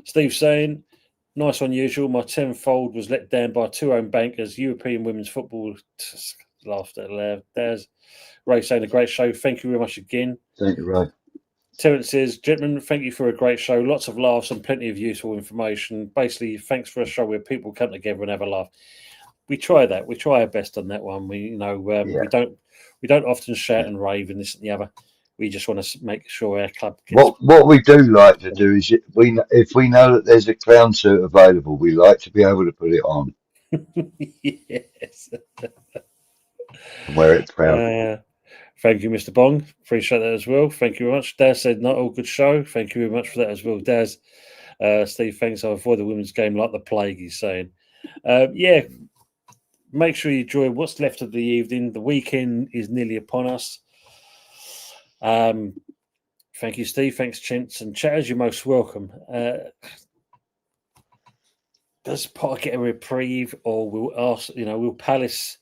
Steve saying, "Nice unusual. My tenfold was let down by two home bankers. European women's football." Laughed out loud. There's Ray saying, "A great show. Thank you very much again." Thank you, Ray. Terence says, "Gentlemen, thank you for a great show. Lots of laughs and plenty of useful information. Basically, thanks for a show where people come together and have a laugh." We try that. We try our best on that one. We we don't often shout and rave and this and the other. We just want to make sure our club gets... What we do like to do is if we know that there's a clown suit available, we like to be able to put it on. Yes. And wear it proudly. Thank you, Mr. Bong. Appreciate that as well. Thank you very much. Daz said, "Not all good show." Thank you very much for that as well, Daz. Steve, thanks. I avoid the women's game like the plague, he's saying. Yeah, make sure you enjoy what's left of the evening. The weekend is nearly upon us. Thank you, Steve. Thanks, Chintz and chatters. You're most welcome. Does Potter get a reprieve, or will Palace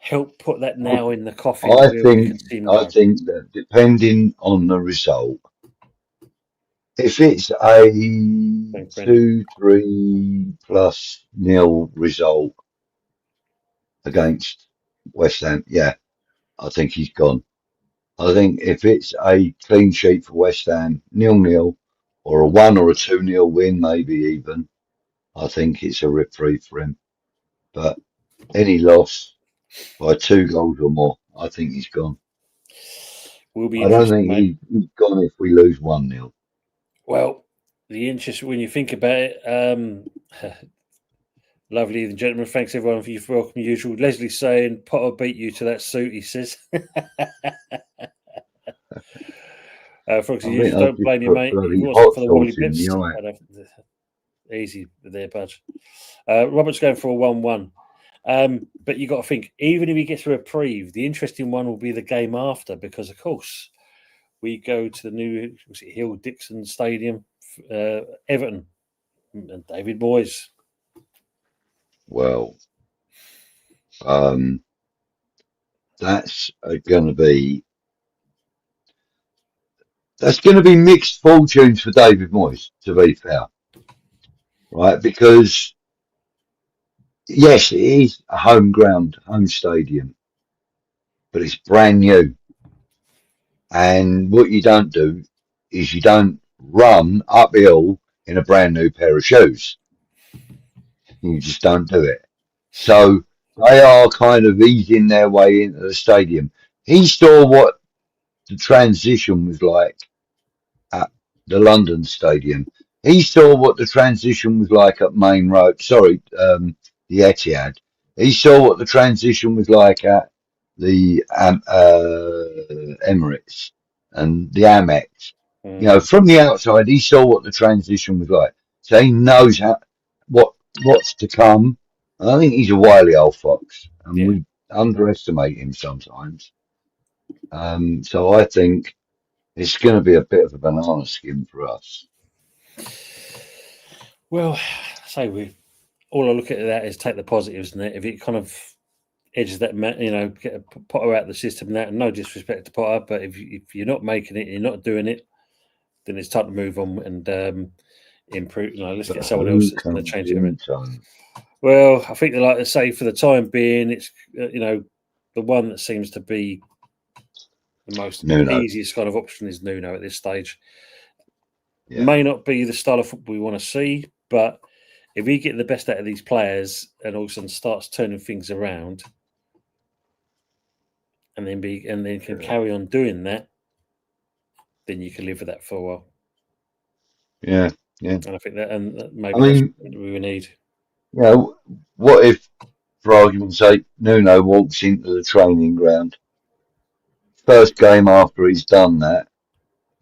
help put that nail in the coffin? I think that depending on the result, if it's a 2-3+0 result against West Ham, yeah, I think he's gone. I think if it's a clean sheet for West Ham, 0-0, or a 1 or a 2-0 win, maybe even, I think it's a reprieve for him. But any loss by 2 goals or more, I think he's gone. I don't think he's gone if we lose 1-0. Well, the interest when you think about it, lovely gentlemen. Thanks everyone for your welcome usual. Leslie saying Potter beat you to that suit, he says. Frogsy, you don't blame your mate. He wasn't for the woolly bits. Easy there, Budge. Robert's going for a 1-1. But you got to think, even if he gets a reprieve, the interesting one will be the game after, because of course we go to the new Hill Dixon Stadium, Everton and David Moyes. Well, that's going to be mixed fortunes for David Moyes, to be fair, right? Because yes, it is a home stadium, but it's brand new. And what you don't do is you don't run uphill in a brand new pair of shoes. You just don't do it. So they are kind of easing their way into the stadium. He saw what the transition was like at the London Stadium. He saw what the transition was like at Main Road. Sorry, the Etihad. He saw what the transition was like at the Emirates and the Amex. You know, from the outside, he saw what the transition was like. So he knows what's to come. And I think he's a wily old fox, and we underestimate him sometimes. So I think it's going to be a bit of a banana skin for us. Well, all I look at that is take the positives, and if it kind of edges that, get Potter out of the system, and that, and no disrespect to Potter, but if you're not making it, you're not doing it, then it's time to move on and improve. Let's get someone else that's going to change it around. Well, I think they like to say for the time being, it's the one that seems to be the most easiest kind of option is Nuno at this stage. Yeah. May not be the style of football we want to see, but if we get the best out of these players and all of a sudden starts turning things around, and then can carry on doing that, then you can live with that for a while. Yeah. And I think that, that's what we need. What if, for argument's sake, Nuno walks into the training ground, first game after he's done that,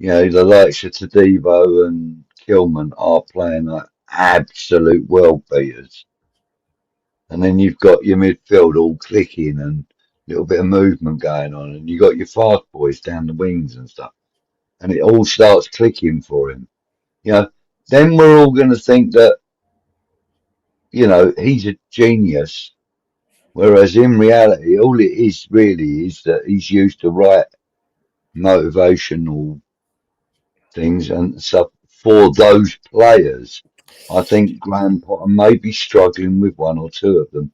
the likes of Tadibo and Kilman are playing like absolute world beaters. And then you've got your midfield all clicking and a little bit of movement going on, and you've got your fast boys down the wings and stuff. And it all starts clicking for him. Then we're all going to think that, he's a genius. Whereas in reality, all it is really is that he's used to right motivational things and stuff for those players. I think Graham Potter may be struggling with one or two of them,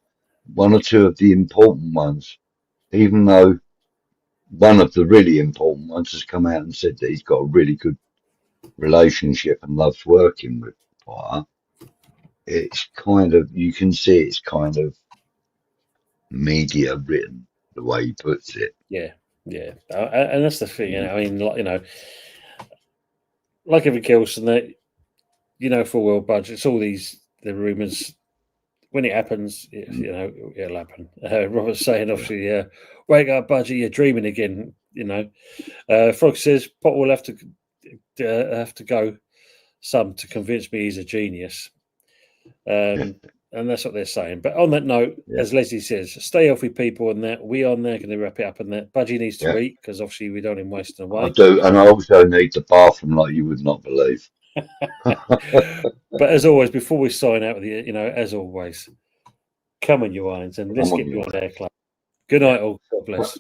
one or two of the important ones, even though one of the really important ones has come out and said that he's got a really good relationship and loves working with Potter. It's kind of, you can see it's kind of media written the way he puts it. Yeah. And that's the thing, like everything else, and that, for World Budget, it's all the rumours. When it happens, it'll happen. Robert's saying, obviously, wake up, Budgie, you're dreaming again. Frog says Potter will have to go some to convince me he's a genius. And that's what they're saying. But on that note, as Leslie says, stay healthy, people, and that we are now going to wrap it up. And that Budgie needs to eat because obviously we don't want him wasting away. I do, and I also need the bathroom like you would not believe. But as always, before we sign out with you, as always, come on, you irons, and let's get you on air club. Good night, all. God bless.